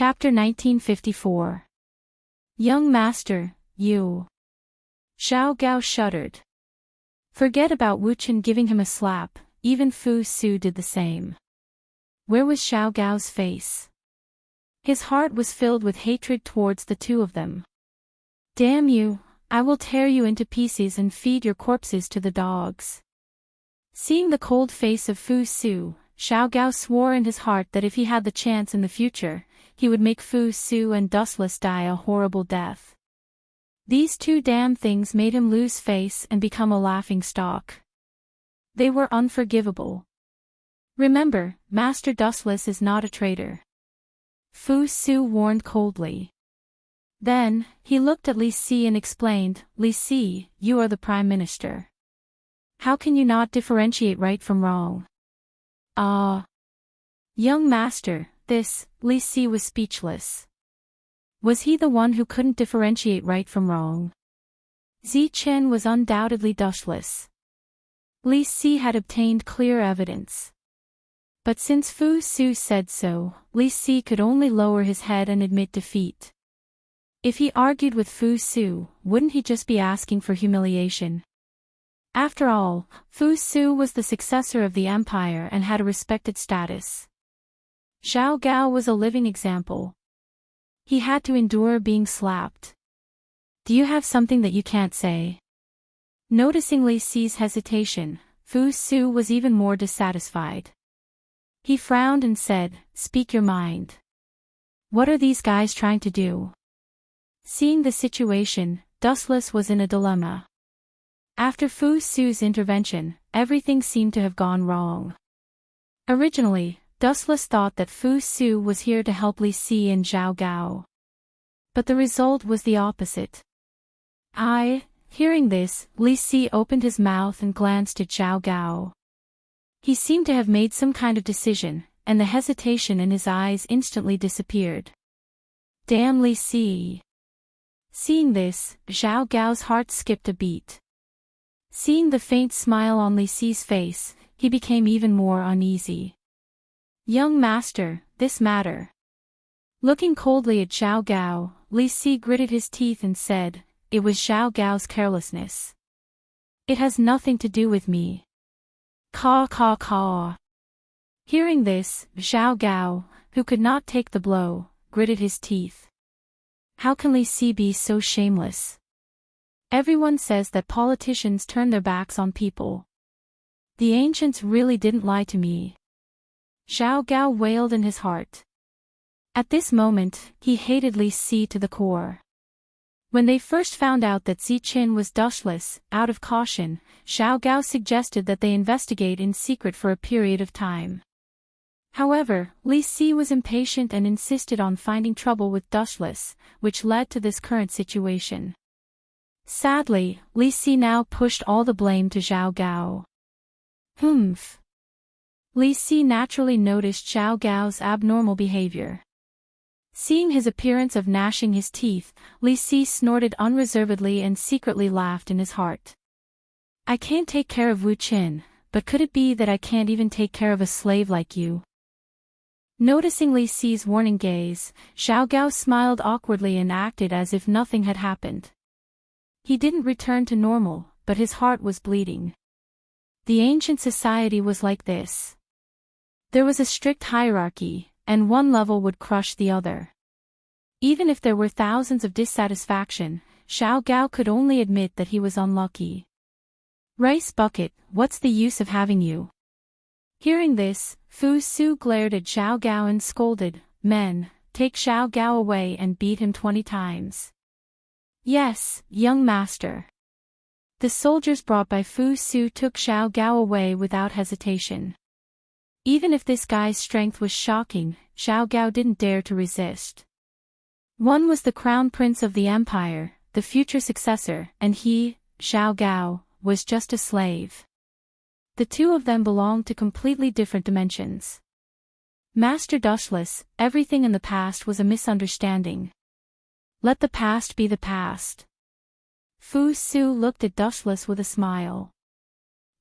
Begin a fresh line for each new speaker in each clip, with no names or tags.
Chapter 1954. Young Master, you. Xiao Gao shuddered. Forget about Wu Chen giving him a slap, even Fu Su did the same. Where was Xiao Gao's face? His heart was filled with hatred towards the two of them. Damn you, I will tear you into pieces and feed your corpses to the dogs. Seeing the cold face of Fu Su, Xiao Gao swore in his heart that if he had the chance in the future, he would make Fu Su and Dustless die a horrible death. These two damn things made him lose face and become a laughingstock. They were unforgivable. Remember, Master Dustless is not a traitor. Fu Su warned coldly. Then, he looked at Li Si and explained, Li Si, you are the Prime Minister. How can you not differentiate right from wrong? Young Master, Li Si was speechless. Was he the one who couldn't differentiate right from wrong? Zi Chen was undoubtedly Dustless. Li Si had obtained clear evidence. But since Fu Su said so, Li Si could only lower his head and admit defeat. If he argued with Fu Su, wouldn't he just be asking for humiliation? After all, Fu Su was the successor of the empire and had a respected status. Xiao Gao was a living example. He had to endure being slapped. Do you have something that you can't say? Noticing Li Si's hesitation, Fu Su was even more dissatisfied. He frowned and said, Speak your mind. What are these guys trying to do? Seeing the situation, Dustless was in a dilemma. After Fu Su's intervention, everything seemed to have gone wrong. Originally, Dustless thought that Fu Su was here to help Li Si and Xiao Gao. But the result was the opposite. Hearing this, Li Si opened his mouth and glanced at Xiao Gao. He seemed to have made some kind of decision, and the hesitation in his eyes instantly disappeared. Damn Li Si. Seeing this, Xiao Gao's heart skipped a beat. Seeing the faint smile on Li Si's face, he became even more uneasy. Young Master, this matter. Looking coldly at Xiao Gao, Li Si gritted his teeth and said, It was Xiao Gao's carelessness. It has nothing to do with me. Caw caw caw. Hearing this, Xiao Gao, who could not take the blow, gritted his teeth. How can Li Si be so shameless? Everyone says that politicians turn their backs on people. The ancients really didn't lie to me. Xiao Gao wailed in his heart. At this moment, he hated Li Si to the core. When they first found out that Zi Qin was Dustless, out of caution, Xiao Gao suggested that they investigate in secret for a period of time. However, Li Si was impatient and insisted on finding trouble with Dustless, which led to this current situation. Sadly, Li Si now pushed all the blame to Xiao Gao. Humph. Li Si naturally noticed Xiao Gao's abnormal behavior. Seeing his appearance of gnashing his teeth, Li Si snorted unreservedly and secretly laughed in his heart. I can't take care of Wu Chen, but could it be that I can't even take care of a slave like you? Noticing Li Si's warning gaze, Xiao Gao smiled awkwardly and acted as if nothing had happened. He didn't return to normal, but his heart was bleeding. The ancient society was like this. There was a strict hierarchy, and one level would crush the other. Even if there were thousands of dissatisfaction, Xiao Gao could only admit that he was unlucky. Rice bucket, what's the use of having you? Hearing this, Fu Su glared at Xiao Gao and scolded, Men, take Xiao Gao away and beat him 20 times. Yes, young master. The soldiers brought by Fu Su took Xiao Gao away without hesitation. Even if this guy's strength was shocking, Xiao Gao didn't dare to resist. One was the crown prince of the empire, the future successor, and he, Xiao Gao, was just a slave. The two of them belonged to completely different dimensions. Master Dustless, everything in the past was a misunderstanding. Let the past be the past. Fu Su looked at Dustless with a smile.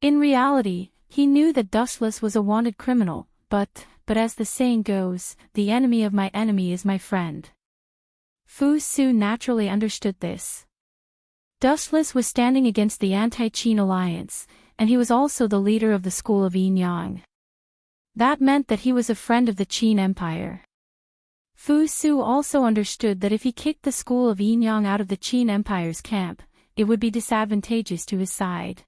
In reality, he knew that Dustless was a wanted criminal, but, but as the saying goes, the enemy of my enemy is my friend. Fu Su naturally understood this. Dustless was standing against the anti-Qin alliance, and he was also the leader of the school of Yin Yang. That meant that he was a friend of the Qin Empire. Fu Su also understood that if he kicked the school of Yin Yang out of the Qin Empire's camp, it would be disadvantageous to his side.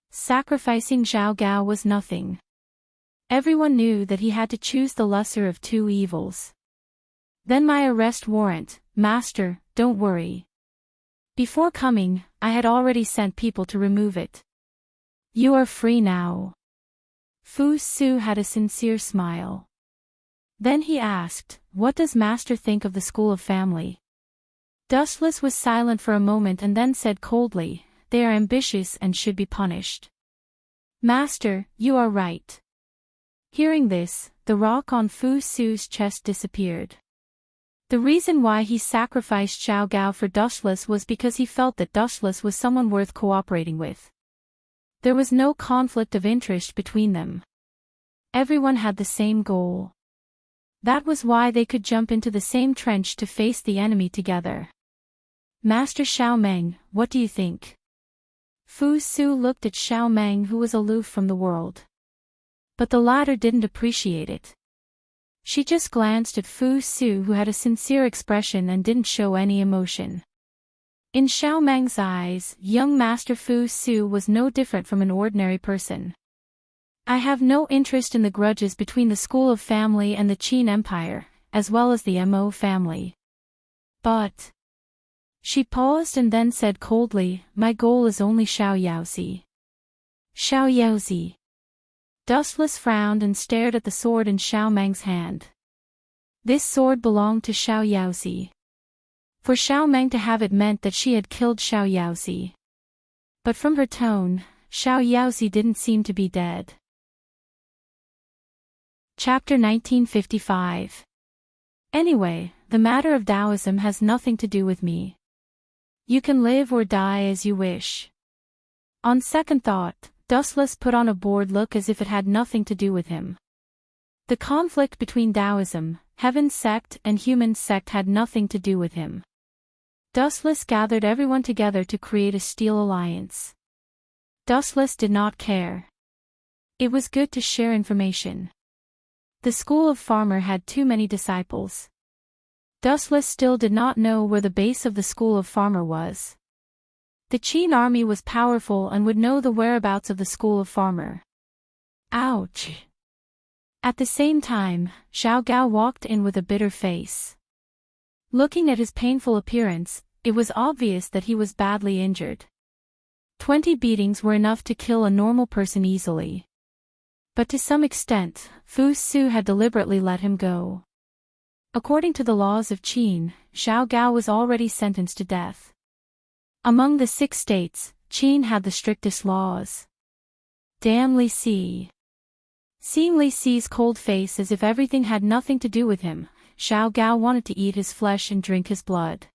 Sacrificing Zhao Gao was nothing. Everyone knew that he had to choose the lesser of two evils. Then my arrest warrant, Master, don't worry. Before coming, I had already sent people to remove it. You are free now. Fu Su had a sincere smile. Then he asked, what does Master think of the school of family? Dustless was silent for a moment and then said coldly, they are ambitious and should be punished. Master, you are right. Hearing this, the rock on Fu Su's chest disappeared. The reason why he sacrificed Zhao Gao for Dustless was because he felt that Dustless was someone worth cooperating with. There was no conflict of interest between them. Everyone had the same goal. That was why they could jump into the same trench to face the enemy together. Master Xiaomeng, what do you think? Fu Su looked at Xiaomeng, who was aloof from the world. But the latter didn't appreciate it. She just glanced at Fu Su, who had a sincere expression and didn't show any emotion. In Xiaomeng's eyes, young Master Fu Su was no different from an ordinary person. I have no interest in the grudges between the school of family and the Qin Empire, as well as the Mo family. But... She paused and then said coldly, my goal is only Xiao Yaozi. Xiao Yaozi. Dustless frowned and stared at the sword in Xiaomeng's hand. This sword belonged to Xiao Yaozi. For Xiaomeng to have it meant that she had killed Xiao Yaozi. But from her tone, Xiao Yaozi didn't seem to be dead. Chapter 1955. Anyway, the matter of Taoism has nothing to do with me. You can live or die as you wish. On second thought, Dustless put on a bored look as if it had nothing to do with him. The conflict between Taoism, Heaven's sect and Human sect had nothing to do with him. Dustless gathered everyone together to create a steel alliance. Dustless did not care. It was good to share information. The school of Farmer had too many disciples. Dustless still did not know where the base of the school of Farmer was. The Qin army was powerful and would know the whereabouts of the school of Farmer. Ouch! At the same time, Zhao Gao walked in with a bitter face. Looking at his painful appearance, it was obvious that he was badly injured. 20 beatings were enough to kill a normal person easily. But to some extent, Fu Su had deliberately let him go. According to the laws of Qin, Zhao Gao was already sentenced to death. Among the 6 states, Qin had the strictest laws. Damn Li Si. Seeing Li Si's cold face as if everything had nothing to do with him, Zhao Gao wanted to eat his flesh and drink his blood.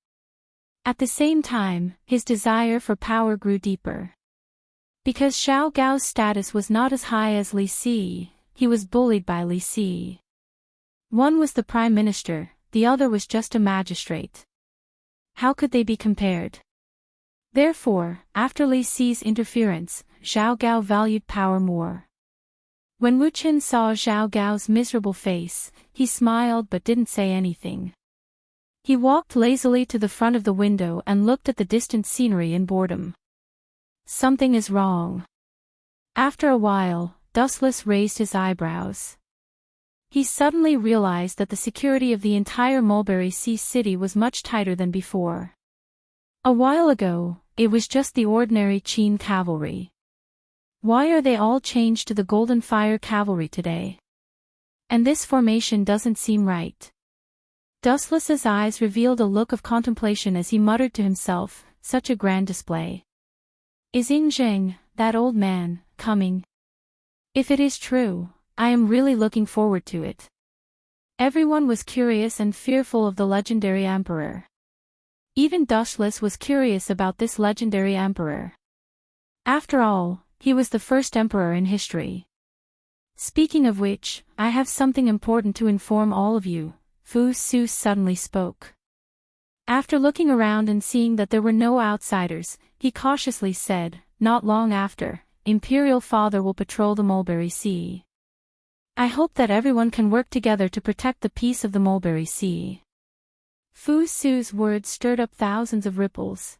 At the same time, his desire for power grew deeper. Because Zhao Gao's status was not as high as Li Si, he was bullied by Li Si. One was the prime minister, the other was just a magistrate. How could they be compared? Therefore, after Li Si's interference, Zhao Gao valued power more. When Wu Qin saw Zhao Gao's miserable face, he smiled but didn't say anything. He walked lazily to the front of the window and looked at the distant scenery in boredom. Something is wrong. After a while, Dustless raised his eyebrows. He suddenly realized that the security of the entire Mulberry Sea city was much tighter than before. A while ago, it was just the ordinary Qin cavalry. Why are they all changed to the Golden Fire cavalry today? And this formation doesn't seem right. Dustless's eyes revealed a look of contemplation as he muttered to himself, such a grand display. Is Ying Zheng, that old man, coming? If it is true, I am really looking forward to it. Everyone was curious and fearful of the legendary emperor. Even Dustless was curious about this legendary emperor. After all, he was the first emperor in history. Speaking of which, I have something important to inform all of you, Fu Su suddenly spoke. After looking around and seeing that there were no outsiders, he cautiously said, "Not long after, Imperial Father will patrol the Mulberry Sea. I hope that everyone can work together to protect the peace of the Mulberry Sea." Fu Su's words stirred up thousands of ripples.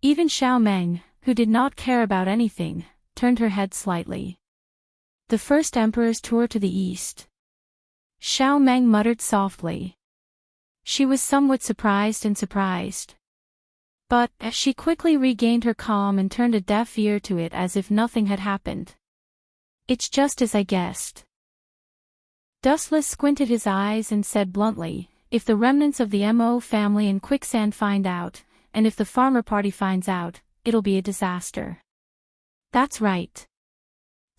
Even Xiao Meng, who did not care about anything, turned her head slightly. The first emperor's tour to the east. Xiao Meng muttered softly. She was somewhat surprised. But, as she quickly regained her calm and turned a deaf ear to it as if nothing had happened. "It's just as I guessed." Dustless squinted his eyes and said bluntly, "If the remnants of the Mo family in Quicksand find out, and if the farmer party finds out, it'll be a disaster." "That's right.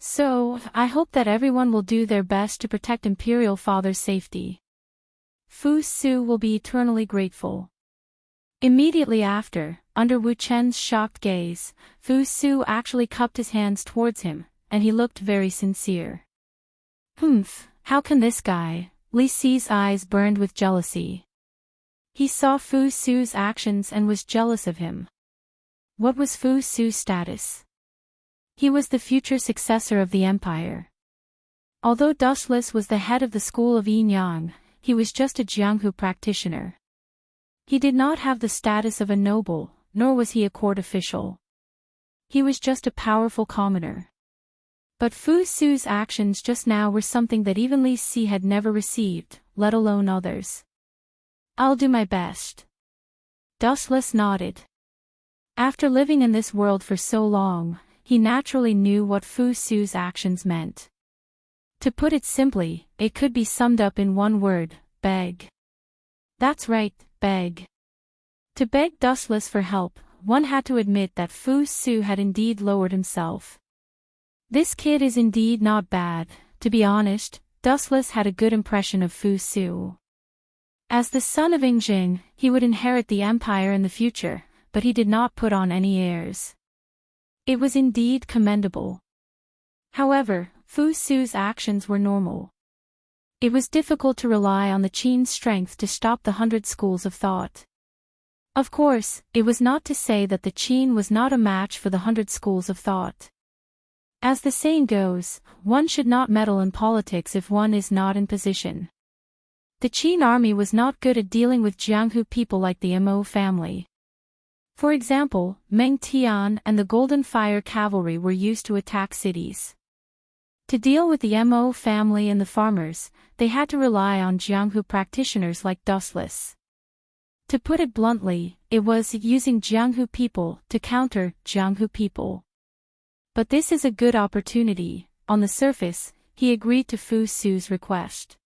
So, I hope that everyone will do their best to protect Imperial Father's safety. Fu Su will be eternally grateful." Immediately after, under Wu Chen's shocked gaze, Fu Su actually cupped his hands towards him, and he looked very sincere. "Humph, how can this guy?" Li Si's eyes burned with jealousy. He saw Fu Su's actions and was jealous of him. What was Fu Su's status? He was the future successor of the empire. Although Dustless was the head of the school of Yin Yang, he was just a Jianghu practitioner. He did not have the status of a noble, nor was he a court official. He was just a powerful commoner. But Fu Su's actions just now were something that even Li Si had never received, let alone others. "I'll do my best." Dustless nodded. After living in this world for so long, he naturally knew what Fu Su's actions meant. To put it simply, it could be summed up in one word: beg. That's right, beg. To beg Dustless for help, one had to admit that Fu Su had indeed lowered himself. This kid is indeed not bad. To be honest, Dustless had a good impression of Fu Su. As the son of Yingjing, he would inherit the empire in the future, but he did not put on any airs. It was indeed commendable. However, Fu Su's actions were normal. It was difficult to rely on the Qin's strength to stop the 100 schools of thought. Of course, it was not to say that the Qin was not a match for the 100 schools of thought. As the saying goes, one should not meddle in politics if one is not in position. The Qin army was not good at dealing with Jianghu people like the Mo family. For example, Meng Tian and the Golden Fire Cavalry were used to attack cities. To deal with the Mo family and the farmers, they had to rely on Jianghu practitioners like Dustless. To put it bluntly, it was using Jianghu people to counter Jianghu people. But this is a good opportunity. On the surface, he agreed to Fu Su's request.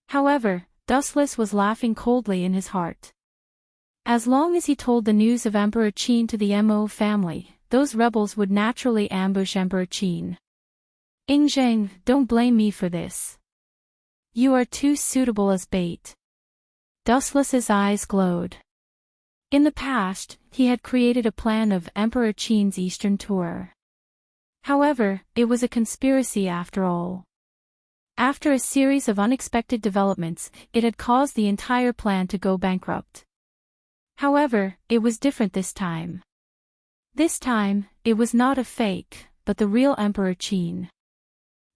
However, Dustless was laughing coldly in his heart. As long as he told the news of Emperor Qin to the Mo family, those rebels would naturally ambush Emperor Qin. "Yingjing, don't blame me for this. You are too suitable as bait." Dustless's eyes glowed. In the past, he had created a plan of Emperor Qin's eastern tour. However, it was a conspiracy after all. After a series of unexpected developments, it had caused the entire plan to go bankrupt. However, it was different this time. This time, it was not a fake, but the real Emperor Qin.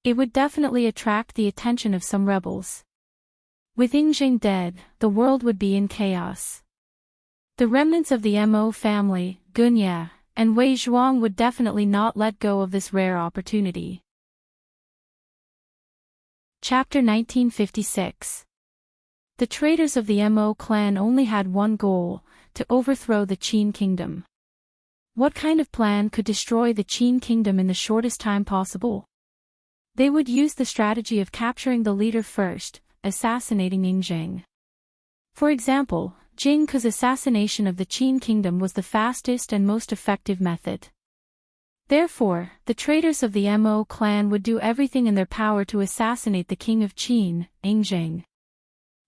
It would definitely attract the attention of some rebels. With Yingjing dead, the world would be in chaos. The remnants of the Mo family, Gunya, and Wei Zhuang would definitely not let go of this rare opportunity. Chapter 1956. The traitors of the Mo clan only had one goal: to overthrow the Qin kingdom. What kind of plan could destroy the Qin kingdom in the shortest time possible? They would use the strategy of capturing the leader first, assassinating Yingjing. For example, Jing Ke's assassination of the Qin kingdom was the fastest and most effective method. Therefore, the traitors of the Mo clan would do everything in their power to assassinate the king of Qin, Yingjing.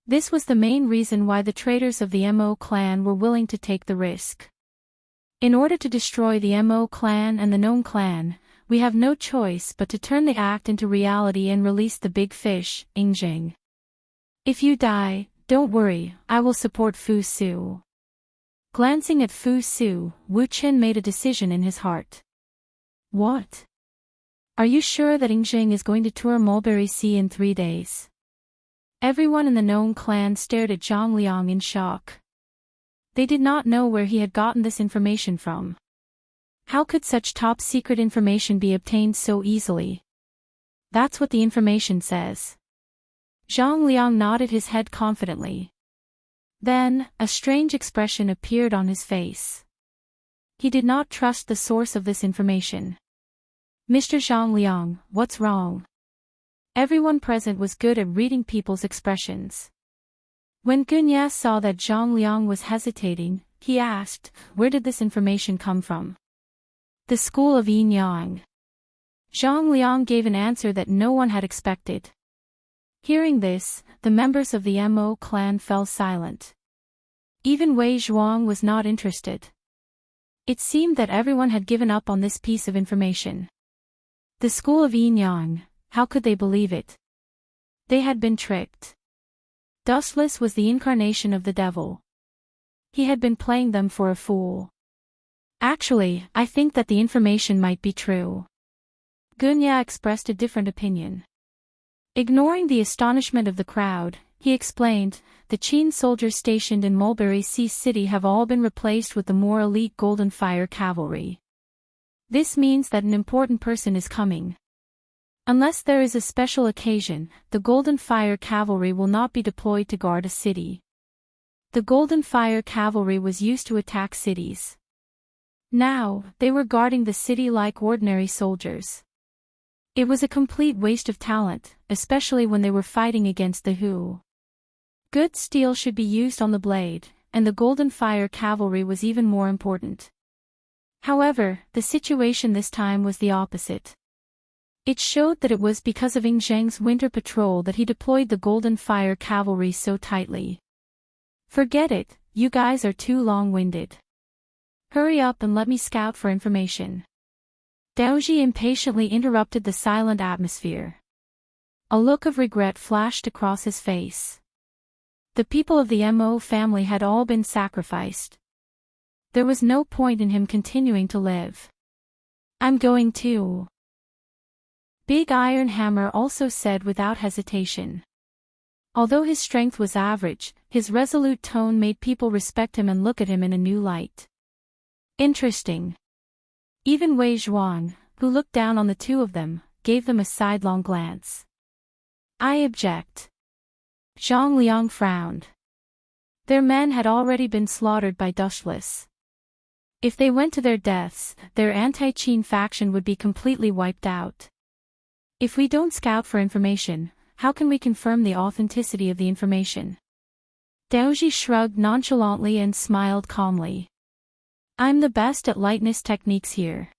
This was the main reason why the traitors of the Mo clan were willing to take the risk. In order to destroy the Mo clan and the Nong clan, we have no choice but to turn the act into reality and release the big fish, Ingjing. If you die, don't worry, I will support Fu Su. Glancing at Fu Su, Wu Qin made a decision in his heart. What? Are you sure that Ingjing is going to tour Mulberry Sea in 3 days? Everyone in the Gnome clan stared at Zhang Liang in shock. They did not know where he had gotten this information from. How could such top-secret information be obtained so easily? That's what the information says. Zhang Liang nodded his head confidently. Then, a strange expression appeared on his face. He did not trust the source of this information. Mr. Zhang Liang, what's wrong? Everyone present was good at reading people's expressions. When Gunya saw that Zhang Liang was hesitating, he asked, where did this information come from? The school of Yin Yang. Zhang Liang gave an answer that no one had expected. Hearing this, the members of the Mo clan fell silent. Even Wei Zhuang was not interested. It seemed that everyone had given up on this piece of information. The school of Yin Yang, how could they believe it? They had been tricked. Dustless was the incarnation of the devil. He had been playing them for a fool. Actually, I think that the information might be true. Gunya expressed a different opinion. Ignoring the astonishment of the crowd, he explained, the Qin soldiers stationed in Mulberry Sea City have all been replaced with the more elite Golden Fire Cavalry. This means that an important person is coming. Unless there is a special occasion, the Golden Fire Cavalry will not be deployed to guard a city. The Golden Fire Cavalry was used to attack cities. Now, they were guarding the city like ordinary soldiers. It was a complete waste of talent, especially when they were fighting against the Hu. Good steel should be used on the blade, and the Golden Fire Cavalry was even more important. However, the situation this time was the opposite. It showed that it was because of Ingjing's winter patrol that he deployed the Golden Fire Cavalry so tightly. Forget it, you guys are too long-winded. Hurry up and let me scout for information. Daoji impatiently interrupted the silent atmosphere. A look of regret flashed across his face. The people of the Mo family had all been sacrificed. There was no point in him continuing to live. I'm going to. Big Iron Hammer also said without hesitation. Although his strength was average, his resolute tone made people respect him and look at him in a new light. Interesting. Even Wei Zhuang, who looked down on the two of them, gave them a sidelong glance. I object. Zhang Liang frowned. Their men had already been slaughtered by Dustless. If they went to their deaths, their anti-Qin faction would be completely wiped out. If we don't scout for information, how can we confirm the authenticity of the information? Daoji shrugged nonchalantly and smiled calmly. I'm the best at lightness techniques here.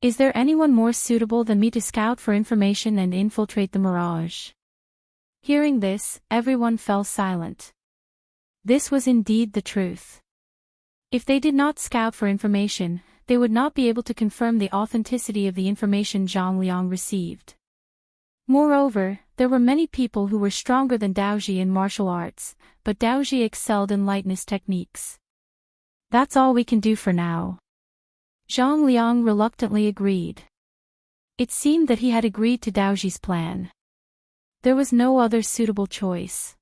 Is there anyone more suitable than me to scout for information and infiltrate the mirage? Hearing this, everyone fell silent. This was indeed the truth. If they did not scout for information, they would not be able to confirm the authenticity of the information Zhang Liang received. Moreover, there were many people who were stronger than Daoji in martial arts, but Daoji excelled in lightness techniques. That's all we can do for now. Zhang Liang reluctantly agreed. It seemed that he had agreed to Daoji's plan. There was no other suitable choice.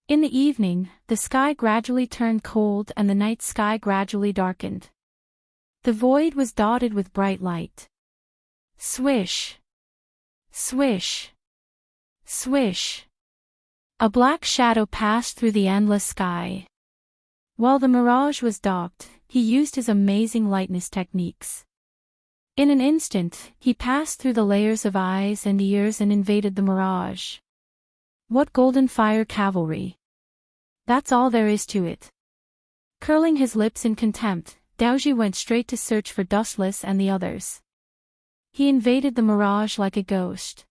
In the evening, the sky gradually turned cold and the night sky gradually darkened. The void was dotted with bright light. Swish! Swish! Swish! A black shadow passed through the endless sky. While the mirage was docked, he used his amazing lightness techniques. In an instant, he passed through the layers of eyes and ears and invaded the mirage. What Golden Fire Cavalry! That's all there is to it. Curling his lips in contempt, Daoji went straight to search for Dustless and the others. He invaded the mirage like a ghost.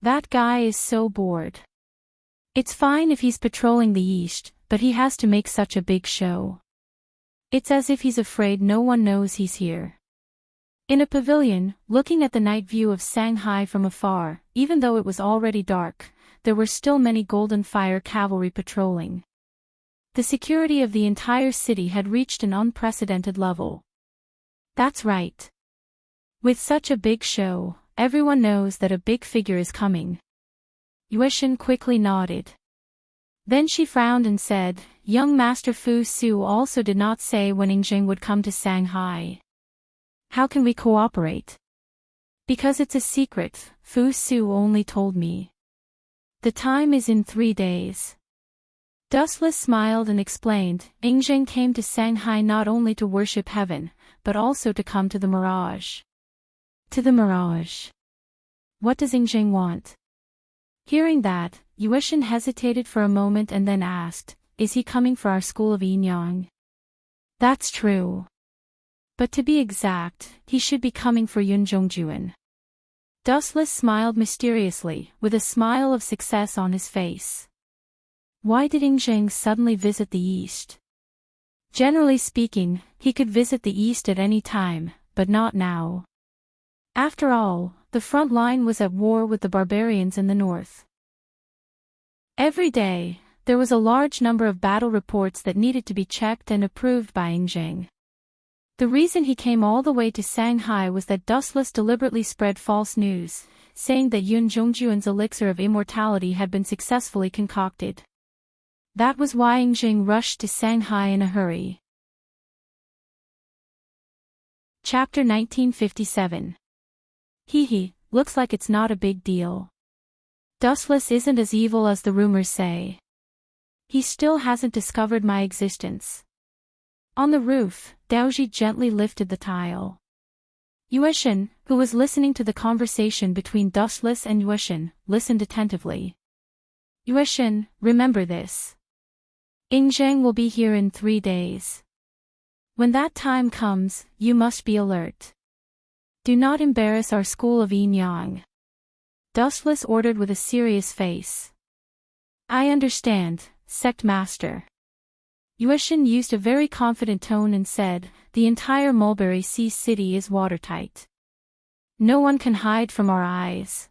That guy is so bored. It's fine if he's patrolling the east, but he has to make such a big show. It's as if he's afraid no one knows he's here. In a pavilion, looking at the night view of Shanghai from afar, even though it was already dark, there were still many Golden Fire cavalry patrolling. The security of the entire city had reached an unprecedented level. That's right. With such a big show, everyone knows that a big figure is coming. Yueshin quickly nodded. Then she frowned and said, young Master Fu Su also did not say when Yingjing would come to Shanghai. How can we cooperate? Because it's a secret, Fu Su only told me. The time is in 3 days. Dustless smiled and explained, Yingjing came to Shanghai not only to worship heaven, but also to come to the mirage. To the mirage. What does Yingjing want? Hearing that, Yueshin hesitated for a moment and then asked, is he coming for our school of Yinyang? That's true. But to be exact, he should be coming for Yunzhongjuan. Dustless smiled mysteriously, with a smile of success on his face. Why did Yingjing suddenly visit the East? Generally speaking, he could visit the East at any time, but not now. After all, the front line was at war with the barbarians in the north. Every day, there was a large number of battle reports that needed to be checked and approved by Yingjing. The reason he came all the way to Shanghai was that Dustless deliberately spread false news, saying that Yun Zhongjuan's elixir of immortality had been successfully concocted. That was why Yingjing rushed to Shanghai in a hurry. Chapter 1957. Hee, looks like it's not a big deal. Dustless isn't as evil as the rumors say. He still hasn't discovered my existence. On the roof, Daoji gently lifted the tile. Yueshin, who was listening to the conversation between Dustless and Yueshin, listened attentively. Yueshin, remember this. Yingjing will be here in 3 days. When that time comes, you must be alert. Do not embarrass our school of Yinyang. Dustless ordered with a serious face. I understand, Sect Master. Yueshin used a very confident tone and said, the entire Mulberry Sea city is watertight. No one can hide from our eyes.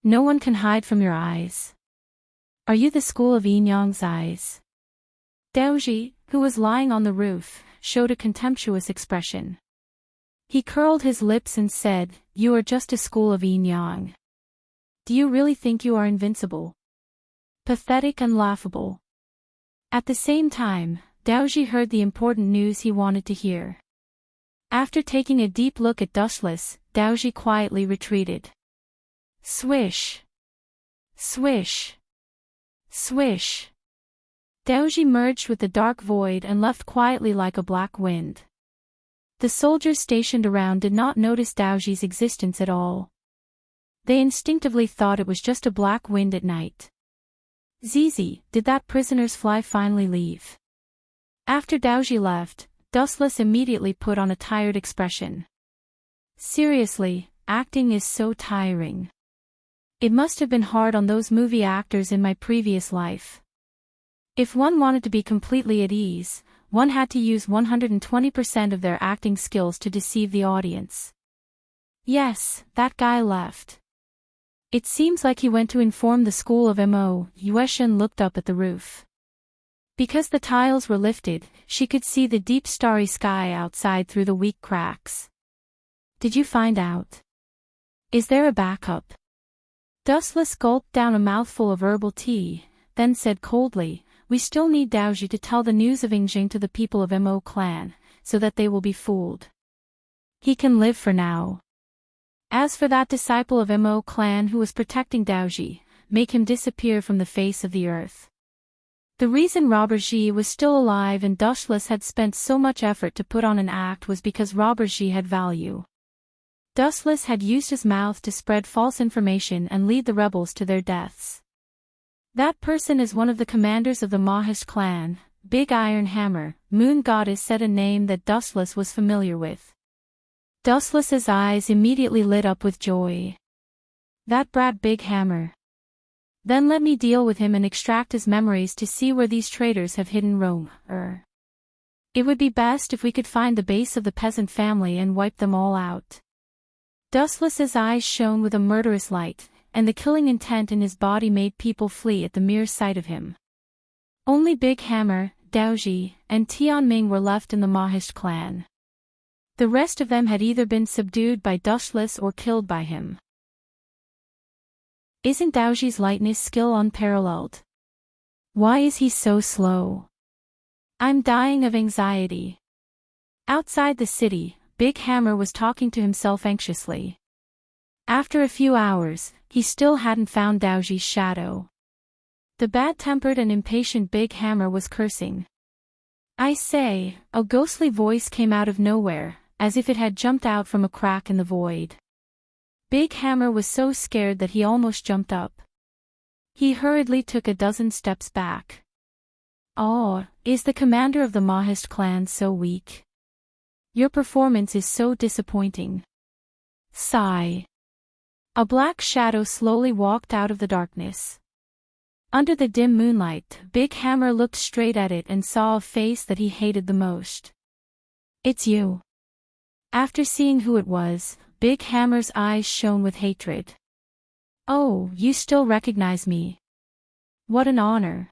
No one can hide from your eyes. Are you the school of Yinyang's eyes? Daoji, who was lying on the roof, showed a contemptuous expression. He curled his lips and said, you are just a school of Yinyang. Do you really think you are invincible? Pathetic and laughable. At the same time, Daoji heard the important news he wanted to hear. After taking a deep look at Dustless, Daoji quietly retreated. Swish! Swish! Swish! Daoji merged with the dark void and left quietly like a black wind. The soldiers stationed around did not notice Daoji's existence at all. They instinctively thought it was just a black wind at night. Zizi, did that prisoner's fly finally leave? After Daoji left, Dustless immediately put on a tired expression. Seriously, acting is so tiring. It must have been hard on those movie actors in my previous life. If one wanted to be completely at ease, one had to use 120% of their acting skills to deceive the audience. Yes, that guy left. It seems like he went to inform the school of Mo. Yueshin looked up at the roof. Because the tiles were lifted, she could see the deep starry sky outside through the weak cracks. Did you find out? Is there a backup? Dustless gulped down a mouthful of herbal tea, then said coldly, we still need Daoji to tell the news of Yingjing to the people of Mo clan, so that they will be fooled. He can live for now. As for that disciple of Mo clan who was protecting Daoji, make him disappear from the face of the earth. The reason Robber Ji was still alive and Dustless had spent so much effort to put on an act was because Robber Ji had value. Dustless had used his mouth to spread false information and lead the rebels to their deaths. That person is one of the commanders of the Mahesh clan, Big Iron Hammer. Moon Goddess said a name that Dustless was familiar with. Dustless's eyes immediately lit up with joy. That brat Big Hammer. Then let me deal with him and extract his memories to see where these traitors have hidden Rome. It would be best if we could find the base of the peasant family and wipe them all out. Dustless's eyes shone with a murderous light, and the killing intent in his body made people flee at the mere sight of him. Only Big Hammer, Daoji, and Tianming were left in the Mahisht clan. The rest of them had either been subdued by Dustless or killed by him. Isn't Daoji's lightness skill unparalleled? Why is he so slow? I'm dying of anxiety. Outside the city, Big Hammer was talking to himself anxiously. After a few hours, he still hadn't found Daoji's shadow. The bad-tempered and impatient Big Hammer was cursing. I say, a ghostly voice came out of nowhere, as if it had jumped out from a crack in the void. Big Hammer was so scared that he almost jumped up. He hurriedly took a dozen steps back. Oh, is the commander of the Mahisht clan so weak? Your performance is so disappointing. Sigh. A black shadow slowly walked out of the darkness. Under the dim moonlight, Big Hammer looked straight at it and saw a face that he hated the most. It's you. After seeing who it was, Big Hammer's eyes shone with hatred. Oh, you still recognize me. What an honor.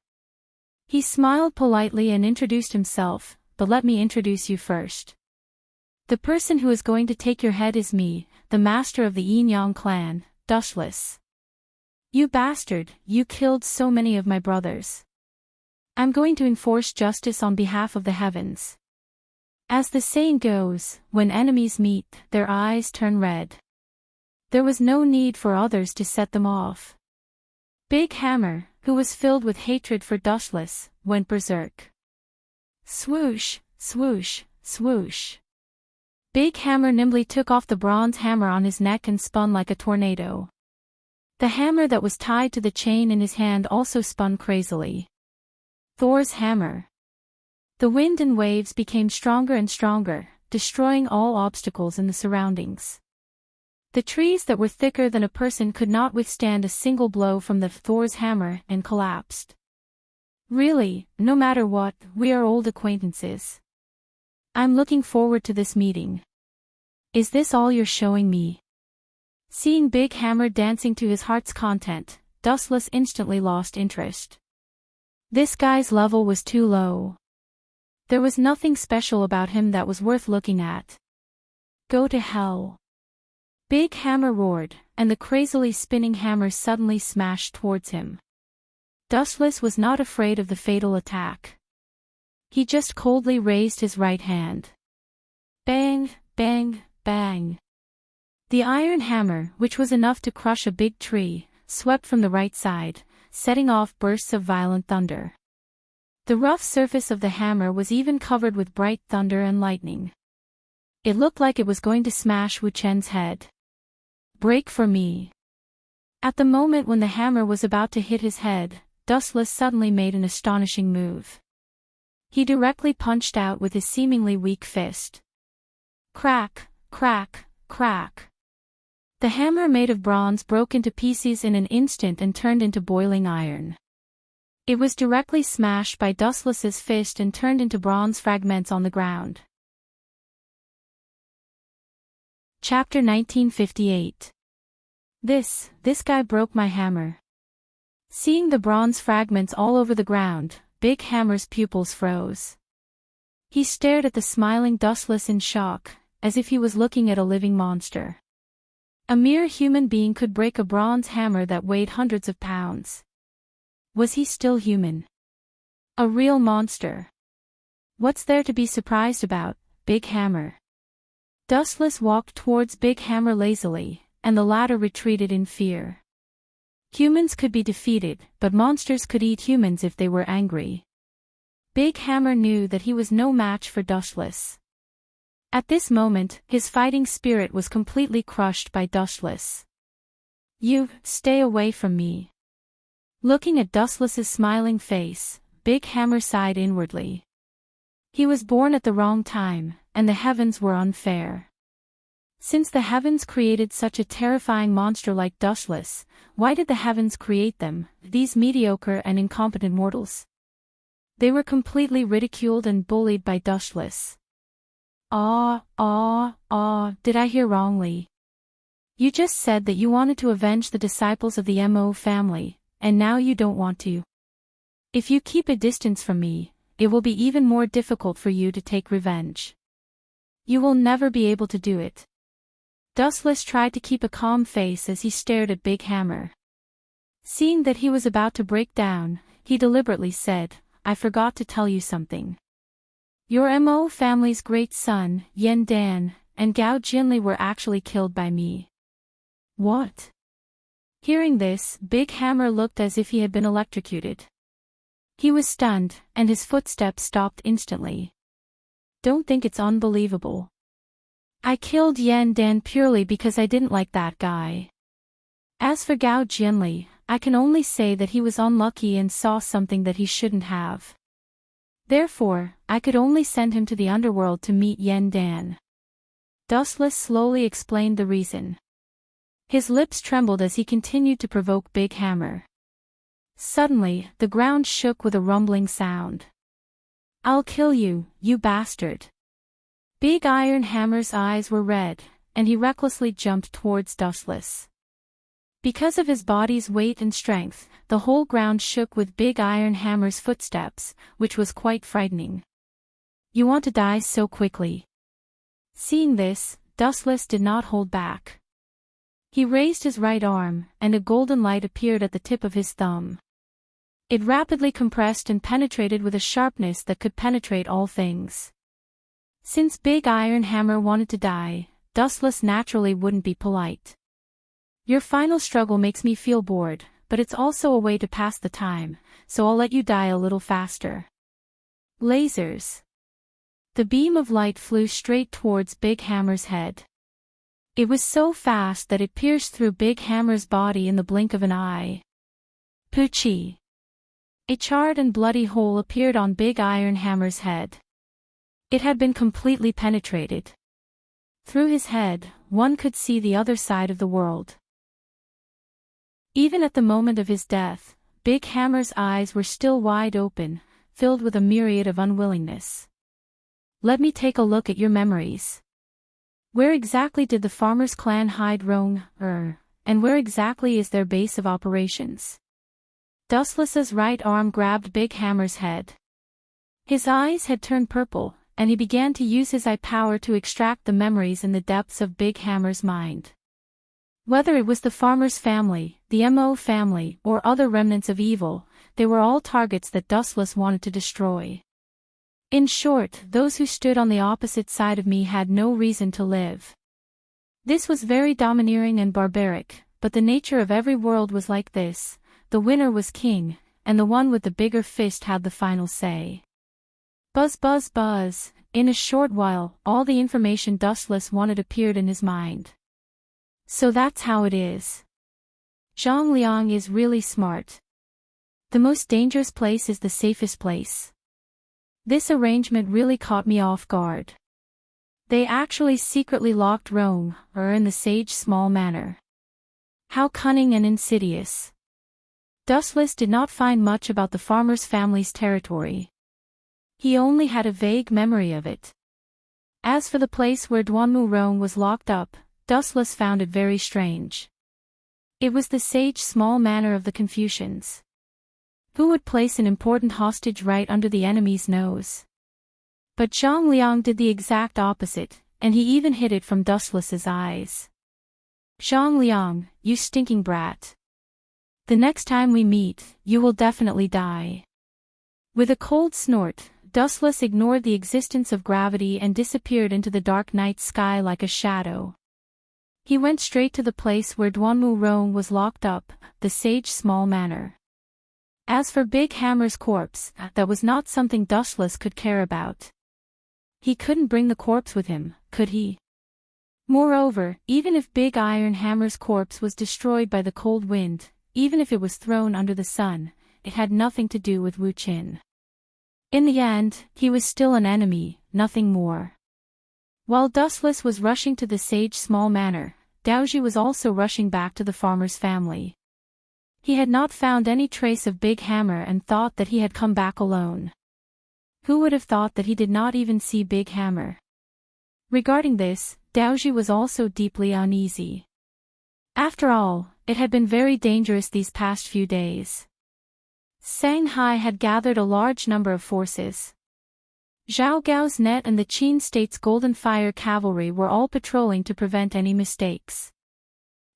He smiled politely and introduced himself, but let me introduce you first. The person who is going to take your head is me, the master of the Yin-Yang clan, Dustless. You bastard, you killed so many of my brothers. I'm going to enforce justice on behalf of the heavens. As the saying goes, when enemies meet, their eyes turn red. There was no need for others to set them off. Big Hammer, who was filled with hatred for Dustless, went berserk. Swoosh, swoosh, swoosh. Big Hammer nimbly took off the bronze hammer on his neck and spun like a tornado. The hammer that was tied to the chain in his hand also spun crazily. Thor's hammer. The wind and waves became stronger and stronger, destroying all obstacles in the surroundings. The trees that were thicker than a person could not withstand a single blow from the Thor's hammer and collapsed. Really, no matter what, we are old acquaintances. I'm looking forward to this meeting. Is this all you're showing me? Seeing Big Hammer dancing to his heart's content, Dustless instantly lost interest. This guy's level was too low. There was nothing special about him that was worth looking at. Go to hell. Big Hammer roared, and the crazily spinning hammer suddenly smashed towards him. Dustless was not afraid of the fatal attack. He just coldly raised his right hand. Bang, bang, bang. The iron hammer, which was enough to crush a big tree, swept from the right side, setting off bursts of violent thunder. The rough surface of the hammer was even covered with bright thunder and lightning. It looked like it was going to smash Wu Chen's head. Break for me. At the moment when the hammer was about to hit his head, Dustless suddenly made an astonishing move. He directly punched out with his seemingly weak fist. Crack, crack, crack. The hammer made of bronze broke into pieces in an instant and turned into boiling iron. It was directly smashed by Dustless's fist and turned into bronze fragments on the ground. Chapter 1958. This guy broke my hammer. Seeing the bronze fragments all over the ground, Big Hammer's pupils froze. He stared at the smiling Dustless in shock, as if he was looking at a living monster. A mere human being could break a bronze hammer that weighed hundreds of pounds. Was he still human? A real monster. What's there to be surprised about, Big Hammer? Dustless walked towards Big Hammer lazily, and the latter retreated in fear. Humans could be defeated, but monsters could eat humans if they were angry. Big Hammer knew that he was no match for Dustless. At this moment, his fighting spirit was completely crushed by Dustless. You, stay away from me. Looking at Dustless's smiling face, Big Hammer sighed inwardly. He was born at the wrong time, and the heavens were unfair. Since the heavens created such a terrifying monster like Dustless, why did the heavens create them, these mediocre and incompetent mortals? They were completely ridiculed and bullied by Dustless. Did I hear wrongly? You just said that you wanted to avenge the disciples of the Mo family, and now you don't want to. If you keep a distance from me, it will be even more difficult for you to take revenge. You will never be able to do it. Dustless tried to keep a calm face as he stared at Big Hammer. Seeing that he was about to break down, he deliberately said, I forgot to tell you something. Your Mo family's great son, Yen Dan, and Gao Jinli were actually killed by me. What? Hearing this, Big Hammer looked as if he had been electrocuted. He was stunned, and his footsteps stopped instantly. Don't think it's unbelievable. I killed Yen Dan purely because I didn't like that guy. As for Gao Jinli, I can only say that he was unlucky and saw something that he shouldn't have. Therefore, I could only send him to the underworld to meet Yen Dan. Dustless slowly explained the reason. His lips trembled as he continued to provoke Big Hammer. Suddenly, the ground shook with a rumbling sound. I'll kill you, you bastard. Big Iron Hammer's eyes were red, and he recklessly jumped towards Dustless. Because of his body's weight and strength, the whole ground shook with Big Iron Hammer's footsteps, which was quite frightening. You want to die so quickly? Seeing this, Dustless did not hold back. He raised his right arm, and a golden light appeared at the tip of his thumb. It rapidly compressed and penetrated with a sharpness that could penetrate all things. Since Big Iron Hammer wanted to die, Dustless naturally wouldn't be polite. Your final struggle makes me feel bored, but it's also a way to pass the time, so I'll let you die a little faster. Lasers. The beam of light flew straight towards Big Hammer's head. It was so fast that it pierced through Big Hammer's body in the blink of an eye. Poochie. A charred and bloody hole appeared on Big Iron Hammer's head. It had been completely penetrated. Through his head, one could see the other side of the world. Even at the moment of his death, Big Hammer's eyes were still wide open, filled with a myriad of unwillingness. Let me take a look at your memories. Where exactly did the farmer's clan hide Rong, and where exactly is their base of operations? Dustless's right arm grabbed Big Hammer's head. His eyes had turned purple, and he began to use his eye power to extract the memories in the depths of Big Hammer's mind. Whether it was the farmer's family, the Mo family, or other remnants of evil, they were all targets that Dustless wanted to destroy. In short, those who stood on the opposite side of me had no reason to live. This was very domineering and barbaric, but the nature of every world was like this: the winner was king, and the one with the bigger fist had the final say. Buzz buzz buzz, in a short while, all the information Dustless wanted appeared in his mind. So that's how it is. Zhang Liang is really smart. The most dangerous place is the safest place. This arrangement really caught me off guard. They actually secretly locked Rome, in the sage small manor. How cunning and insidious. Dustless did not find much about the farmer's family's territory. He only had a vague memory of it. As for the place where Duanmu Rong was locked up, Dustless found it very strange. It was the sage small manor of the Confucians. Who would place an important hostage right under the enemy's nose? But Zhang Liang did the exact opposite, and he even hid it from Dustless's eyes. Zhang Liang, you stinking brat. The next time we meet, you will definitely die. With a cold snort, Dustless ignored the existence of gravity and disappeared into the dark night sky like a shadow. He went straight to the place where Duanmu Rong was locked up, the sage small manor. As for Big Hammer's corpse, that was not something Dustless could care about. He couldn't bring the corpse with him, could he? Moreover, even if Big Iron Hammer's corpse was destroyed by the cold wind, even if it was thrown under the sun, it had nothing to do with Wu Qin. In the end, he was still an enemy, nothing more. While Dustless was rushing to the sage small manor, Daoji was also rushing back to the farmer's family. He had not found any trace of Big Hammer and thought that he had come back alone. Who would have thought that he did not even see Big Hammer? Regarding this, Daoji was also deeply uneasy. After all, it had been very dangerous these past few days. Shanghai had gathered a large number of forces. Zhao Gao's net and the Qin State's Golden Fire Cavalry were all patrolling to prevent any mistakes.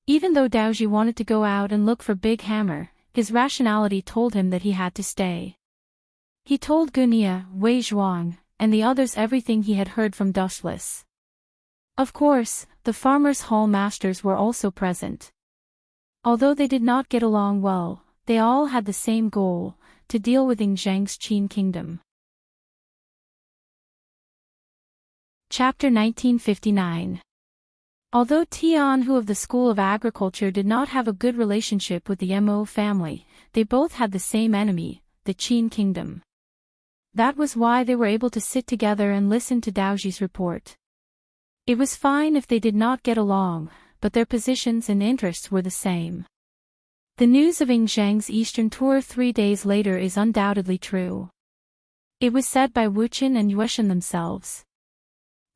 Even though Daoji wanted to go out and look for Big Hammer, his rationality told him that he had to stay. He told Gunia, Wei Zhuang, and the others everything he had heard from Dustless. Of course, the farmers' hall masters were also present. Although they did not get along well, they all had the same goal, to deal with Yingzheng's Qin kingdom. Chapter 1959. Although Tian Hu of the School of Agriculture did not have a good relationship with the Mo family, they both had the same enemy, the Qin kingdom. That was why they were able to sit together and listen to Daoji's report. It was fine if they did not get along, but their positions and interests were the same. The news of Yingzheng's eastern tour 3 days later is undoubtedly true. It was said by Wuchen and Yueshan themselves.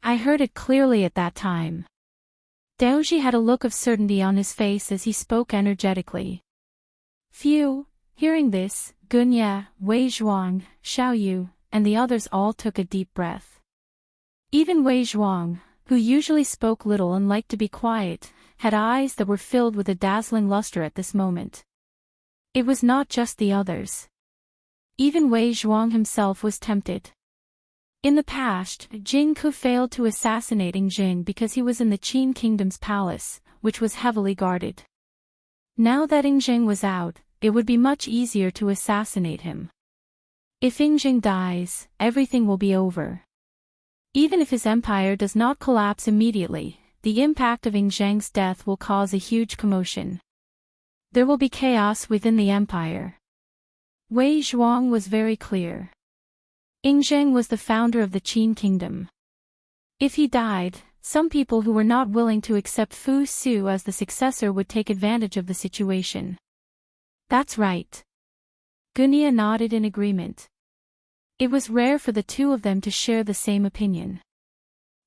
I heard it clearly at that time. Daoji had a look of certainty on his face as he spoke energetically. Phew! Hearing this, Gunya, Wei Zhuang, Xiao Yu, and the others all took a deep breath. Even Wei Zhuang, who usually spoke little and liked to be quiet, had eyes that were filled with a dazzling luster at this moment. It was not just the others. Even Wei Zhuang himself was tempted. In the past, Jing Ku failed to assassinate Yingzheng because he was in the Qin kingdom's palace, which was heavily guarded. Now that Yingzheng was out, it would be much easier to assassinate him. If Yingzheng dies, everything will be over. Even if his empire does not collapse immediately, the impact of Yingzheng's death will cause a huge commotion. There will be chaos within the empire. Wei Zhuang was very clear. Yingzheng was the founder of the Qin kingdom. If he died, some people who were not willing to accept Fu Su as the successor would take advantage of the situation. That's right. Gunia nodded in agreement. It was rare for the two of them to share the same opinion.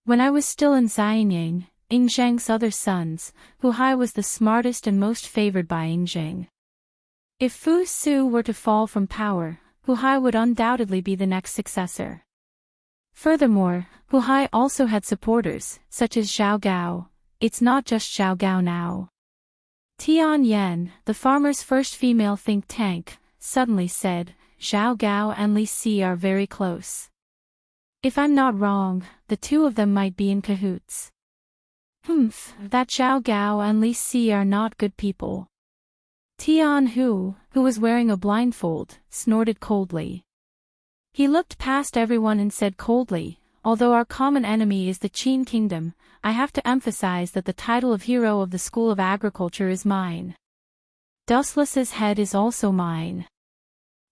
When I was still in Xianyang, Yingzheng's other sons, Hu Hai was the smartest and most favored by Yingzheng. If Fu Su were to fall from power, Hu Hai would undoubtedly be the next successor. Furthermore, Hu Hai also had supporters, such as Zhao Gao. It's not just Zhao Gao now. Tian Yan, the farmer's first female think tank, suddenly said, Zhao Gao and Li Si are very close. If I'm not wrong, the two of them might be in cahoots. That Zhao Gao and Li Si are not good people. Tian Hu, who was wearing a blindfold, snorted coldly. He looked past everyone and said coldly, although our common enemy is the Qin kingdom, I have to emphasize that the title of hero of the School of Agriculture is mine. Dustless's head is also mine.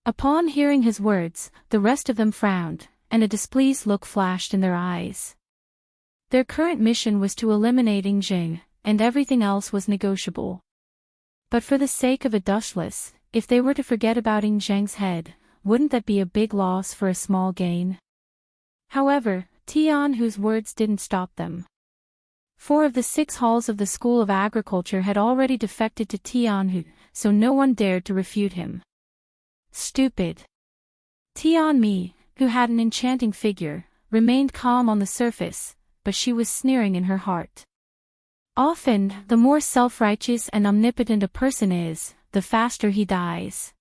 Upon hearing his words, the rest of them frowned, and a displeased look flashed in their eyes. Their current mission was to eliminate Yingzheng, and everything else was negotiable. But for the sake of a Dustless, if they were to forget about Yingzheng's head, wouldn't that be a big loss for a small gain? However, Tian Hu's words didn't stop them. 4 of the 6 halls of the School of Agriculture had already defected to Tian Hu, so no one dared to refute him. Stupid. Tian Mi, who had an enchanting figure, remained calm on the surface, but she was sneering in her heart. Often, the more self-righteous and omnipotent a person is, the faster he dies.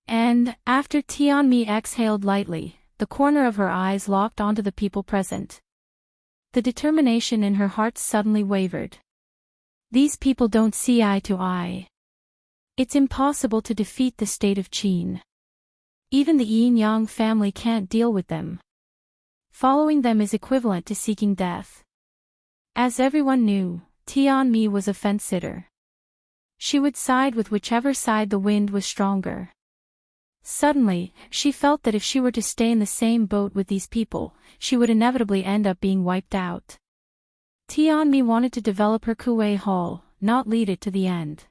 And, after Tian Mi exhaled lightly, the corner of her eyes locked onto the people present. The determination in her heart suddenly wavered. These people don't see eye to eye. It's impossible to defeat the state of Qin. Even the Yin-Yang family can't deal with them. Following them is equivalent to seeking death. As everyone knew, Tian Mi was a fence-sitter. She would side with whichever side the wind was stronger. Suddenly, she felt that if she were to stay in the same boat with these people, she would inevitably end up being wiped out. Tian Mi wanted to develop her Kuei Hall, not lead it to the end.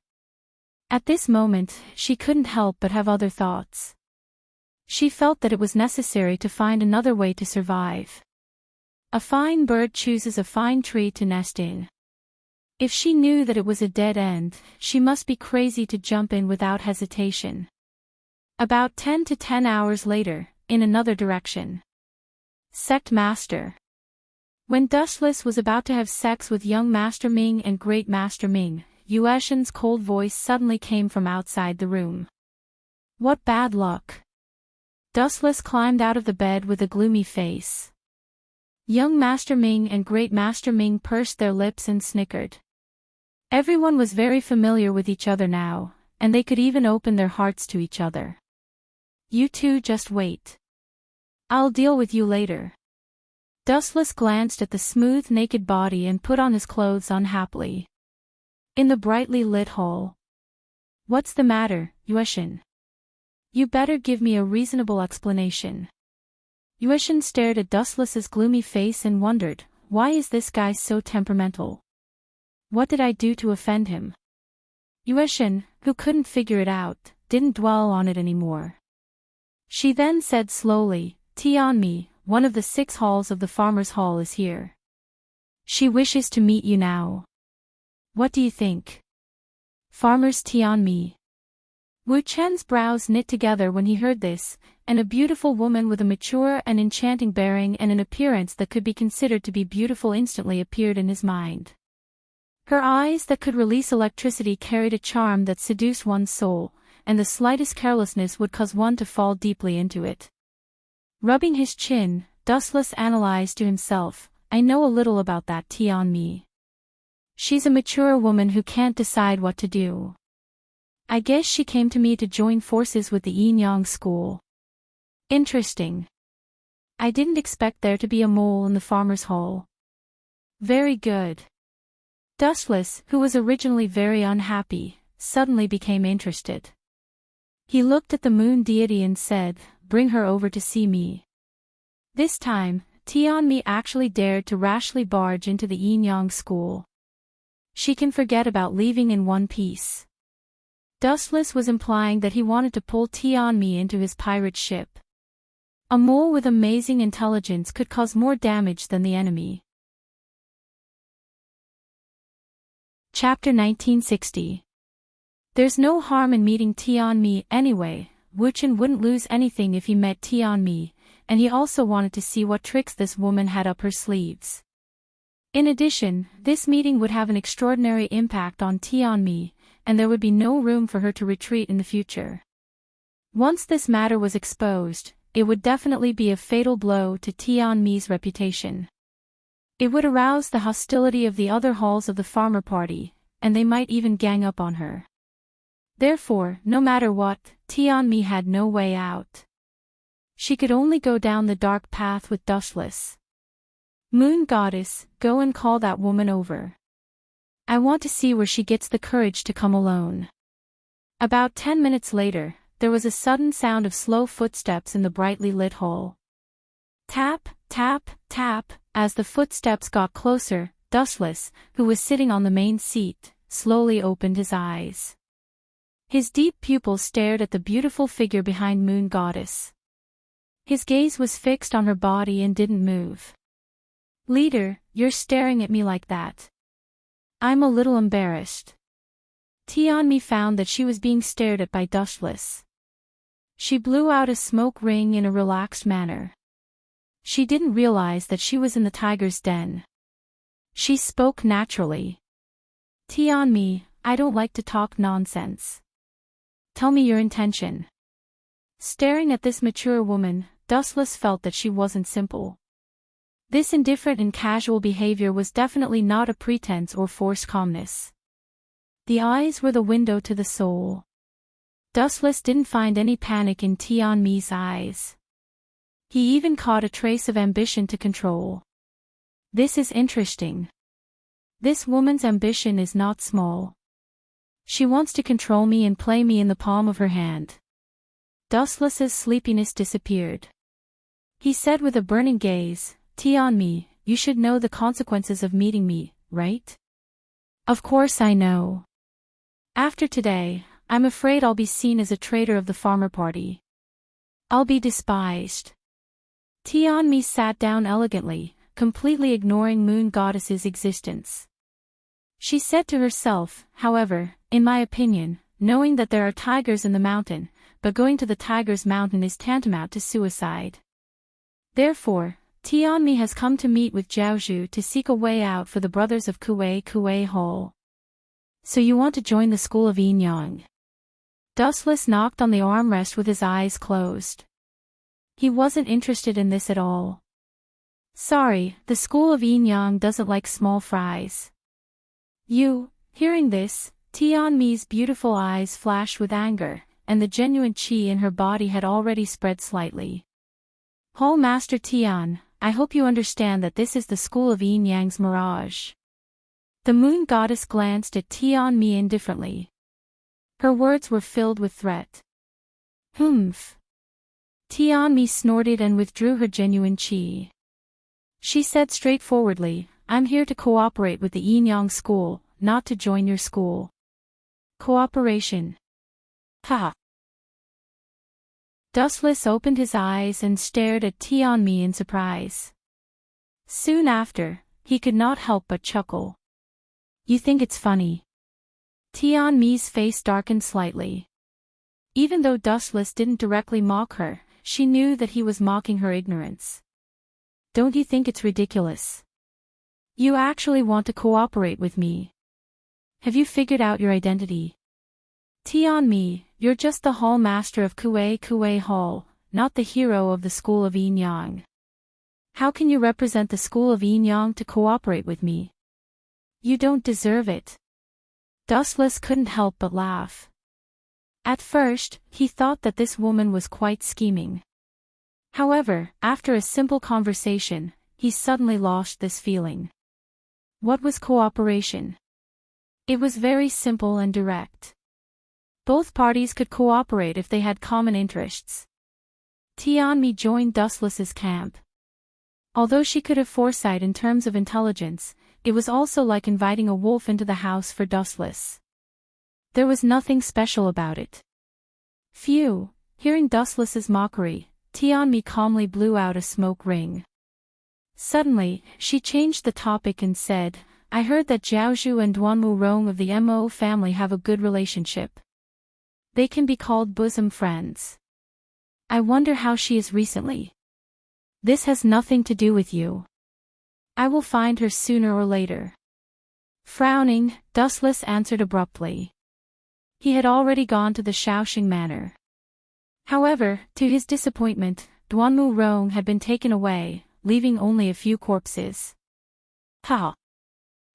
At this moment, she couldn't help but have other thoughts. She felt that it was necessary to find another way to survive. A fine bird chooses a fine tree to nest in. If she knew that it was a dead end, she must be crazy to jump in without hesitation. About 10 to 10 hours later, in another direction. Sect Master. When Dustless was about to have sex with young Master Ming and Great Master Ming, Yueshin's cold voice suddenly came from outside the room. What bad luck. Dustless climbed out of the bed with a gloomy face. Young Master Ming and Great Master Ming pursed their lips and snickered. Everyone was very familiar with each other now, and they could even open their hearts to each other. You two just wait. I'll deal with you later. Dustless glanced at the smooth naked body and put on his clothes unhappily. In the brightly lit hall. What's the matter, Yueshin? You better give me a reasonable explanation. Yueshin stared at Dustless's gloomy face and wondered, why is this guy so temperamental? What did I do to offend him? Yueshin, who couldn't figure it out, didn't dwell on it anymore. She then said slowly, Tianmi, one of the 6 halls of the Farmer's Hall is here. She wishes to meet you now. What do you think? Farmer's Tianmi. Wu Chen's brows knit together when he heard this, and a beautiful woman with a mature and enchanting bearing and an appearance that could be considered to be beautiful instantly appeared in his mind. Her eyes that could release electricity carried a charm that seduced one's soul, and the slightest carelessness would cause one to fall deeply into it. Rubbing his chin, Dustless analyzed to himself, I know a little about that Tianmi. She's a mature woman who can't decide what to do. I guess she came to me to join forces with the Yin-Yang school. Interesting. I didn't expect there to be a mole in the Farmer's Hall. Very good. Dustless, who was originally very unhappy, suddenly became interested. He looked at the moon deity and said, bring her over to see me. This time, Tianmi actually dared to rashly barge into the Yin-Yang school. She can forget about leaving in one piece. Dustless was implying that he wanted to pull Tianmi into his pirate ship. A mole with amazing intelligence could cause more damage than the enemy. Chapter 1960. There's no harm in meeting Tianmi anyway. Wu Chen wouldn't lose anything if he met Tianmi, and he also wanted to see what tricks this woman had up her sleeves. In addition, this meeting would have an extraordinary impact on Tianmi, and there would be no room for her to retreat in the future. Once this matter was exposed, it would definitely be a fatal blow to Tianmi's reputation. It would arouse the hostility of the other halls of the farmer party, and they might even gang up on her. Therefore, no matter what, Tianmi had no way out. She could only go down the dark path with Dustless. Moon Goddess, go and call that woman over. I want to see where she gets the courage to come alone. About 10 minutes later, there was a sudden sound of slow footsteps in the brightly lit hall. Tap, tap, tap, as the footsteps got closer, Dustless, who was sitting on the main seat, slowly opened his eyes. His deep pupils stared at the beautiful figure behind Moon Goddess. His gaze was fixed on her body and didn't move. Leader, you're staring at me like that. I'm a little embarrassed. Tianmi found that she was being stared at by Dustless. She blew out a smoke ring in a relaxed manner. She didn't realize that she was in the tiger's den. She spoke naturally. Tianmi, I don't like to talk nonsense. Tell me your intention. Staring at this mature woman, Dustless felt that she wasn't simple. This indifferent and casual behavior was definitely not a pretense or forced calmness. The eyes were the window to the soul. Dustless didn't find any panic in Tianmi's eyes. He even caught a trace of ambition to control. This is interesting. This woman's ambition is not small. She wants to control me and play me in the palm of her hand. Dustless's sleepiness disappeared. He said with a burning gaze, Tianmi, you should know the consequences of meeting me, right? Of course I know. After today, I'm afraid I'll be seen as a traitor of the farmer party. I'll be despised. Tianmi sat down elegantly, completely ignoring Moon Goddess's existence. She said to herself, however, in my opinion, knowing that there are tigers in the mountain, but going to the tiger's mountain is tantamount to suicide. Therefore, Tianmi has come to meet with Zhaozhu to seek a way out for the brothers of Kuei Hole. So you want to join the school of Yin Yang? Dustless knocked on the armrest with his eyes closed. He wasn't interested in this at all. Sorry, the school of Yin Yang doesn't like small fries. Hearing this, Tianmi's beautiful eyes flashed with anger, and the genuine qi in her body had already spread slightly. Whole Master Tian, I hope you understand that this is the school of Yin Yang's mirage. The Moon Goddess glanced at Tianmi indifferently. Her words were filled with threat. Humph. Tianmi snorted and withdrew her genuine qi. She said straightforwardly, I'm here to cooperate with the Yin Yang school, not to join your school. Cooperation. Ha. Dustless opened his eyes and stared at Tianmi in surprise. Soon after, he could not help but chuckle. You think it's funny? Tianmi's face darkened slightly. Even though Dustless didn't directly mock her, she knew that he was mocking her ignorance. Don't you think it's ridiculous? You actually want to cooperate with me. Have you figured out your identity? Tianmi, you're just the hall master of Kuei Hall, not the hero of the school of Yin Yang. How can you represent the school of Yin Yang to cooperate with me? You don't deserve it. Dustless couldn't help but laugh. At first, he thought that this woman was quite scheming. However, after a simple conversation, he suddenly lost this feeling. What was cooperation? It was very simple and direct. Both parties could cooperate if they had common interests. Tianmi joined Dustless's camp. Although she could have foresight in terms of intelligence, it was also like inviting a wolf into the house for Dustless. There was nothing special about it. Phew, hearing Dustless's mockery, Tianmi calmly blew out a smoke ring. Suddenly, she changed the topic and said, I heard that Zhaozhu and Duanmu Rong of the Mo family have a good relationship. They can be called bosom friends. I wonder how she is recently. This has nothing to do with you. I will find her sooner or later. Frowning, Dustless answered abruptly. He had already gone to the Shaoxing Manor. However, to his disappointment, Duanmu Rong had been taken away, leaving only a few corpses. Ha!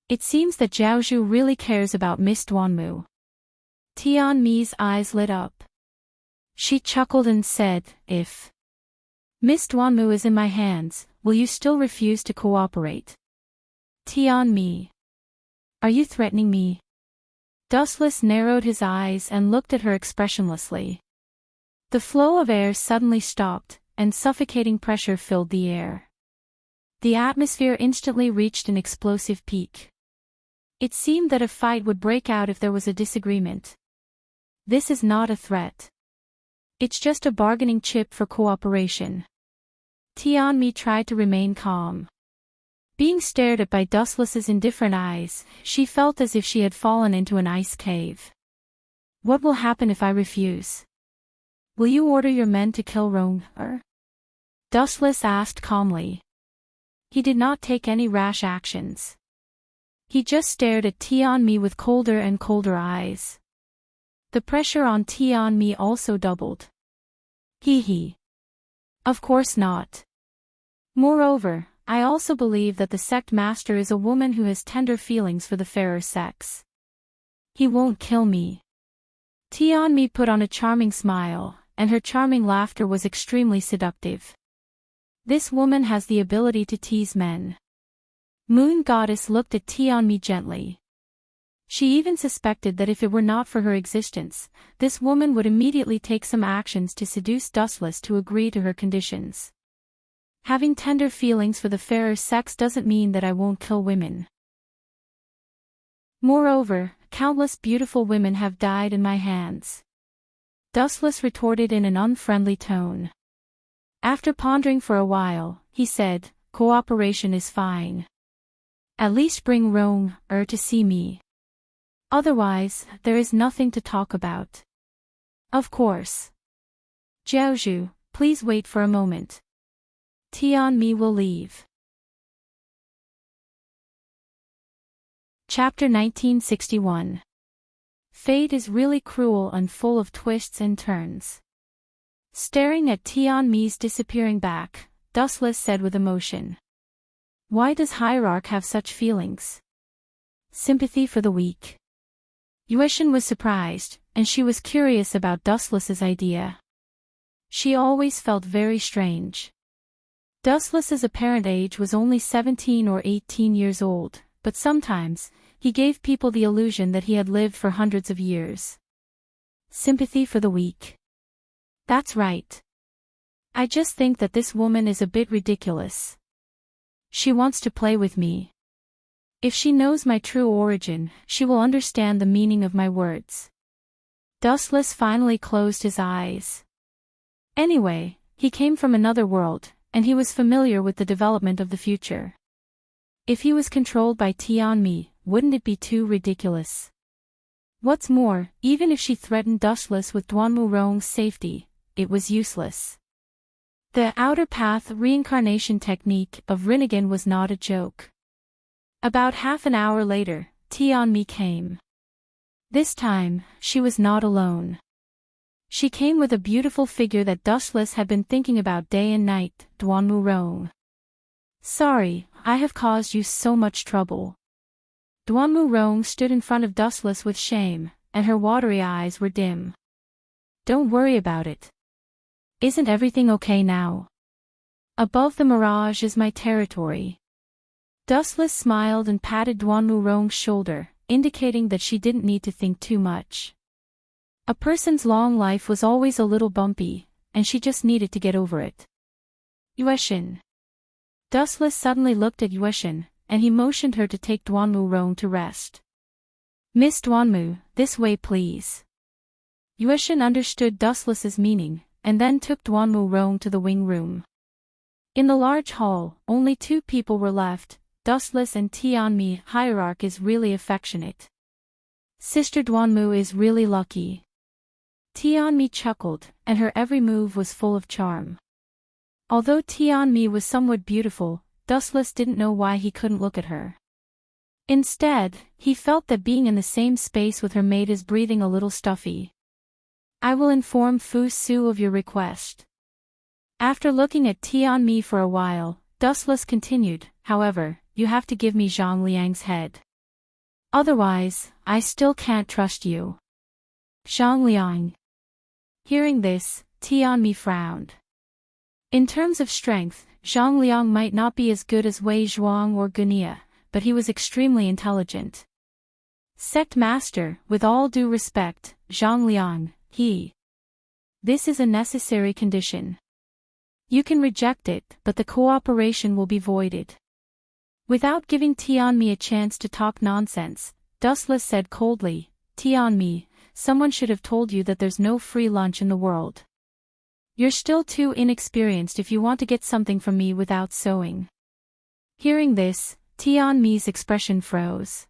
It seems that Zhaozhu really cares about Miss Duanmu. Tianmi's eyes lit up. She chuckled and said, If Miss Duanmu is in my hands, will you still refuse to cooperate? Tianmi. Are you threatening me? Dustless narrowed his eyes and looked at her expressionlessly. The flow of air suddenly stopped, and suffocating pressure filled the air. The atmosphere instantly reached an explosive peak. It seemed that a fight would break out if there was a disagreement. This is not a threat. It's just a bargaining chip for cooperation. Tianmi tried to remain calm. Being stared at by Dustless's indifferent eyes, she felt as if she had fallen into an ice cave. What will happen if I refuse? Will you order your men to kill Rong? Dustless asked calmly. He did not take any rash actions. He just stared at Tianmi with colder and colder eyes. The pressure on Tianmi also doubled. Hee. Of course not. Moreover, I also believe that the sect master is a woman who has tender feelings for the fairer sex. He won't kill me. Tianmi put on a charming smile, and her charming laughter was extremely seductive. This woman has the ability to tease men. Moon Goddess looked at Tianmi gently. She even suspected that if it were not for her existence, this woman would immediately take some actions to seduce Dustless to agree to her conditions. Having tender feelings for the fairer sex doesn't mean that I won't kill women. Moreover, countless beautiful women have died in my hands. Dustless retorted in an unfriendly tone. After pondering for a while, he said, "Cooperation is fine. At least bring Rong to see me. Otherwise, there is nothing to talk about." "Of course. Jiaozhu, please wait for a moment. Tianmi will leave." Chapter 1961. Fate is really cruel and full of twists and turns. Staring at Tianmi's disappearing back, Dustless said with emotion. "Why does Hierarch have such feelings? Sympathy for the weak." Yueshin was surprised, and she was curious about Dustless's idea. She always felt very strange. Dustless's apparent age was only 17 or 18 years old, but sometimes, he gave people the illusion that he had lived for hundreds of years. Sympathy for the weak. That's right. I just think that this woman is a bit ridiculous. She wants to play with me. If she knows my true origin, she will understand the meaning of my words. Dustless finally closed his eyes. Anyway, he came from another world, and he was familiar with the development of the future. If he was controlled by Tianmi, wouldn't it be too ridiculous? What's more, even if she threatened Dustless with Duanmu Rong's safety, it was useless. The outer path reincarnation technique of Rinnegan was not a joke. About half an hour later, Tianmi came. This time, she was not alone. She came with a beautiful figure that Dustless had been thinking about day and night, Duanmu Rong. "Sorry, I have caused you so much trouble." Duanmu Rong stood in front of Dustless with shame, and her watery eyes were dim. "Don't worry about it. Isn't everything okay now? Above the mirage is my territory." Dustless smiled and patted Duanmu Rong's shoulder, indicating that she didn't need to think too much. A person's long life was always a little bumpy, and she just needed to get over it. "Yueshin." Dustless suddenly looked at Yueshin, and he motioned her to take Duanmu Rong to rest. "Miss Duanmu, this way please." Yueshin understood Dustless's meaning, and then took Duanmu Rong to the wing room. In the large hall, only two people were left, Dustless and Tianmi. Hierarch is really affectionate. Sister Duanmu is really lucky. Tianmi chuckled, and her every move was full of charm. Although Tianmi was somewhat beautiful, Dustless didn't know why he couldn't look at her. Instead, he felt that being in the same space with her made his breathing a little stuffy. "I will inform Fu Su of your request." After looking at Tianmi for a while, Dustless continued, "However, you have to give me Zhang Liang's head. Otherwise, I still can't trust you." Zhang Liang. Hearing this, Tianmi frowned. In terms of strength, Zhang Liang might not be as good as Wei Zhuang or Gunia, but he was extremely intelligent. "Sect Master, with all due respect, Zhang Liang, This is a necessary condition. You can reject it, but the cooperation will be voided." Without giving Tianmi a chance to talk nonsense, Dustless said coldly, "Tianmi, someone should have told you that there's no free lunch in the world. You're still too inexperienced if you want to get something from me without sewing." Hearing this, Tianmi's expression froze.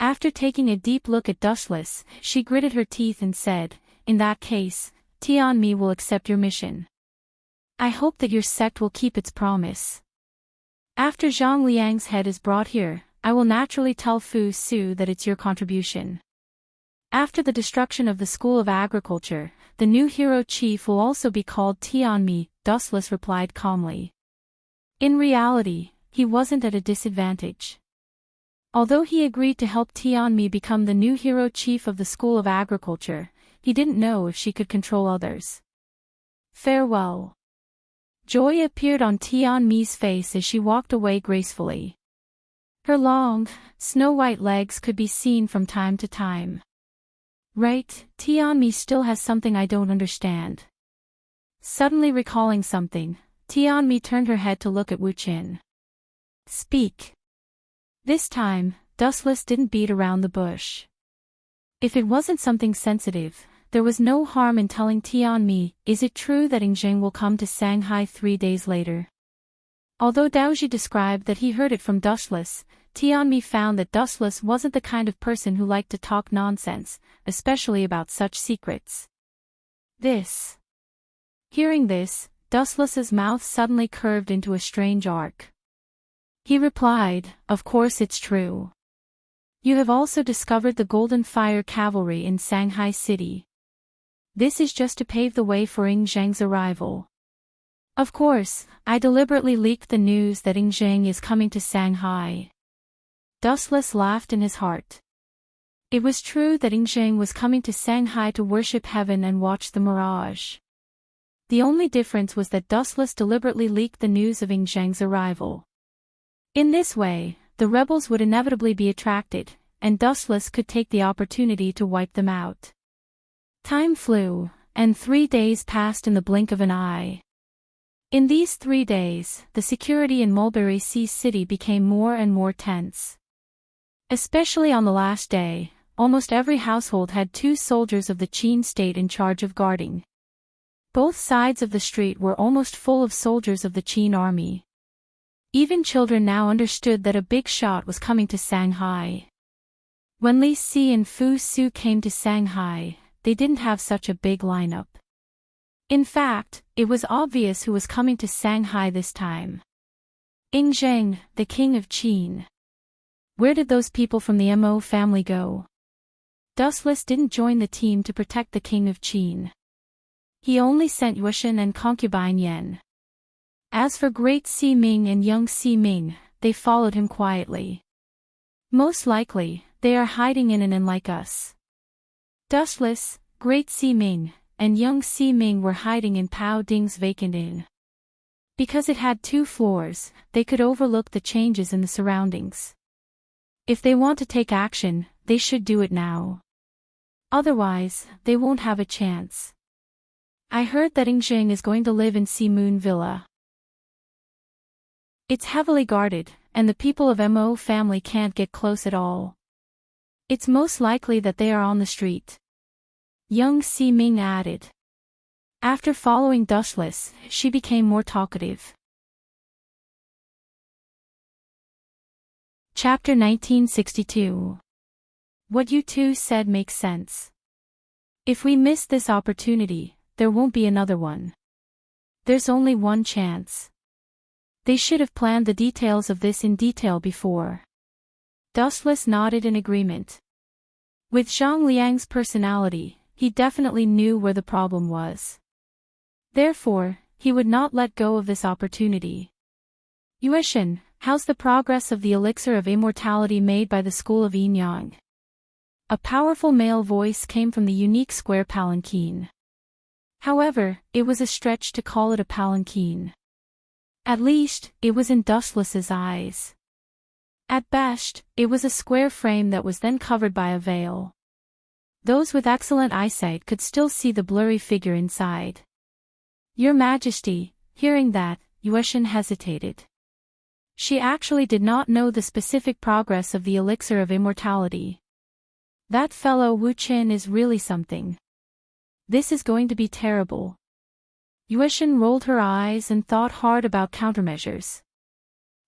After taking a deep look at Dustless, she gritted her teeth and said, "In that case, Tianmi will accept your mission. I hope that your sect will keep its promise. After Zhang Liang's head is brought here, I will naturally tell Fu Su that it's your contribution. After the destruction of the School of Agriculture, the new hero chief will also be called Tianmi," Dustless replied calmly. In reality, he wasn't at a disadvantage. Although he agreed to help Tianmi become the new hero chief of the School of Agriculture, he didn't know if she could control others. "Farewell." Joy appeared on Tianmi's face as she walked away gracefully. Her long, snow-white legs could be seen from time to time. "Right, Tianmi still has something I don't understand." Suddenly recalling something, Tianmi turned her head to look at Wu Qin. "Speak." This time, Dustless didn't beat around the bush. If it wasn't something sensitive, there was no harm in telling Tianmi. Is it true that Yingzheng will come to Shanghai 3 days later? Although Daoji described that he heard it from Dustless, Tianmi found that Dustless wasn't the kind of person who liked to talk nonsense, especially about such secrets. Hearing this, Dustless's mouth suddenly curved into a strange arc. He replied, "Of course it's true. You have also discovered the Golden Fire Cavalry in Shanghai City. This is just to pave the way for Yingzheng's arrival. Of course, I deliberately leaked the news that Yingzheng is coming to Shanghai." Dustless laughed in his heart. It was true that Yingzheng was coming to Shanghai to worship heaven and watch the mirage. The only difference was that Dustless deliberately leaked the news of Yingzheng's arrival. In this way, the rebels would inevitably be attracted, and Dustless could take the opportunity to wipe them out. Time flew, and 3 days passed in the blink of an eye. In these 3 days, the security in Mulberry Sea City became more and more tense. Especially on the last day, almost every household had 2 soldiers of the Qin state in charge of guarding. Both sides of the street were almost full of soldiers of the Qin army. Even children now understood that a big shot was coming to Shanghai. When Li Si and Fu Su came to Shanghai, they didn't have such a big lineup. In fact, it was obvious who was coming to Shanghai this time. Yingzheng, the king of Qin. Where did those people from the Mo family go? Dustless didn't join the team to protect the king of Qin. He only sent Yueshan and concubine Yan. As for Great Si Ming and Young Si Ming, they followed him quietly. Most likely, they are hiding in an inn like us. Dustless, Great Si Ming, and Young Si Ming were hiding in Pao Ding's vacant inn. Because it had 2 floors, they could overlook the changes in the surroundings. If they want to take action, they should do it now. Otherwise, they won't have a chance. I heard that Yingzheng is going to live in Si Moon Villa. It's heavily guarded, and the people of Mo family can't get close at all. It's most likely that they are on the street. Young Si Ming added. After following Dustless, she became more talkative. Chapter 1962. What you two said makes sense. If we miss this opportunity, there won't be another one. There's only one chance. They should have planned the details of this in detail before. Dustless nodded in agreement. With Zhang Liang's personality, he definitely knew where the problem was. Therefore, he would not let go of this opportunity. Yueshan, how's the progress of the elixir of immortality made by the school of Yin Yang? A powerful male voice came from the unique square palanquin. However, it was a stretch to call it a palanquin. At least, it was in Dustless's eyes. At best, it was a square frame that was then covered by a veil. Those with excellent eyesight could still see the blurry figure inside. Your Majesty, hearing that, Yueshan hesitated. She actually did not know the specific progress of the elixir of immortality. That fellow Wu Qin is really something. This is going to be terrible. Yueshan rolled her eyes and thought hard about countermeasures.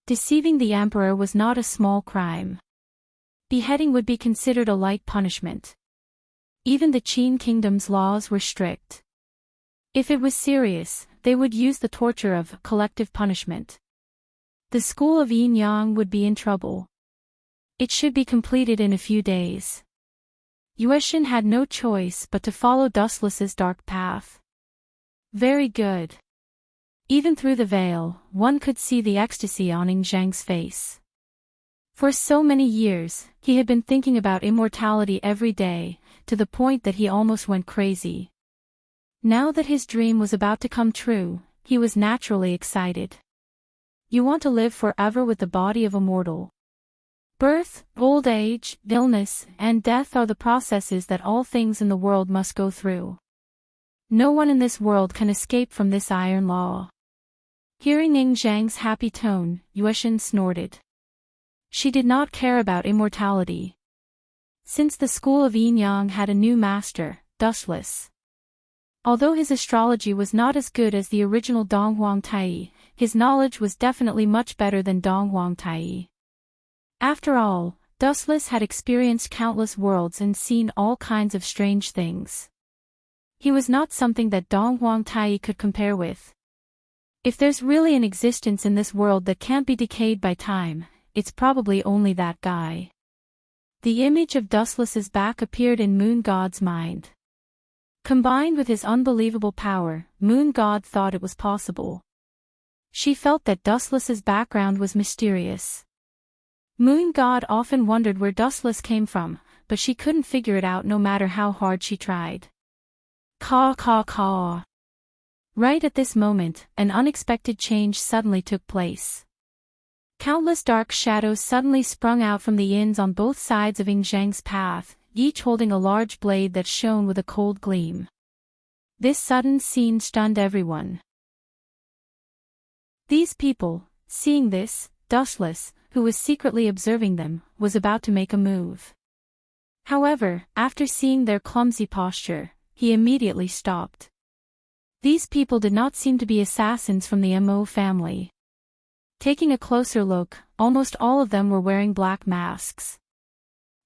Deceiving the emperor was not a small crime. Beheading would be considered a light punishment. Even the Qin kingdom's laws were strict. If it was serious, they would use the torture of collective punishment. The school of Yin Yang would be in trouble. It should be completed in a few days. Yueshan had no choice but to follow Dustless's dark path. Very good. Even through the veil, one could see the ecstasy on Yingzheng's face. For so many years, he had been thinking about immortality every day, to the point that he almost went crazy. Now that his dream was about to come true, he was naturally excited. You want to live forever with the body of a mortal. Birth, old age, illness, and death are the processes that all things in the world must go through. No one in this world can escape from this iron law. Hearing Yingzheng's happy tone, Yueshan snorted. She did not care about immortality. Since the school of Yin Yang had a new master, dustless. Although his astrology was not as good as the original Dong Huang Tai, his knowledge was definitely much better than Dong Huang Tai. After all, Dustless had experienced countless worlds and seen all kinds of strange things. He was not something that Dong Huang Tai could compare with. If there's really an existence in this world that can't be decayed by time, it's probably only that guy. The image of Dustless's back appeared in Moon God's mind. Combined with his unbelievable power, Moon God thought it was possible. She felt that Dustless's background was mysterious. Moon God often wondered where Dustless came from, but she couldn't figure it out no matter how hard she tried. Caw caw caw. Right at this moment, an unexpected change suddenly took place. Countless dark shadows suddenly sprung out from the inns on both sides of Zhang's path, each holding a large blade that shone with a cold gleam. This sudden scene stunned everyone. These people, seeing this, Dustless, who was secretly observing them, was about to make a move. However, after seeing their clumsy posture, he immediately stopped. These people did not seem to be assassins from the Mo family. Taking a closer look, almost all of them were wearing black masks.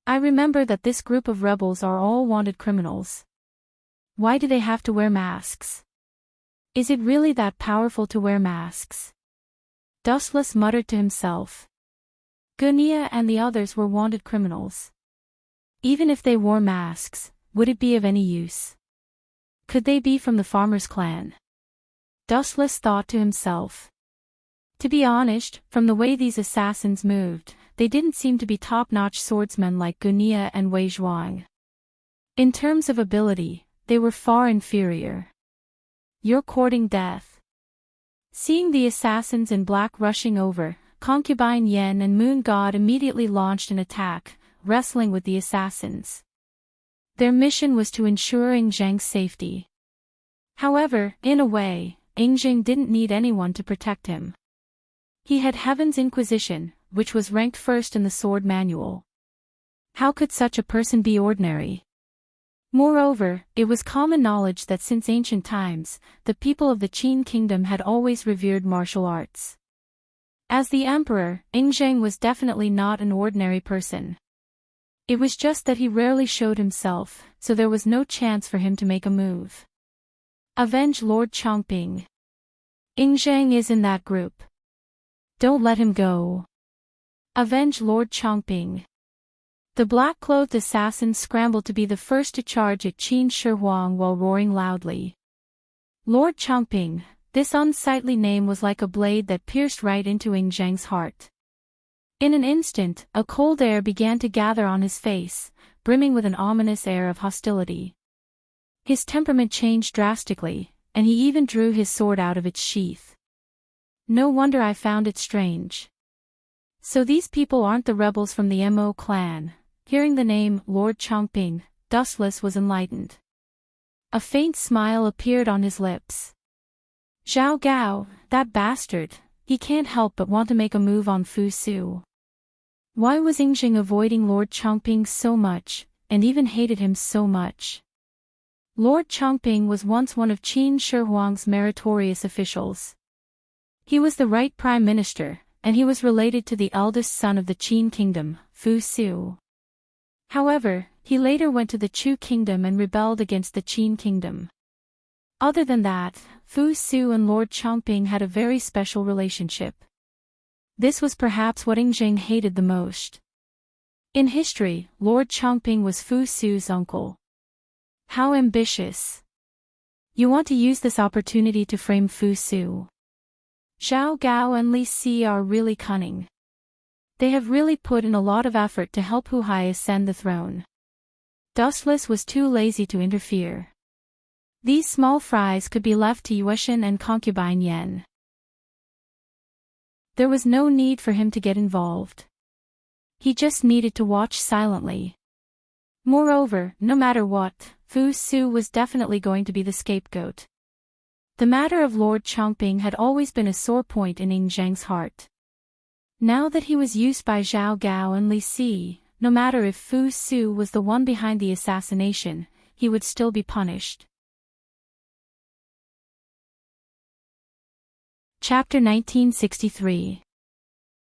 I remember that this group of rebels are all wanted criminals. Why do they have to wear masks? Is it really that powerful to wear masks? Dustless muttered to himself. Gunia and the others were wanted criminals. Even if they wore masks, would it be of any use? Could they be from the farmer's clan? Dustless thought to himself. To be honest, from the way these assassins moved, they didn't seem to be top-notch swordsmen like Gunia and Wei Zhuang. In terms of ability, they were far inferior. You're courting death. Seeing the assassins in black rushing over, Concubine Yen and Moon God immediately launched an attack, wrestling with the assassins. Their mission was to ensure Zhang's safety. However, in a way, Zhang didn't need anyone to protect him. He had Heaven's Inquisition, which was ranked first in the sword manual. How could such a person be ordinary? Moreover, it was common knowledge that since ancient times, the people of the Qin kingdom had always revered martial arts. As the emperor, Zhang was definitely not an ordinary person. It was just that he rarely showed himself, so there was no chance for him to make a move. Avenge Lord Chongping. Zhang is in that group. Don't let him go. Avenge Lord Chongping. The black-clothed assassin scrambled to be the first to charge at Qin Shi Huang while roaring loudly. Lord Chongping, this unsightly name was like a blade that pierced right into Zhang's heart. In an instant, a cold air began to gather on his face, brimming with an ominous air of hostility. His temperament changed drastically, and he even drew his sword out of its sheath. No wonder I found it strange. So these people aren't the rebels from the Mo clan. Hearing the name Lord Chongping, Dustless was enlightened. A faint smile appeared on his lips. Zhao Gao, that bastard, he can't help but want to make a move on Fu Su. Why was Zhang avoiding Lord Chongping so much, and even hated him so much? Lord Chongping was once one of Qin Shi Huang's meritorious officials. He was the right prime minister, and he was related to the eldest son of the Qin kingdom, Fu Su. However, he later went to the Chu kingdom and rebelled against the Qin kingdom. Other than that, Fu Su and Lord Chongping had a very special relationship. This was perhaps what Zhang hated the most. In history, Lord Chongping was Fu Su's uncle. How ambitious. You want to use this opportunity to frame Fu Su. Zhao Gao and Li Si are really cunning. They have really put in a lot of effort to help Hu Hai ascend the throne. Dustless was too lazy to interfere. These small fries could be left to Yueshan and Concubine Yen. There was no need for him to get involved. He just needed to watch silently. Moreover, no matter what, Fu Su was definitely going to be the scapegoat. The matter of Lord Chongping had always been a sore point in Zhang's heart. Now that he was used by Zhao Gao and Li Si, no matter if Fu Su was the one behind the assassination, he would still be punished. Chapter 1963.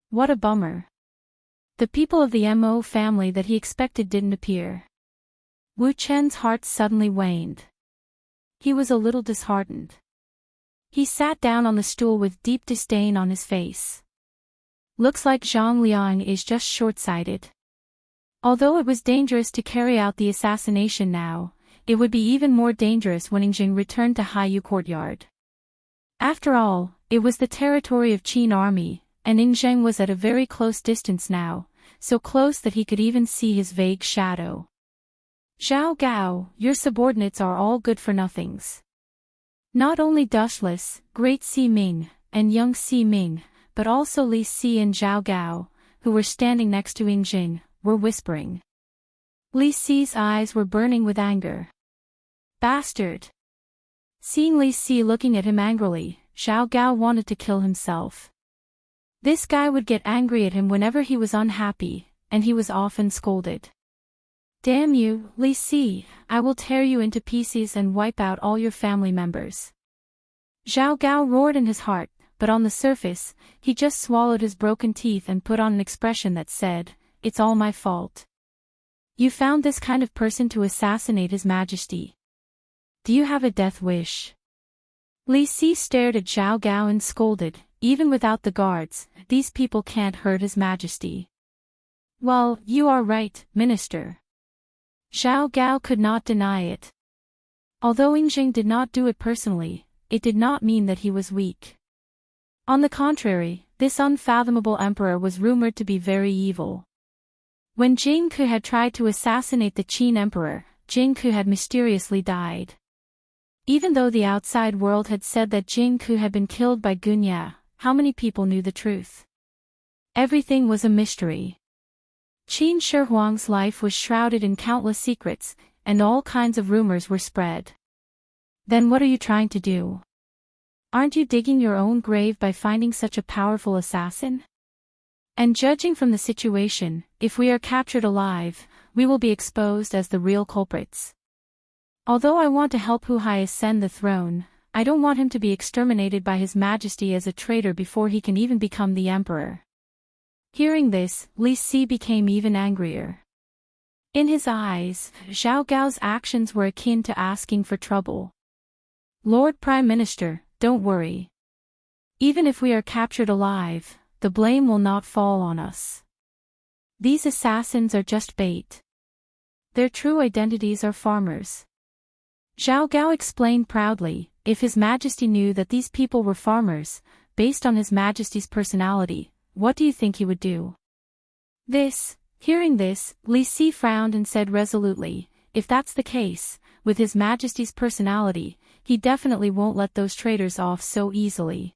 What a bummer. The people of the Mo family that he expected didn't appear. Wu Chen's heart suddenly waned. He was a little disheartened. He sat down on the stool with deep disdain on his face. Looks like Zhang Liang is just short-sighted. Although it was dangerous to carry out the assassination now, it would be even more dangerous when Yingjing returned to Haiyu Courtyard. After all, it was the territory of Qin army, and Yingjing was at a very close distance now, so close that he could even see his vague shadow. Zhao Gao, your subordinates are all good-for-nothings. Not only Dustless, Great Si Ming, and Young Si Ming, but also Li Si and Zhao Gao, who were standing next to Yingjing, were whispering. Li Si's eyes were burning with anger. Bastard! Seeing Li Si looking at him angrily, Zhao Gao wanted to kill himself. This guy would get angry at him whenever he was unhappy, and he was often scolded. Damn you, Li Si, I will tear you into pieces and wipe out all your family members. Zhao Gao roared in his heart, but on the surface, he just swallowed his broken teeth and put on an expression that said, "It's all my fault. You found this kind of person to assassinate His Majesty. Do you have a death wish?" Li Si stared at Zhao Gao and scolded, "Even without the guards, these people can't hurt His Majesty." "Well, you are right, Minister." Zhao Gao could not deny it. Although Yingjing did not do it personally, it did not mean that he was weak. On the contrary, this unfathomable emperor was rumored to be very evil. When Jing Ke had tried to assassinate the Qin emperor, Jing Ke had mysteriously died. Even though the outside world had said that Jing Ke had been killed by Gunya, how many people knew the truth? Everything was a mystery. Qin Shi Huang's life was shrouded in countless secrets, and all kinds of rumors were spread. Then what are you trying to do? Aren't you digging your own grave by finding such a powerful assassin? And judging from the situation, if we are captured alive, we will be exposed as the real culprits. Although I want to help Hu Hai ascend the throne, I don't want him to be exterminated by His Majesty as a traitor before he can even become the emperor. Hearing this, Li Si became even angrier. In his eyes, Zhao Gao's actions were akin to asking for trouble. Lord Prime Minister, don't worry. Even if we are captured alive, the blame will not fall on us. These assassins are just bait. Their true identities are farmers. Zhao Gao explained proudly, if His Majesty knew that these people were farmers, based on His Majesty's personality, what do you think he would do? Hearing this, Li Si frowned and said resolutely, if that's the case, with His Majesty's personality, he definitely won't let those traitors off so easily.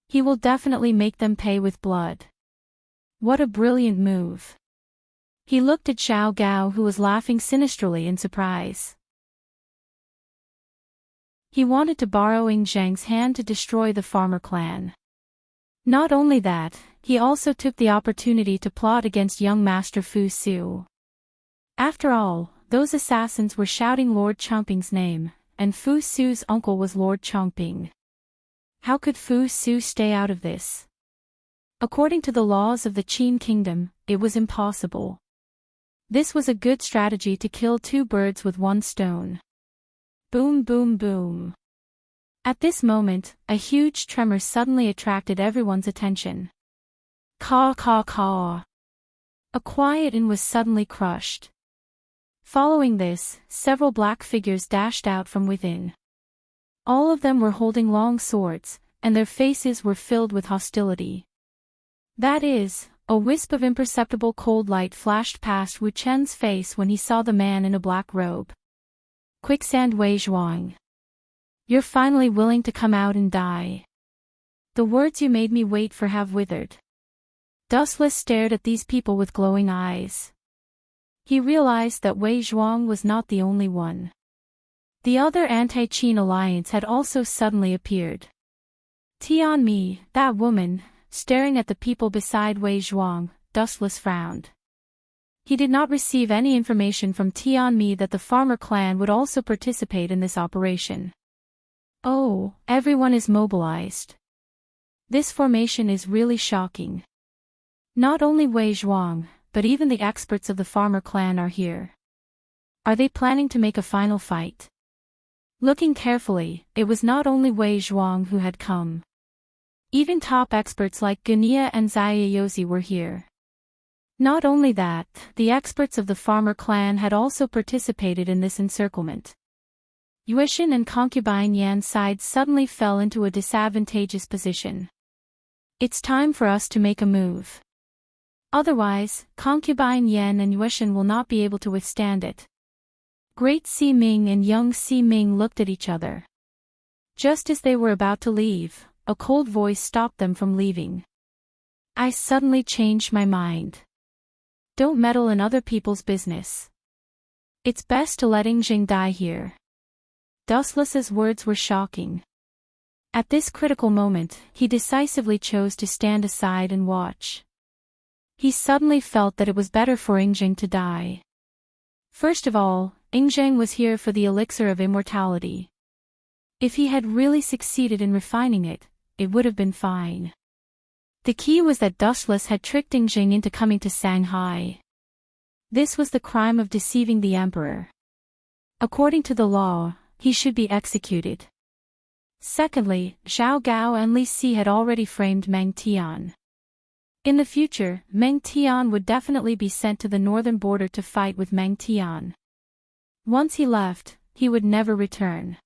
He will definitely make them pay with blood. What a brilliant move. He looked at Zhao Gao, who was laughing sinisterly in surprise. He wanted to borrow Yingjing's hand to destroy the farmer clan. Not only that, he also took the opportunity to plot against young Master Fu Su. After all, those assassins were shouting Lord Chongping's name, and Fu Su's uncle was Lord Chongping. How could Fu Su stay out of this? According to the laws of the Qin kingdom, it was impossible. This was a good strategy to kill two birds with one stone. Boom boom boom. At this moment, a huge tremor suddenly attracted everyone's attention. Caw caw caw. A quiet inn was suddenly crushed. Following this, several black figures dashed out from within. All of them were holding long swords, and their faces were filled with hostility. That is, a wisp of imperceptible cold light flashed past Wu Chen's face when he saw the man in a black robe. Quicksand Wei Zhuang. You're finally willing to come out and die. The words you made me wait for have withered. Dustless stared at these people with glowing eyes. He realized that Wei Zhuang was not the only one. The other anti-Qin alliance had also suddenly appeared. Tian Mi, that woman, staring at the people beside Wei Zhuang, Dustless frowned. He did not receive any information from Tianmi that the farmer clan would also participate in this operation. Oh, everyone is mobilized. This formation is really shocking. Not only Wei Zhuang, but even the experts of the farmer clan are here. Are they planning to make a final fight? Looking carefully, it was not only Wei Zhuang who had come. Even top experts like Gunia and Zaiyozi were here. Not only that, the experts of the farmer clan had also participated in this encirclement. Yuishin and concubine Yan's side suddenly fell into a disadvantageous position. It's time for us to make a move. Otherwise, concubine Yan and Yuishin will not be able to withstand it. Great Si Ming and young Si Ming looked at each other. Just as they were about to leave, a cold voice stopped them from leaving. I suddenly changed my mind. Don't meddle in other people's business. It's best to let Yingjing die here. Dustless's words were shocking. At this critical moment, he decisively chose to stand aside and watch. He suddenly felt that it was better for Yingjing to die. First of all, Yingjing was here for the elixir of immortality. If he had really succeeded in refining it, it would have been fine. The key was that Dustless had tricked Yingjing into coming to Shanghai. This was the crime of deceiving the emperor. According to the law, he should be executed. Secondly, Zhao Gao and Li Si had already framed Meng Tian. In the future, Meng Tian would definitely be sent to the northern border to fight with Meng Tian. Once he left, he would never return.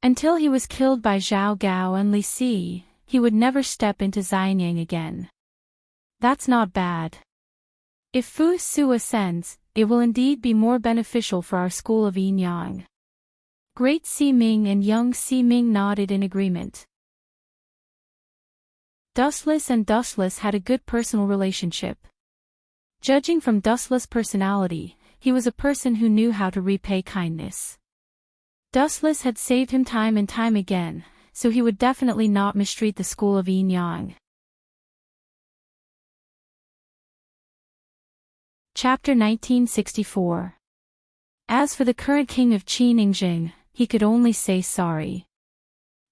Until he was killed by Zhao Gao and Li Si, he would never step into Xianyang again. That's not bad. If Fu Su ascends, it will indeed be more beneficial for our school of Yin Yang. Great Si Ming and young Si Ming nodded in agreement. Dustless and Dustless had a good personal relationship. Judging from Dustless' personality, he was a person who knew how to repay kindness. Dustless had saved him time and time again, so he would definitely not mistreat the school of Yin Yang. Chapter 1964. As for the current king of Qin Yingjing, he could only say sorry.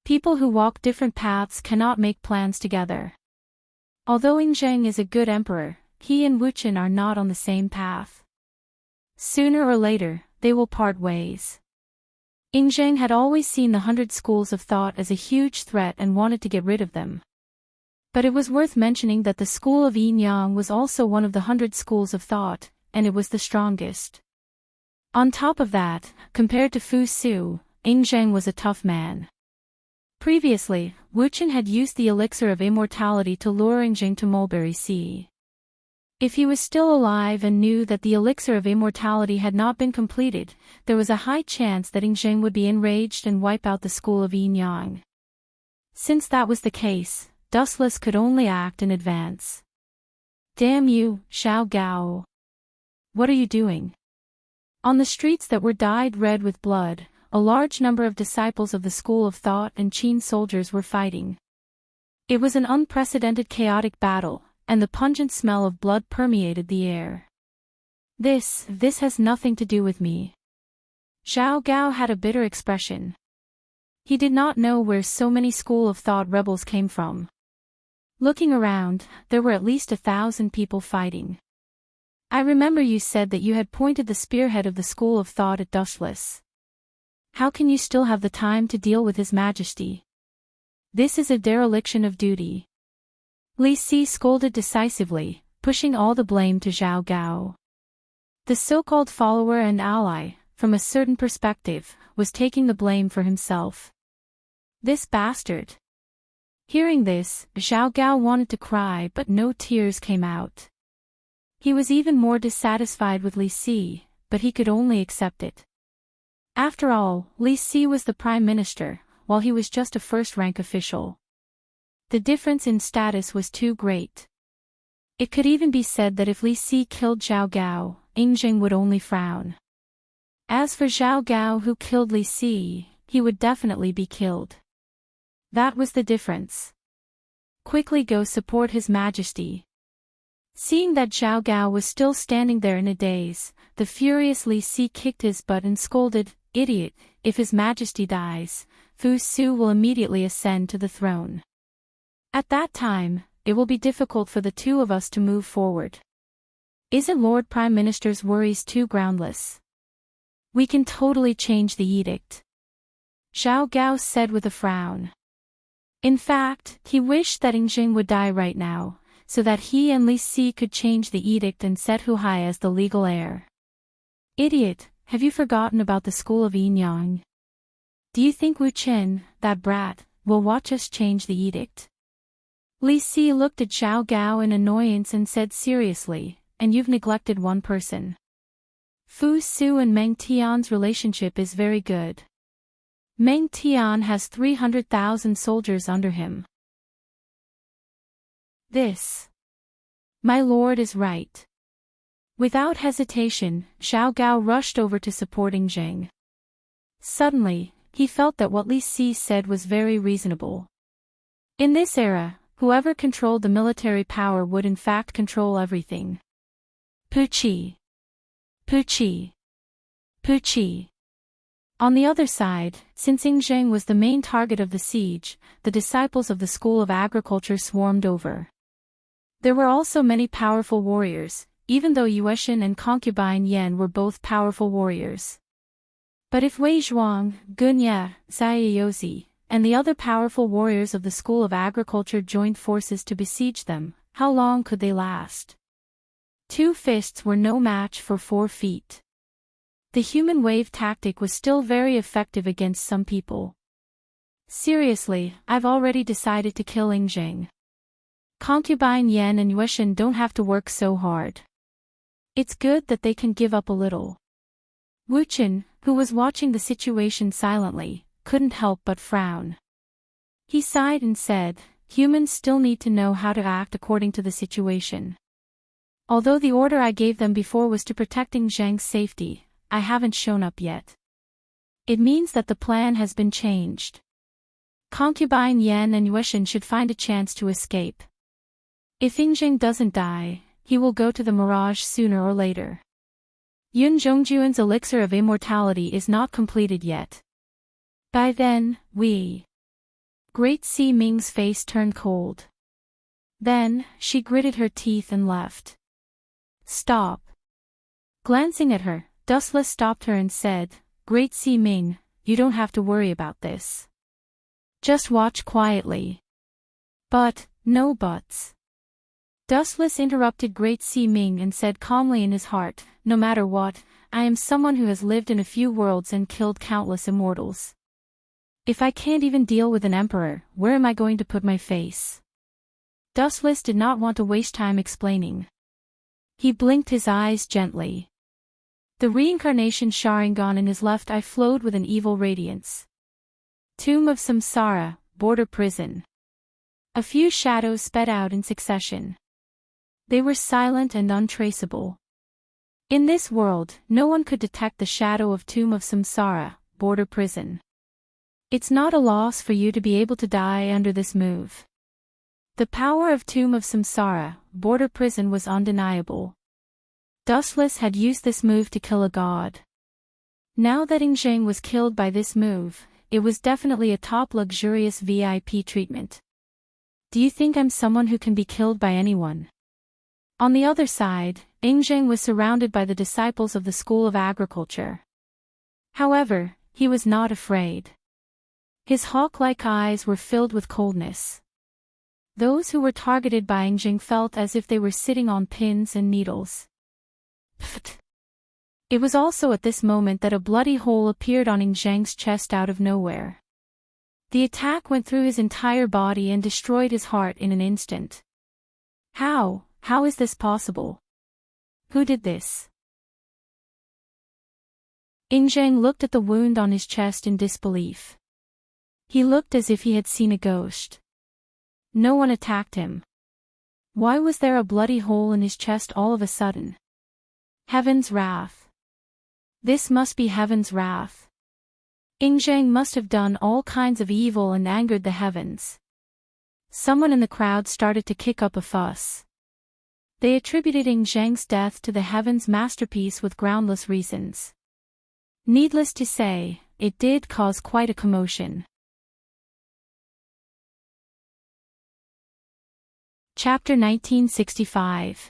People who walk different paths cannot make plans together. Although Yingjing is a good emperor, he and Wuchen are not on the same path. Sooner or later, they will part ways. Yingjing had always seen the 100 schools of thought as a huge threat and wanted to get rid of them. But it was worth mentioning that the school of Yin Yang was also one of the 100 schools of thought, and it was the strongest. On top of that, compared to Fu Su, Yingjing was a tough man. Previously, Wuchen had used the elixir of immortality to lure Yingjing to Mulberry Sea. If he was still alive and knew that the elixir of immortality had not been completed, there was a high chance that Yingjing would be enraged and wipe out the school of Yin Yang. Since that was the case, Dustless could only act in advance. Damn you, Zhao Gao. What are you doing? On the streets that were dyed red with blood, a large number of disciples of the school of thought and Qin soldiers were fighting. It was an unprecedented chaotic battle, and the pungent smell of blood permeated the air. This has nothing to do with me. Zhao Gao had a bitter expression. He did not know where so many school of thought rebels came from. Looking around, there were at least 1,000 people fighting. I remember you said that you had pointed the spearhead of the school of thought at Dustless. How can you still have the time to deal with His Majesty? This is a dereliction of duty. Li Si scolded decisively, pushing all the blame to Zhao Gao. The so-called follower and ally, from a certain perspective, was taking the blame for himself. This bastard. Hearing this, Zhao Gao wanted to cry but no tears came out. He was even more dissatisfied with Li Si, but he could only accept it. After all, Li Si was the prime minister, while he was just a first-rank official. The difference in status was too great. It could even be said that if Li Si killed Zhao Gao, Yingjing would only frown. As for Zhao Gao who killed Li Si, he would definitely be killed. That was the difference. Quickly go support His Majesty. Seeing that Zhao Gao was still standing there in a daze, the furious Li Si kicked his butt and scolded, "Idiot, if His Majesty dies, Fu Su will immediately ascend to the throne. At that time, it will be difficult for the two of us to move forward. Isn't Lord Prime Minister's worries too groundless? We can totally change the edict," Zhao Gao said with a frown. In fact, he wished that Yingjing would die right now, so that he and Li Si could change the edict and set Hu Hai as the legal heir. "Idiot, have you forgotten about the school of Yinyang? Do you think Wu Chen, that brat, will watch us change the edict?" Li Si looked at Zhao Gao in annoyance and said seriously, "And you've neglected one person. Fu Su and Meng Tian's relationship is very good. Meng Tian has 300,000 soldiers under him. This, my lord, is right." Without hesitation, Zhao Gao rushed over to support Yingjing. Suddenly, he felt that what Li Si said was very reasonable. In this era, whoever controlled the military power would in fact control everything. Puqi. Puqi. Puqi. On the other side, since Yingjing was the main target of the siege, the disciples of the School of Agriculture swarmed over. There were also many powerful warriors, even though Yueshan and concubine Yan were both powerful warriors. But if Wei Zhuang, Gunya, Zaiyozi, and the other powerful warriors of the School of Agriculture joined forces to besiege them, how long could they last? 2 fists were no match for 4 feet. The human wave tactic was still very effective against some people. Seriously, I've already decided to kill Yingjing. Concubine Yan and Yueshan don't have to work so hard. It's good that they can give up a little. Wu Chen, who was watching the situation silently, couldn't help but frown. He sighed and said, "Humans still need to know how to act according to the situation. Although the order I gave them before was to protect Yingjing's safety, I haven't shown up yet. It means that the plan has been changed. Concubine Yan and Yueshan should find a chance to escape. If Yingjing doesn't die, he will go to the mirage sooner or later. Yun Zhongjuan's elixir of immortality is not completed yet. By then, we..." Great Si Ming's face turned cold. Then, she gritted her teeth and left. "Stop." Glancing at her, Dustless stopped her and said, "Great Si Ming, you don't have to worry about this. Just watch quietly." "But, no buts." Dustless interrupted Great Si Ming and said calmly in his heart, "No matter what, I am someone who has lived in a few worlds and killed countless immortals. If I can't even deal with an emperor, where am I going to put my face?" Dustless did not want to waste time explaining. He blinked his eyes gently. The reincarnation Sharingan in his left eye flowed with an evil radiance. Tomb of Samsara, border prison. A few shadows sped out in succession. They were silent and untraceable. In this world, no one could detect the shadow of Tomb of Samsara, border prison. It's not a loss for you to be able to die under this move. The power of Tomb of Samsara, border prison was undeniable. Dustless had used this move to kill a god. Now that Yingjing was killed by this move, it was definitely a top luxurious VIP treatment. Do you think I'm someone who can be killed by anyone? On the other side, Yingjing was surrounded by the disciples of the School of Agriculture. However, he was not afraid. His hawk-like eyes were filled with coldness. Those who were targeted by Yingjing felt as if they were sitting on pins and needles. Pfft. It was also at this moment that a bloody hole appeared on Yingjing's chest out of nowhere. The attack went through his entire body and destroyed his heart in an instant. How is this possible? Who did this? Yingjing looked at the wound on his chest in disbelief. He looked as if he had seen a ghost. No one attacked him. Why was there a bloody hole in his chest all of a sudden? Heaven's wrath. This must be heaven's wrath. Yingjing must have done all kinds of evil and angered the heavens. Someone in the crowd started to kick up a fuss. They attributed Ing Zheng's death to the Heaven's masterpiece with groundless reasons. Needless to say, it did cause quite a commotion. Chapter 1965.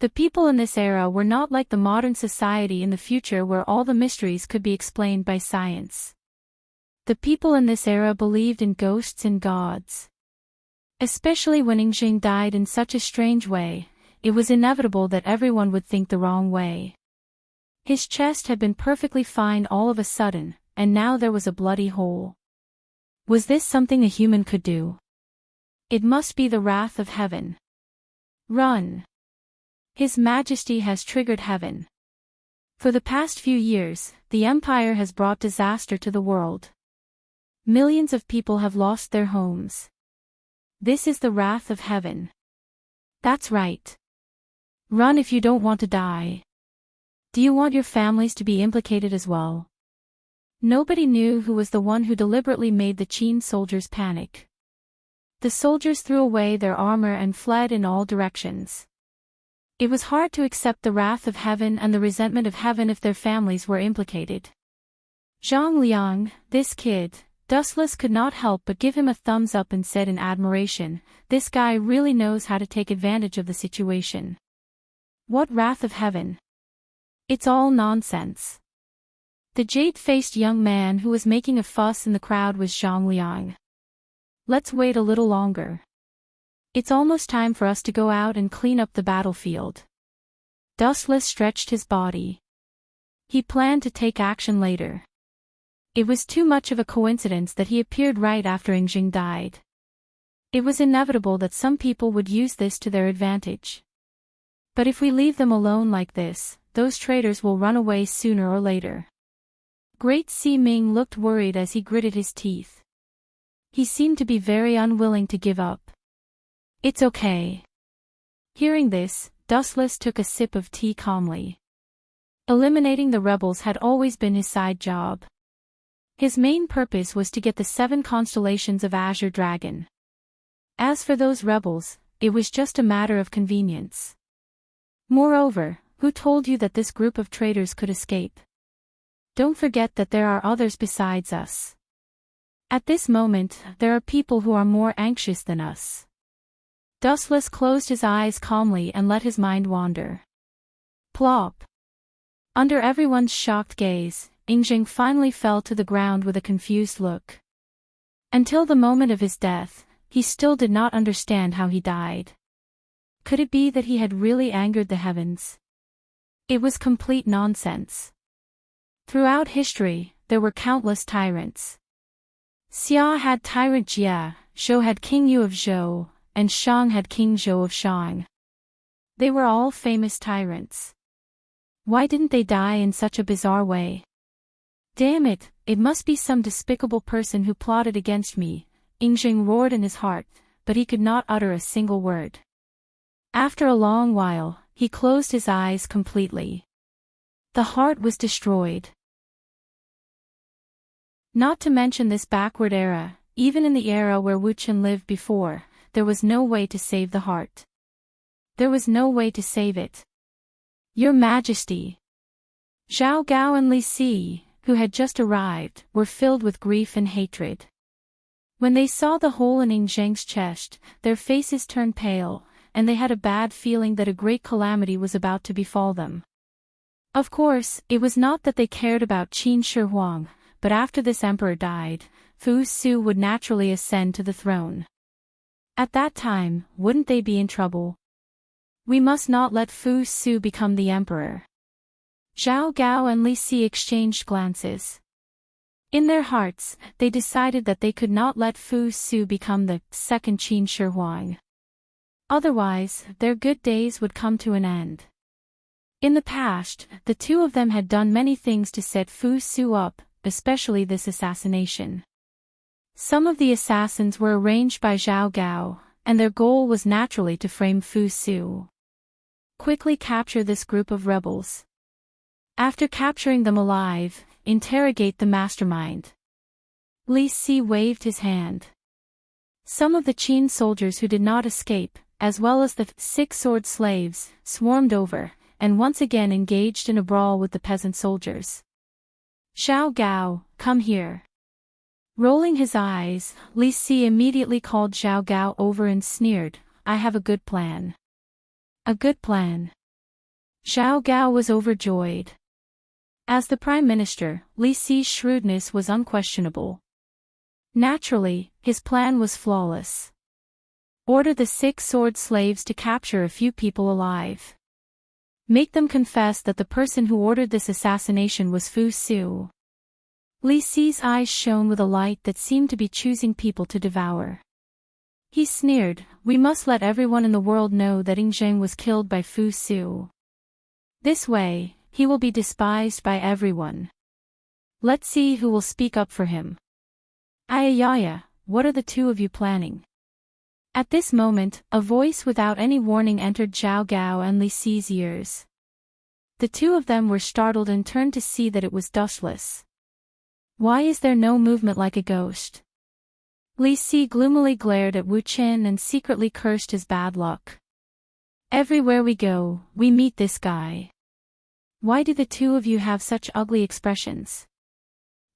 The people in this era were not like the modern society in the future where all the mysteries could be explained by science. The people in this era believed in ghosts and gods. Especially when Ing Zheng died in such a strange way, it was inevitable that everyone would think the wrong way. His chest had been perfectly fine all of a sudden, and now there was a bloody hole. Was this something a human could do? It must be the wrath of heaven. Run! His Majesty has triggered heaven. For the past few years, the Empire has brought disaster to the world. Millions of people have lost their homes. This is the wrath of heaven. That's right. Run if you don't want to die. Do you want your families to be implicated as well? Nobody knew who was the one who deliberately made the Qin soldiers panic. The soldiers threw away their armor and fled in all directions. It was hard to accept the wrath of heaven and the resentment of heaven if their families were implicated. Zhang Liang, this kid, Dustless could not help but give him a thumbs up and said in admiration, "This guy really knows how to take advantage of the situation." What wrath of heaven? It's all nonsense. The jade-faced young man who was making a fuss in the crowd was Zhang Liang. Let's wait a little longer. It's almost time for us to go out and clean up the battlefield. Dustless stretched his body. He planned to take action later. It was too much of a coincidence that he appeared right after Ing Zheng died. It was inevitable that some people would use this to their advantage. But if we leave them alone like this, those traitors will run away sooner or later. Great Si Ming looked worried as he gritted his teeth. He seemed to be very unwilling to give up. It's okay. Hearing this, Dustless took a sip of tea calmly. Eliminating the rebels had always been his side job. His main purpose was to get the 7 constellations of Azure Dragon. As for those rebels, it was just a matter of convenience. Moreover, who told you that this group of traitors could escape? Don't forget that there are others besides us. At this moment, there are people who are more anxious than us. Dustless closed his eyes calmly and let his mind wander. Plop! Under everyone's shocked gaze, Ing Zheng finally fell to the ground with a confused look. Until the moment of his death, he still did not understand how he died. Could it be that he had really angered the heavens? It was complete nonsense. Throughout history, there were countless tyrants. Xia had Tyrant Jia, Zhou had King Yu of Zhou, and Shang had King Zhou of Shang. They were all famous tyrants. Why didn't they die in such a bizarre way? Damn it, it must be some despicable person who plotted against me, Ing Zheng roared in his heart, but he could not utter a single word. After a long while, he closed his eyes completely. The heart was destroyed. Not to mention this backward era, even in the era where Wu Chen lived before, there was no way to save the heart. There was no way to save it. Your Majesty. Zhao Gao and Li Si, who had just arrived, were filled with grief and hatred. When they saw the hole in Ing Zheng's chest, their faces turned pale, and they had a bad feeling that a great calamity was about to befall them. Of course, it was not that they cared about Qin Shi Huang, but after this emperor died, Fu Su would naturally ascend to the throne. At that time, wouldn't they be in trouble? We must not let Fu Su become the emperor. Zhao Gao and Li Si exchanged glances. In their hearts, they decided that they could not let Fu Su become the second Qin Shi Huang. Otherwise, their good days would come to an end. In the past, the two of them had done many things to set Fu Su up, especially this assassination. Some of the assassins were arranged by Zhao Gao, and their goal was naturally to frame Fu Su. Quickly capture this group of rebels. After capturing them alive, interrogate the mastermind. Li Si waved his hand. Some of the Qin soldiers who did not escape, as well as the 6 sword slaves, swarmed over, and once again engaged in a brawl with the peasant soldiers. Xiao Gao, come here. Rolling his eyes, Li Si immediately called Xiao Gao over and sneered, I have a good plan. A good plan. Xiao Gao was overjoyed. As the Prime Minister, Li Si's shrewdness was unquestionable. Naturally, his plan was flawless. Order the 6 sword slaves to capture a few people alive. Make them confess that the person who ordered this assassination was Fu Su. Li Si's eyes shone with a light that seemed to be choosing people to devour. He sneered, we must let everyone in the world know that Zheng was killed by Fu Su. This way, he will be despised by everyone. Let's see who will speak up for him. Ayayaya, what are the two of you planning? At this moment, a voice without any warning entered Xiao Gao and Li Si's ears. The two of them were startled and turned to see that it was dustless. Why is there no movement like a ghost? Li Si gloomily glared at Wu Qin and secretly cursed his bad luck. Everywhere we go, we meet this guy. Why do the two of you have such ugly expressions?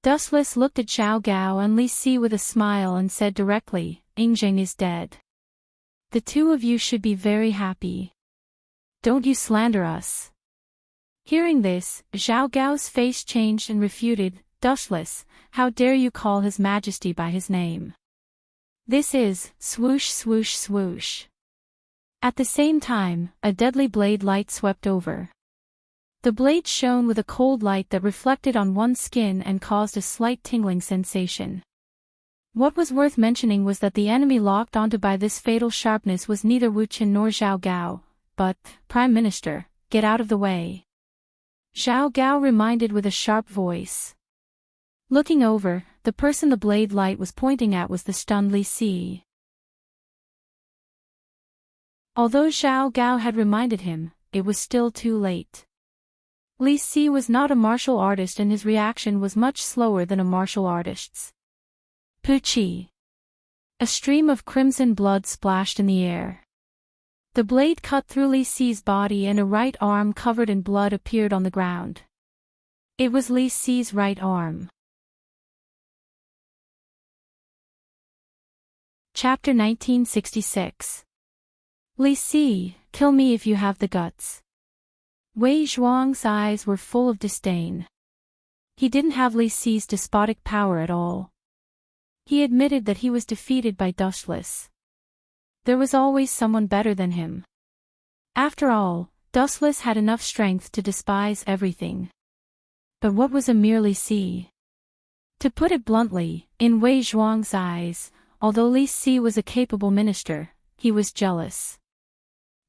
Dustless looked at Xiao Gao and Li Si with a smile and said directly, Zheng is dead. The two of you should be very happy. Don't you slander us. Hearing this, Xiao Gao's face changed and refuted, Dustless, how dare you call His Majesty by his name? This is, swoosh swoosh swoosh. At the same time, a deadly blade light swept over. The blade shone with a cold light that reflected on one's skin and caused a slight tingling sensation. What was worth mentioning was that the enemy locked onto by this fatal sharpness was neither Wu Qin nor Xiao Gao, but, Prime Minister, get out of the way. Xiao Gao reminded with a sharp voice. Looking over, the person the blade light was pointing at was the stunned Li Si. Although Xiao Gao had reminded him, it was still too late. Li Si was not a martial artist and his reaction was much slower than a martial artist's. Puchi. A stream of crimson blood splashed in the air. The blade cut through Li Si's body and a right arm covered in blood appeared on the ground. It was Li Si's right arm. Chapter 1966. Li Si, kill me if you have the guts. Wei Zhuang's eyes were full of disdain. He didn't have Li Si's despotic power at all. He admitted that he was defeated by Dustless. There was always someone better than him. After all, Dustless had enough strength to despise everything. But what was a mere Li Si? To put it bluntly, in Wei Zhuang's eyes, although Li Si was a capable minister, he was jealous.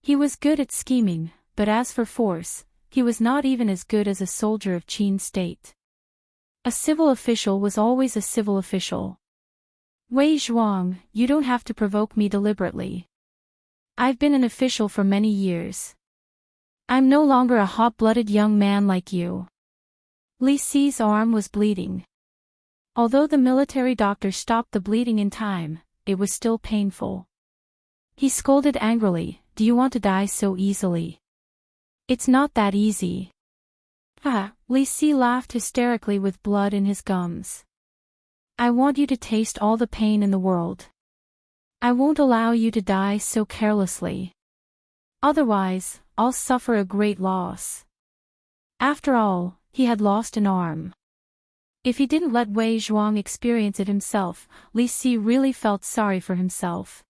He was good at scheming, but as for force, he was not even as good as a soldier of Qin state. A civil official was always a civil official. Wei Zhuang, you don't have to provoke me deliberately. I've been an official for many years. I'm no longer a hot-blooded young man like you. Li Si's arm was bleeding. Although the military doctor stopped the bleeding in time, it was still painful. He scolded angrily, do you want to die so easily? It's not that easy. Li Si laughed hysterically with blood in his gums. I want you to taste all the pain in the world. I won't allow you to die so carelessly. Otherwise, I'll suffer a great loss. After all, he had lost an arm. If he didn't let Wei Zhuang experience it himself, Li Si really felt sorry for himself.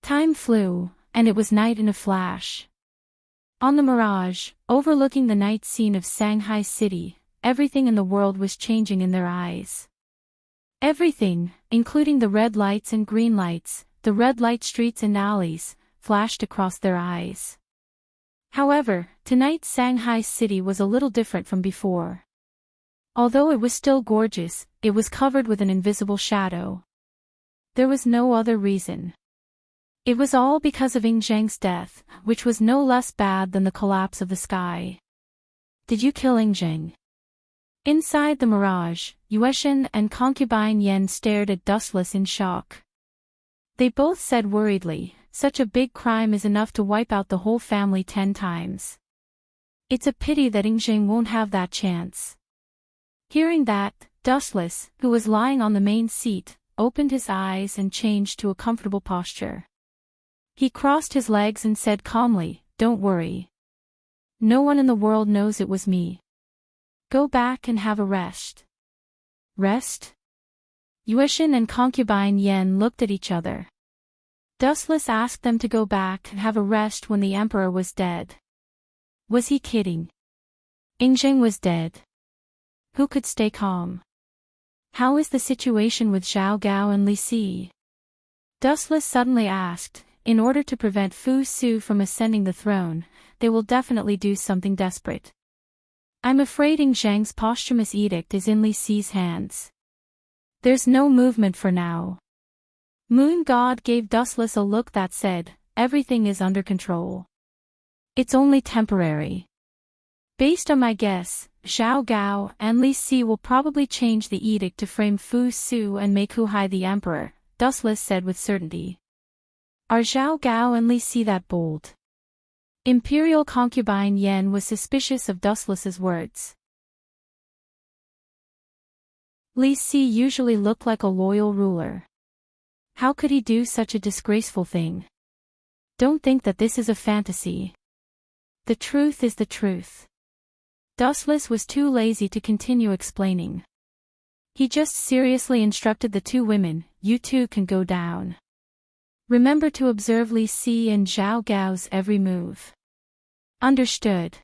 Time flew, and it was night in a flash. On the Mirage, overlooking the night scene of Shanghai City, everything in the world was changing in their eyes. Everything, including the red lights and green lights, the red light streets and alleys, flashed across their eyes. However, tonight's Shanghai City was a little different from before. Although it was still gorgeous, it was covered with an invisible shadow. There was no other reason. It was all because of Zheng's death, which was no less bad than the collapse of the sky. Did you kill Zheng? Inside the Mirage, Yueshan and concubine Yen stared at Dustless in shock. They both said worriedly, such a big crime is enough to wipe out the whole family 10 times. It's a pity that Enrich won't have that chance. Hearing that, Dustless, who was lying on the main seat, opened his eyes and changed to a comfortable posture. He crossed his legs and said calmly, "Don't worry. No one in the world knows it was me. Go back and have a rest." Rest? Yueshin and concubine Yen looked at each other. Dustless asked them to go back and have a rest when the emperor was dead. Was he kidding? Enrich was dead. Who could stay calm? How is the situation with Zhao Gao and Li Si? Dustless suddenly asked. In order to prevent Fu Su from ascending the throne, they will definitely do something desperate. I'm afraid Enrich's posthumous edict is in Li Si's hands. There's no movement for now. Moon God gave Dustless a look that said, everything is under control. It's only temporary. Based on my guess, Zhao Gao and Li Si will probably change the edict to frame Fu Su and make Hu Hai the emperor, Dustless said with certainty. Are Zhao Gao and Li Si that bold? Imperial concubine Yen was suspicious of Dustless's words. Li Si usually looked like a loyal ruler. How could he do such a disgraceful thing? Don't think that this is a fantasy. The truth is the truth. Dustless was too lazy to continue explaining. He just seriously instructed the two women, "You two can go down. Remember to observe Li Si and Zhao Gao's every move." Understood.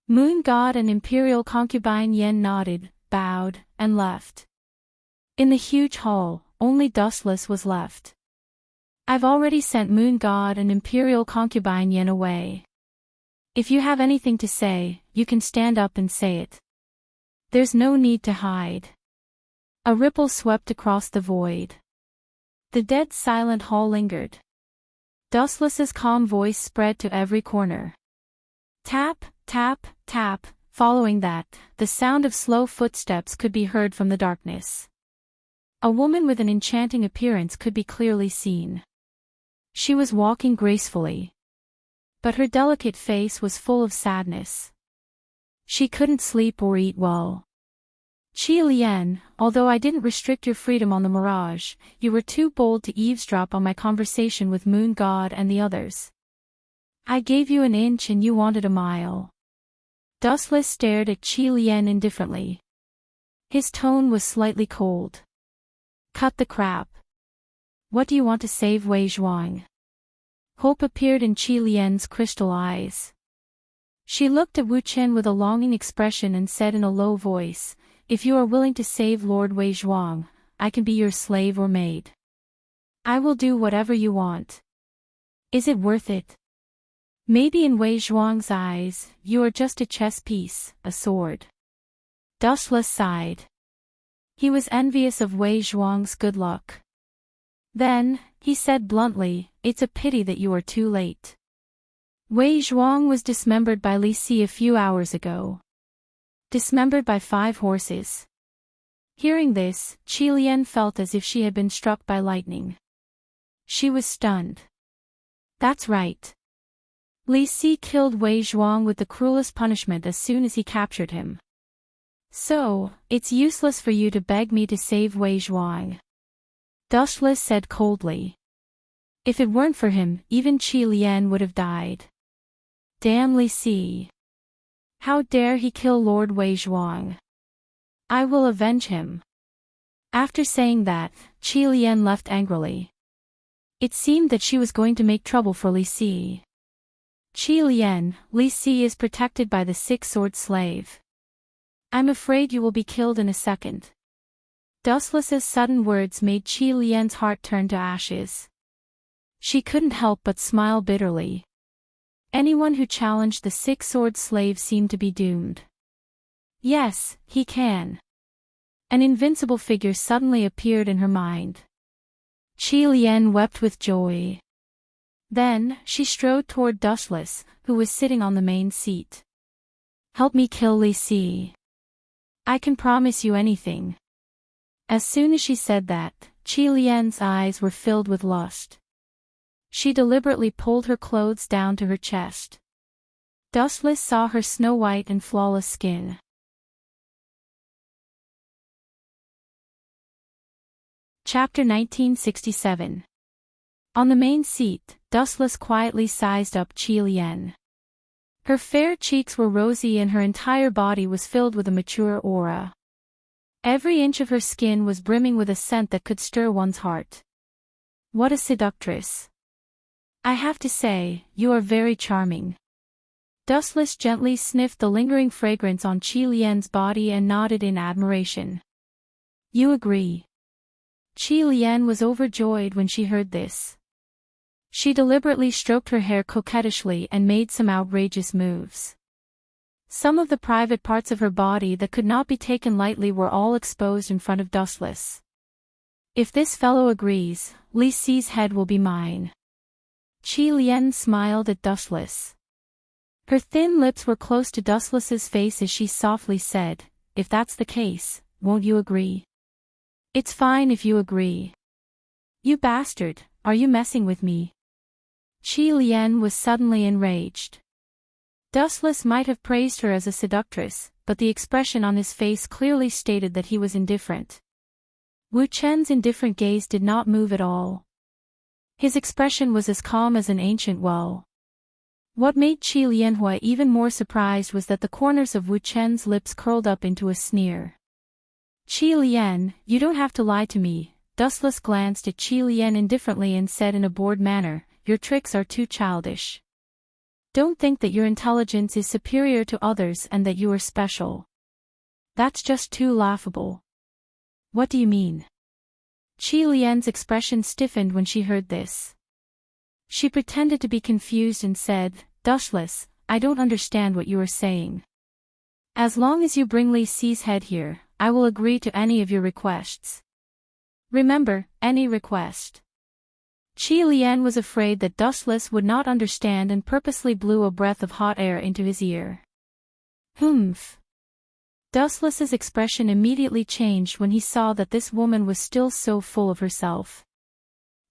Moon God and Imperial concubine Yen nodded, bowed, and left. In the huge hall, only Dustless was left. I've already sent Moon God and Imperial concubine Yen away. If you have anything to say, you can stand up and say it. There's no need to hide. A ripple swept across the void. The dead silent hall lingered. Dustless's calm voice spread to every corner. Tap, tap, tap, following that, the sound of slow footsteps could be heard from the darkness. A woman with an enchanting appearance could be clearly seen. She was walking gracefully. But her delicate face was full of sadness. She couldn't sleep or eat well. "Qi Lian, although I didn't restrict your freedom on the Mirage, you were too bold to eavesdrop on my conversation with Moon God and the others. I gave you an inch and you wanted a mile." Dustless stared at Qi Lian indifferently. His tone was slightly cold. "Cut the crap. What do you want to save Wei Zhuang?" Hope appeared in Qi Lian's crystal eyes. She looked at Wu Chen with a longing expression and said in a low voice, "If you are willing to save Lord Wei Zhuang, I can be your slave or maid. I will do whatever you want. Is it worth it? Maybe in Wei Zhuang's eyes, you are just a chess piece, a sword." Dustless sighed. He was envious of Wei Zhuang's good luck. Then, he said bluntly, "It's a pity that you are too late. Wei Zhuang was dismembered by Li Si a few hours ago. Dismembered by 5 horses." Hearing this, Qi Lian felt as if she had been struck by lightning. She was stunned. That's right. Li Si killed Wei Zhuang with the cruelest punishment as soon as he captured him. So, it's useless for you to beg me to save Wei Zhuang. Dustless said coldly. If it weren't for him, even Qi Lian would have died. Damn Li Si. How dare he kill Lord Wei Zhuang? I will avenge him. After saying that, Qi Lian left angrily. It seemed that she was going to make trouble for Li Si. "Qi Lian, Li Si is protected by the 6-sword slave. I'm afraid you will be killed in a second." Dustless's sudden words made Qi Lian's heart turn to ashes. She couldn't help but smile bitterly. Anyone who challenged the 6-sword slave seemed to be doomed. Yes, he can. An invincible figure suddenly appeared in her mind. Qi Lian wept with joy. Then, she strode toward Dustless, who was sitting on the main seat. "Help me kill Li Si. I can promise you anything." As soon as she said that, Qi Lian's eyes were filled with lust. She deliberately pulled her clothes down to her chest. Dustless saw her snow-white and flawless skin. Chapter 1967. On the main seat, Dustless quietly sized up Qi Lian. Her fair cheeks were rosy and her entire body was filled with a mature aura. Every inch of her skin was brimming with a scent that could stir one's heart. What a seductress! I have to say, you are very charming. Dustless gently sniffed the lingering fragrance on Qi Lian's body and nodded in admiration. You agree? Qi Lian was overjoyed when she heard this. She deliberately stroked her hair coquettishly and made some outrageous moves. Some of the private parts of her body that could not be taken lightly were all exposed in front of Dustless. If this fellow agrees, Li Si's head will be mine. Qi Lian smiled at Dustless. Her thin lips were close to Dustless's face as she softly said, if that's the case, won't you agree? It's fine if you agree. You bastard, are you messing with me? Qi Lian was suddenly enraged. Dustless might have praised her as a seductress, but the expression on his face clearly stated that he was indifferent. Wu Chen's indifferent gaze did not move at all. His expression was as calm as an ancient well. What made Qi Lianhua even more surprised was that the corners of Wu Chen's lips curled up into a sneer. Qi Lian, you don't have to lie to me. Dustless glanced at Qi Lian indifferently and said in a bored manner, your tricks are too childish. Don't think that your intelligence is superior to others and that you are special. That's just too laughable. What do you mean? Qi Lian's expression stiffened when she heard this. She pretended to be confused and said, Dustless, I don't understand what you are saying. As long as you bring Li Si's head here, I will agree to any of your requests. Remember, any request. Qi Lian was afraid that Dustless would not understand and purposely blew a breath of hot air into his ear. Humph. Dustless's expression immediately changed when he saw that this woman was still so full of herself.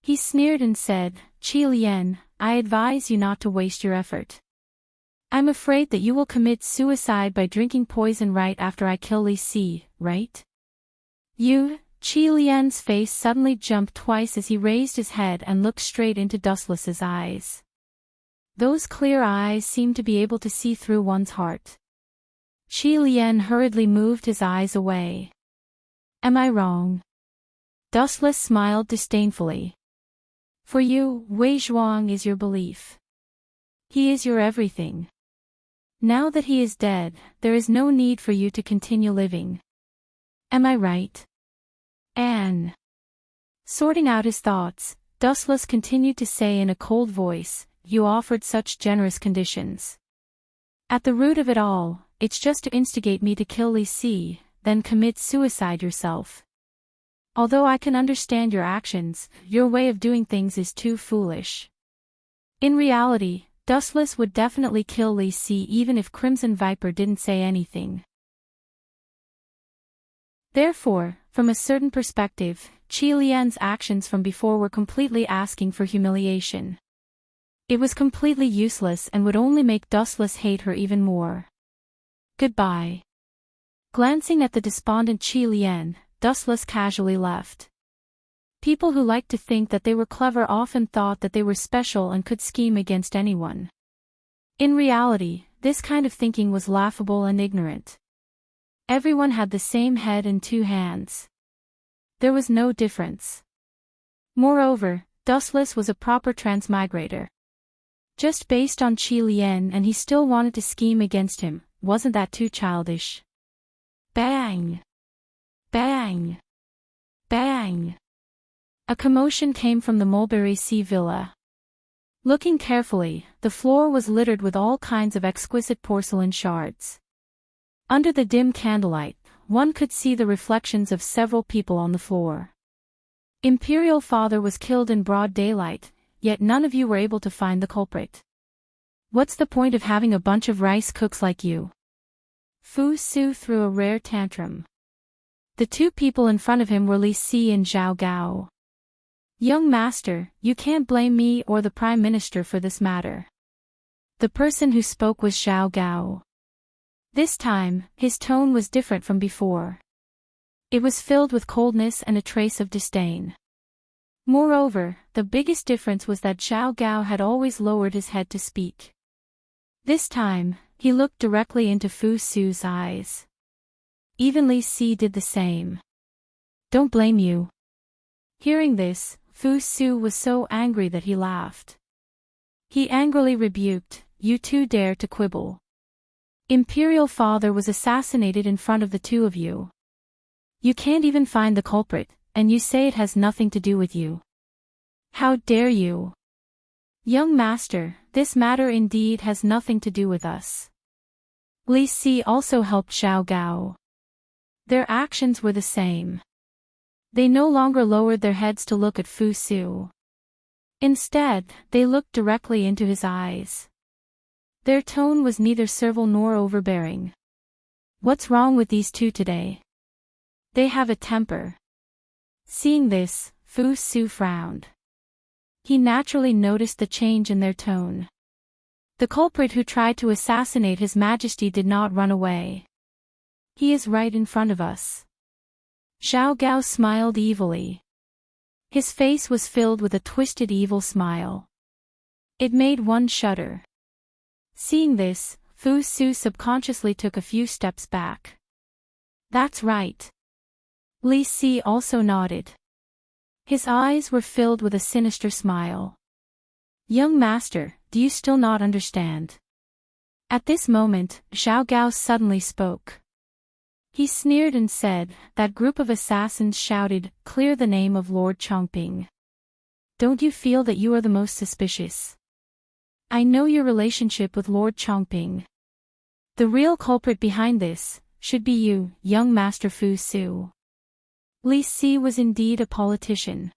He sneered and said, Qi Lian, I advise you not to waste your effort. I'm afraid that you will commit suicide by drinking poison right after I kill Li Si, right? You? Qi Lian's face suddenly jumped twice as he raised his head and looked straight into Dustless's eyes. Those clear eyes seemed to be able to see through one's heart. Qi Lian hurriedly moved his eyes away. Am I wrong? Dustless smiled disdainfully. For you, Wei Zhuang is your belief. He is your everything. Now that he is dead, there is no need for you to continue living. Am I right? Anne. Sorting out his thoughts, Dustless continued to say in a cold voice, you offered such generous conditions. At the root of it all, it's just to instigate me to kill Li Si, then commit suicide yourself. Although I can understand your actions, your way of doing things is too foolish. In reality, Dustless would definitely kill Li Si even if Crimson Viper didn't say anything. Therefore, from a certain perspective, Qi Lian's actions from before were completely asking for humiliation. It was completely useless and would only make Dustless hate her even more. Goodbye. Glancing at the despondent Qi Lian, Dustless casually left. People who liked to think that they were clever often thought that they were special and could scheme against anyone. In reality, this kind of thinking was laughable and ignorant. Everyone had the same head and two hands. There was no difference. Moreover, Dustless was a proper transmigrator. Just based on Qi Lian and he still wanted to scheme against him, wasn't that too childish? Bang! Bang! Bang! A commotion came from the Mulberry Sea Villa. Looking carefully, the floor was littered with all kinds of exquisite porcelain shards. Under the dim candlelight, one could see the reflections of several people on the floor. Imperial Father was killed in broad daylight, yet none of you were able to find the culprit. What's the point of having a bunch of rice cooks like you? Fu Su threw a rare tantrum. The two people in front of him were Li Si and Zhao Gao. Young master, you can't blame me or the prime minister for this matter. The person who spoke was Xiao Gao. This time, his tone was different from before. It was filled with coldness and a trace of disdain. Moreover, the biggest difference was that Xiao Gao had always lowered his head to speak. This time, he looked directly into Fu Su's eyes. Even Li Si did the same. Don't blame you. Hearing this, Fu Su was so angry that he laughed. He angrily rebuked, "You two dare to quibble. Imperial father was assassinated in front of the two of you. You can't even find the culprit, and you say it has nothing to do with you. How dare you? Young master, this matter indeed has nothing to do with us." Li Si also helped Xiao Gao. Their actions were the same. They no longer lowered their heads to look at Fu Su. Instead, they looked directly into his eyes. Their tone was neither servile nor overbearing. What's wrong with these two today? They have a temper. Seeing this, Fu Su frowned. He naturally noticed the change in their tone. The culprit who tried to assassinate His Majesty did not run away. He is right in front of us. Xiao Gao smiled evilly. His face was filled with a twisted evil smile. It made one shudder. Seeing this, Fu Su subconsciously took a few steps back. That's right. Li Si also nodded. His eyes were filled with a sinister smile. Young master, do you still not understand? At this moment, Xiao Gao suddenly spoke. He sneered and said, "That group of assassins shouted, 'Clear the name of Lord Chongping.' Don't you feel that you are the most suspicious? I know your relationship with Lord Chongping. The real culprit behind this should be you, young master Fu Su." Li Si was indeed a politician.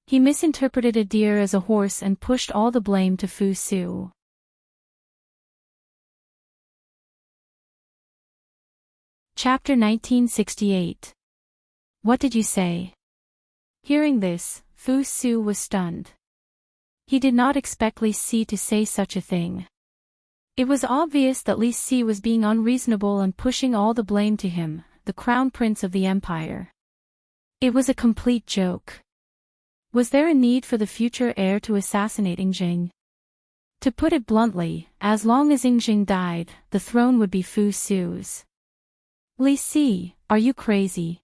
He misinterpreted a deer as a horse and pushed all the blame to Fu Su. Chapter 1968. What did you say? Hearing this, Fu Su was stunned. He did not expect Li Si to say such a thing. It was obvious that Li Si was being unreasonable and pushing all the blame to him, the crown prince of the empire. It was a complete joke. Was there a need for the future heir to assassinate Yingjing? To put it bluntly, as long as Yingjing died, the throne would be Fu Su's. Li Si, are you crazy?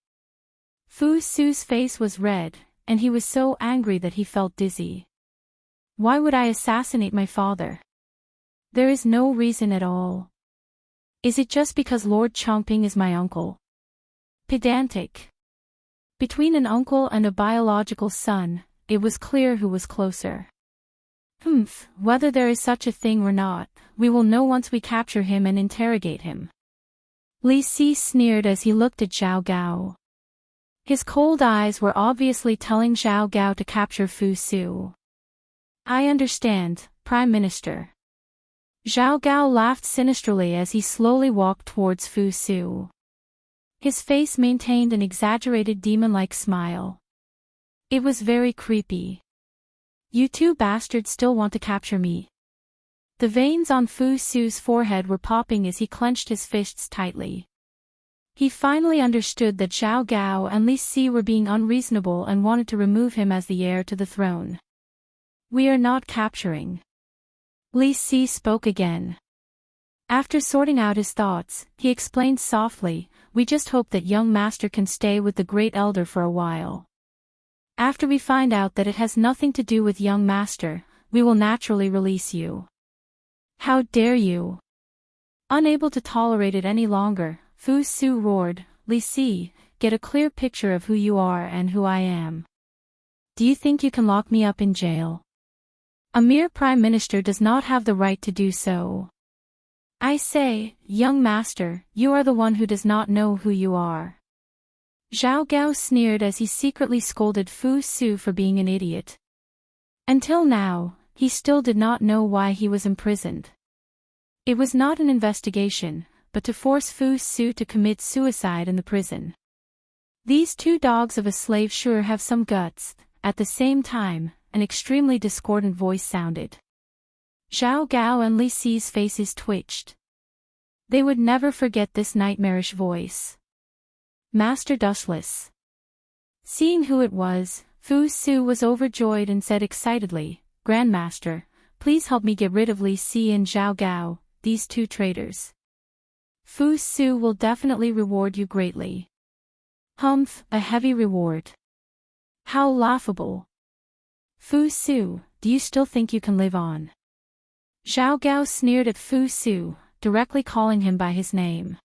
Fu Su's face was red, and he was so angry that he felt dizzy. Why would I assassinate my father? There is no reason at all. Is it just because Lord Chongping is my uncle? Pedantic. Between an uncle and a biological son, it was clear who was closer. Whether there is such a thing or not, we will know once we capture him and interrogate him. Li Si sneered as he looked at Xiao Gao. His cold eyes were obviously telling Xiao Gao to capture Fu Su. I understand, Prime Minister. Xiao Gao laughed sinisterly as he slowly walked towards Fu Su. His face maintained an exaggerated demon-like smile. It was very creepy. You two bastards still want to capture me. The veins on Fu Su's forehead were popping as he clenched his fists tightly. He finally understood that Xiao Gao and Li Si were being unreasonable and wanted to remove him as the heir to the throne. We are not capturing. Li Si spoke again. After sorting out his thoughts, he explained softly, we just hope that young master can stay with the great elder for a while. After we find out that it has nothing to do with young master, we will naturally release you. How dare you? Unable to tolerate it any longer, Fu Su roared, Li Si, get a clear picture of who you are and who I am. Do you think you can lock me up in jail? A mere prime minister does not have the right to do so. I say, young master, you are the one who does not know who you are. Xiao Gao sneered as he secretly scolded Fu Su for being an idiot. Until now, he still did not know why he was imprisoned. It was not an investigation, but to force Fu Su to commit suicide in the prison. These two dogs of a slave sure have some guts, at the same time, an extremely discordant voice sounded. Zhao Gao and Li Si's faces twitched. They would never forget this nightmarish voice. Master Dustless. Seeing who it was, Fu Su was overjoyed and said excitedly, Grandmaster, please help me get rid of Li Si and Zhao Gao, these two traitors. Fu Su will definitely reward you greatly. Humph, a heavy reward. How laughable. Fu Su, do you still think you can live on? Zhao Gao sneered at Fu Su, directly calling him by his name.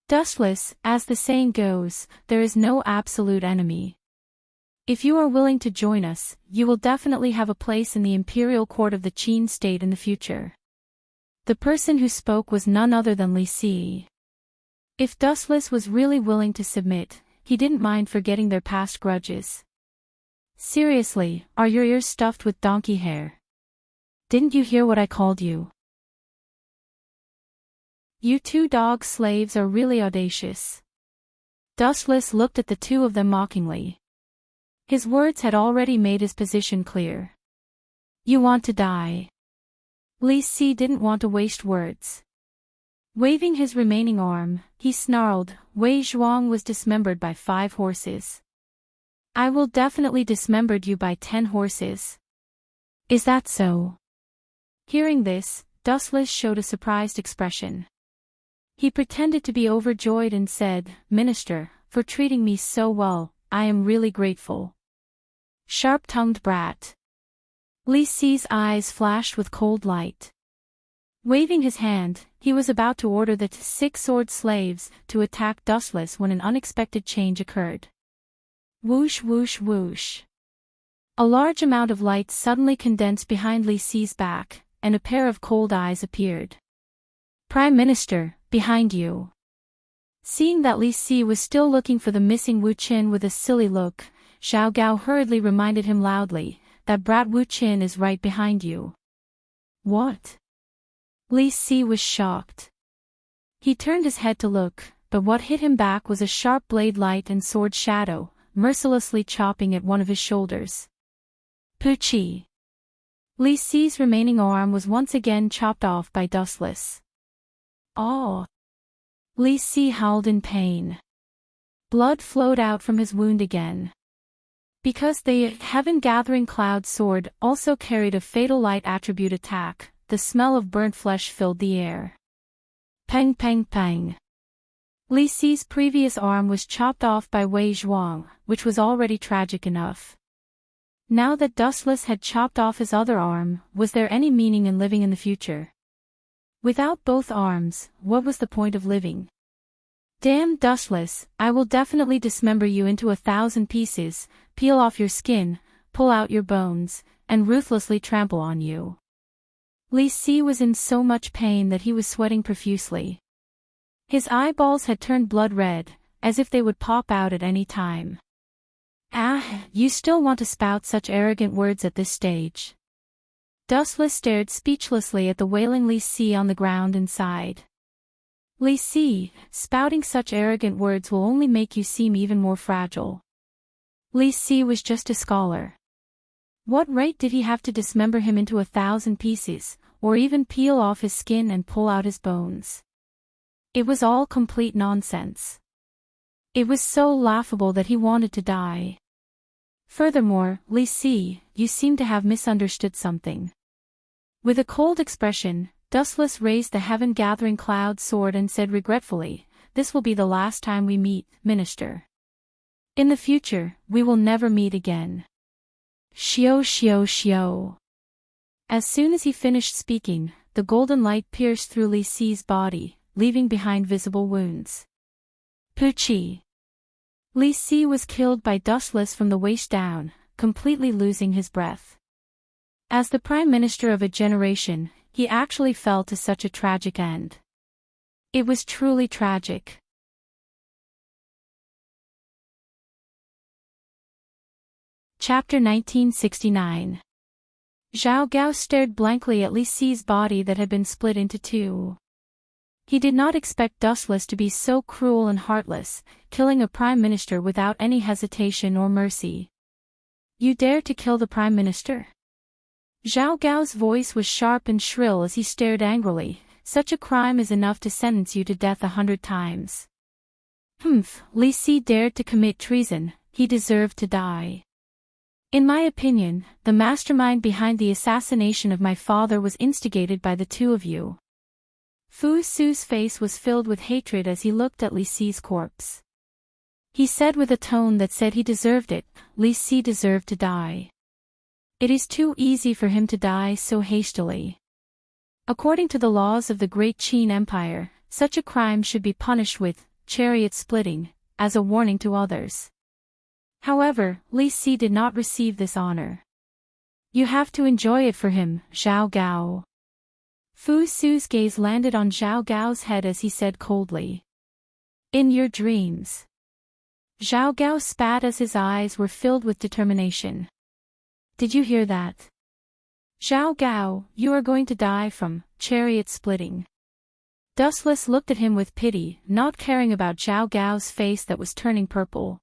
Dustless, as the saying goes, there is no absolute enemy. If you are willing to join us, you will definitely have a place in the imperial court of the Qin state in the future. The person who spoke was none other than Li Si. If Dustless was really willing to submit, he didn't mind forgetting their past grudges. Seriously, are your ears stuffed with donkey hair? Didn't you hear what I called you? You two dog slaves are really audacious. Dustless looked at the two of them mockingly. His words had already made his position clear. You want to die. Li Si didn't want to waste words. Waving his remaining arm, he snarled, Wei Zhuang was dismembered by 5 horses. I will definitely dismember you by 10 horses. Is that so? Hearing this, Dustless showed a surprised expression. He pretended to be overjoyed and said, Minister, for treating me so well, I am really grateful. Sharp-tongued brat. Li Si's eyes flashed with cold light. Waving his hand, he was about to order the 6 sword slaves to attack Dustless when an unexpected change occurred. Whoosh whoosh whoosh. A large amount of light suddenly condensed behind Li Si's back, and a pair of cold eyes appeared. Prime Minister, behind you. Seeing that Li Si was still looking for the missing Wu Qin with a silly look, Zhao Gao hurriedly reminded him loudly, that brat Wu Qin is right behind you. What? Li Si was shocked. He turned his head to look, but what hit him back was a sharp blade light and sword shadow, mercilessly chopping at one of his shoulders. Poochie. Li Si's remaining arm was once again chopped off by Dustless. Oh! Li Si howled in pain. Blood flowed out from his wound again. Because the Heaven-Gathering Cloud sword also carried a fatal light attribute attack, the smell of burnt flesh filled the air. Peng peng peng. Li Si's previous arm was chopped off by Wei Zhuang, which was already tragic enough. Now that Dustless had chopped off his other arm, was there any meaning in living in the future? Without both arms, what was the point of living? Damn Dustless, I will definitely dismember you into 1,000 pieces, peel off your skin, pull out your bones, and ruthlessly trample on you. Li Si was in so much pain that he was sweating profusely. His eyeballs had turned blood red, as if they would pop out at any time. Ah, you still want to spout such arrogant words at this stage. Dustless stared speechlessly at the wailing Li Si on the ground and sighed. Li Si, spouting such arrogant words will only make you seem even more fragile. Li Si was just a scholar. What right did he have to dismember him into 1,000 pieces, or even peel off his skin and pull out his bones? It was all complete nonsense. It was so laughable that he wanted to die. Furthermore, Li Si, you seem to have misunderstood something. With a cold expression, Dustless raised the Heaven-Gathering Cloud sword and said regretfully, This will be the last time we meet, Minister. In the future, we will never meet again. Xiao xiao xiao. As soon as he finished speaking, the golden light pierced through Li Si's body, leaving behind visible wounds. Poochie. Li Si was killed by Dustless from the waist down, completely losing his breath. As the Prime Minister of a generation, he actually fell to such a tragic end. It was truly tragic. Chapter 1969. Zhao Gao stared blankly at Li Si's body that had been split into 2. He did not expect Dustless to be so cruel and heartless, killing a prime minister without any hesitation or mercy. You dare to kill the Prime Minister? Zhao Gao's voice was sharp and shrill as he stared angrily. Such a crime is enough to sentence you to death 100 times. Li Si dared to commit treason, he deserved to die. In my opinion, the mastermind behind the assassination of my father was instigated by the two of you. Fu Su's face was filled with hatred as he looked at Li Si's corpse. He said with a tone that said he deserved it, Li Si deserved to die. It is too easy for him to die so hastily. According to the laws of the Great Qin Empire, such a crime should be punished with chariot splitting, as a warning to others. However, Li Si did not receive this honor. You have to enjoy it for him, Zhao Gao. Fu Su's gaze landed on Zhao Gao's head as he said coldly. In your dreams. Zhao Gao spat as his eyes were filled with determination. Did you hear that? Zhao Gao, you are going to die from chariot splitting. Dustless looked at him with pity, not caring about Zhao Gao's face that was turning purple.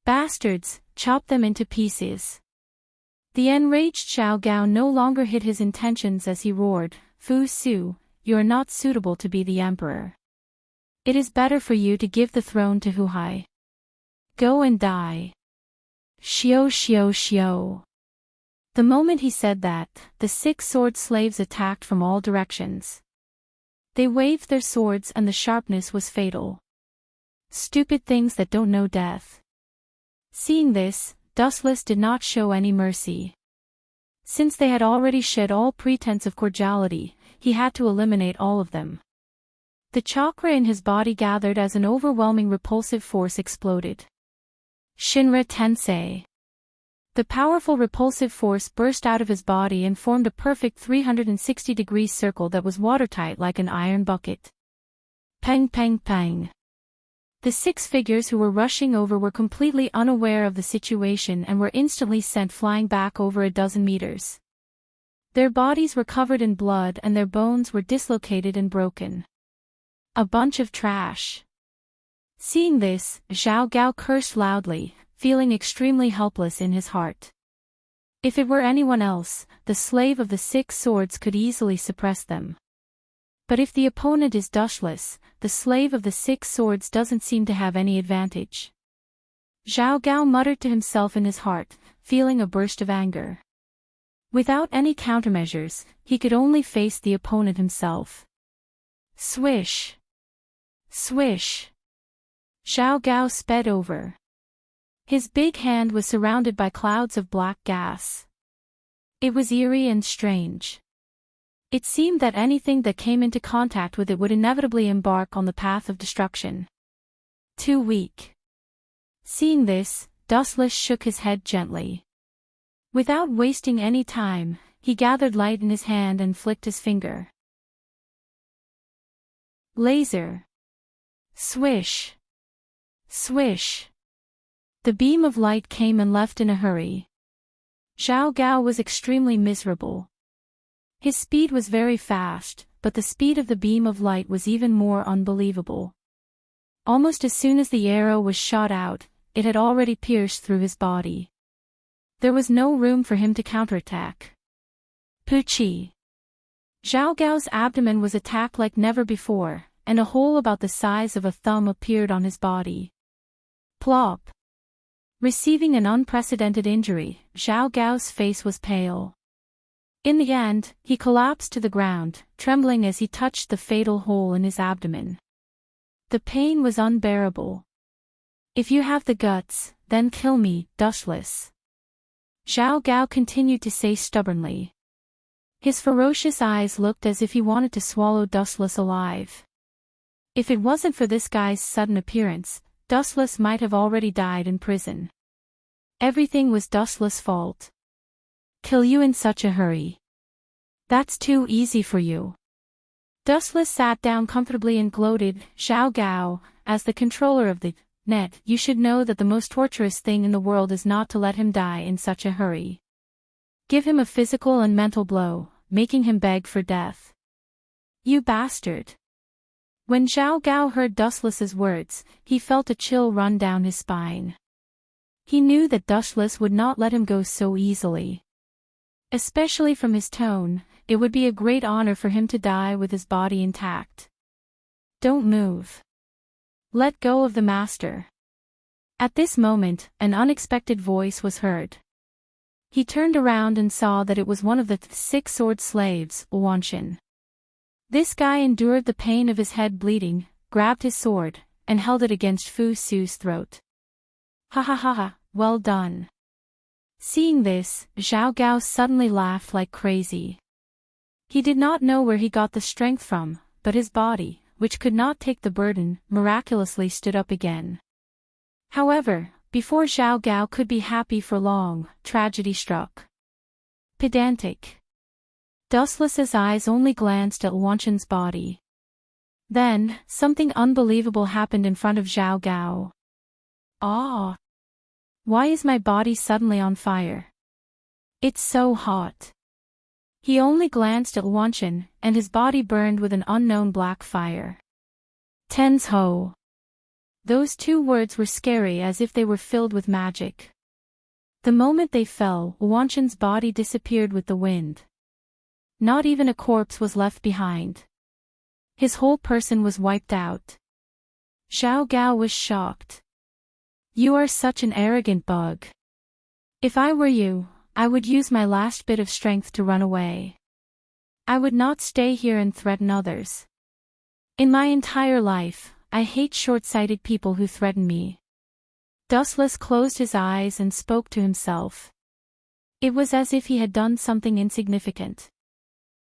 Bastards, chop them into pieces. The enraged Zhao Gao no longer hid his intentions as he roared, Fu Su, you are not suitable to be the emperor. It is better for you to give the throne to Hu Hai. Go and die. Xiao xiao xiao. The moment he said that, the 6 sword slaves attacked from all directions. They waved their swords and the sharpness was fatal. Stupid things that don't know death. Seeing this, Dustless did not show any mercy. Since they had already shed all pretense of cordiality, he had to eliminate all of them. The chakra in his body gathered as an overwhelming repulsive force exploded. Shinra Tensei. The powerful repulsive force burst out of his body and formed a perfect 360-degree circle that was watertight like an iron bucket. Peng peng peng. The 6 figures who were rushing over were completely unaware of the situation and were instantly sent flying back over a dozen meters. Their bodies were covered in blood and their bones were dislocated and broken. A bunch of trash. Seeing this, Zhao Gao cursed loudly, feeling extremely helpless in his heart. If it were anyone else, the slave of the 6 swords could easily suppress them. But if the opponent is Dustless, the slave of the 6 swords doesn't seem to have any advantage. Zhao Gao muttered to himself in his heart, feeling a burst of anger. Without any countermeasures, he could only face the opponent himself. Swish! Swish! Zhao Gao sped over. His big hand was surrounded by clouds of black gas. It was eerie and strange. It seemed that anything that came into contact with it would inevitably embark on the path of destruction. Too weak. Seeing this, Dustless shook his head gently. Without wasting any time, he gathered light in his hand and flicked his finger. Laser. Swish. Swish. The beam of light came and left in a hurry. Zhao Gao was extremely miserable. His speed was very fast, but the speed of the beam of light was even more unbelievable. Almost as soon as the arrow was shot out, it had already pierced through his body. There was no room for him to counterattack. Puchi! Zhao Gao's abdomen was attacked like never before, and a hole about the size of a thumb appeared on his body. Plop! Receiving an unprecedented injury, Zhao Gao's face was pale. In the end, he collapsed to the ground, trembling as he touched the fatal hole in his abdomen. The pain was unbearable. If you have the guts, then kill me, Dustless. Zhao Gao continued to say stubbornly. His ferocious eyes looked as if he wanted to swallow Dustless alive. If it wasn't for this guy's sudden appearance, Dustless might have already died in prison. Everything was Dustless' fault. Kill you in such a hurry. That's too easy for you. Dustless sat down comfortably and gloated, Zhao Gao, as the controller of the net, you should know that the most torturous thing in the world is not to let him die in such a hurry. Give him a physical and mental blow, making him beg for death. You bastard. When Zhao Gao heard Dustless's words, he felt a chill run down his spine. He knew that Dustless would not let him go so easily. Especially from his tone, it would be a great honor for him to die with his body intact. Don't move. Let go of the master. At this moment, an unexpected voice was heard. He turned around and saw that it was one of the 6 sword slaves, Wanshin. This guy endured the pain of his head bleeding, grabbed his sword, and held it against Fu Su's throat. Ha ha ha ha, well done. Seeing this, Zhao Gao suddenly laughed like crazy. He did not know where he got the strength from, but his body, which could not take the burden, miraculously stood up again. However, before Zhao Gao could be happy for long, tragedy struck. Pedantic. Dustless's eyes only glanced at Wanshin's body. Then, something unbelievable happened in front of Zhao Gao. Ah! Why is my body suddenly on fire? It's so hot. He only glanced at Wanshin, and his body burned with an unknown black fire. Tens Ho. Those 2 words were scary as if they were filled with magic. The moment they fell, Wanshin's body disappeared with the wind. Not even a corpse was left behind. His whole person was wiped out. Zhao Gao was shocked. You are such an arrogant bug. If I were you, I would use my last bit of strength to run away. I would not stay here and threaten others. In my entire life, I hate short-sighted people who threaten me. Dustless closed his eyes and spoke to himself. It was as if he had done something insignificant.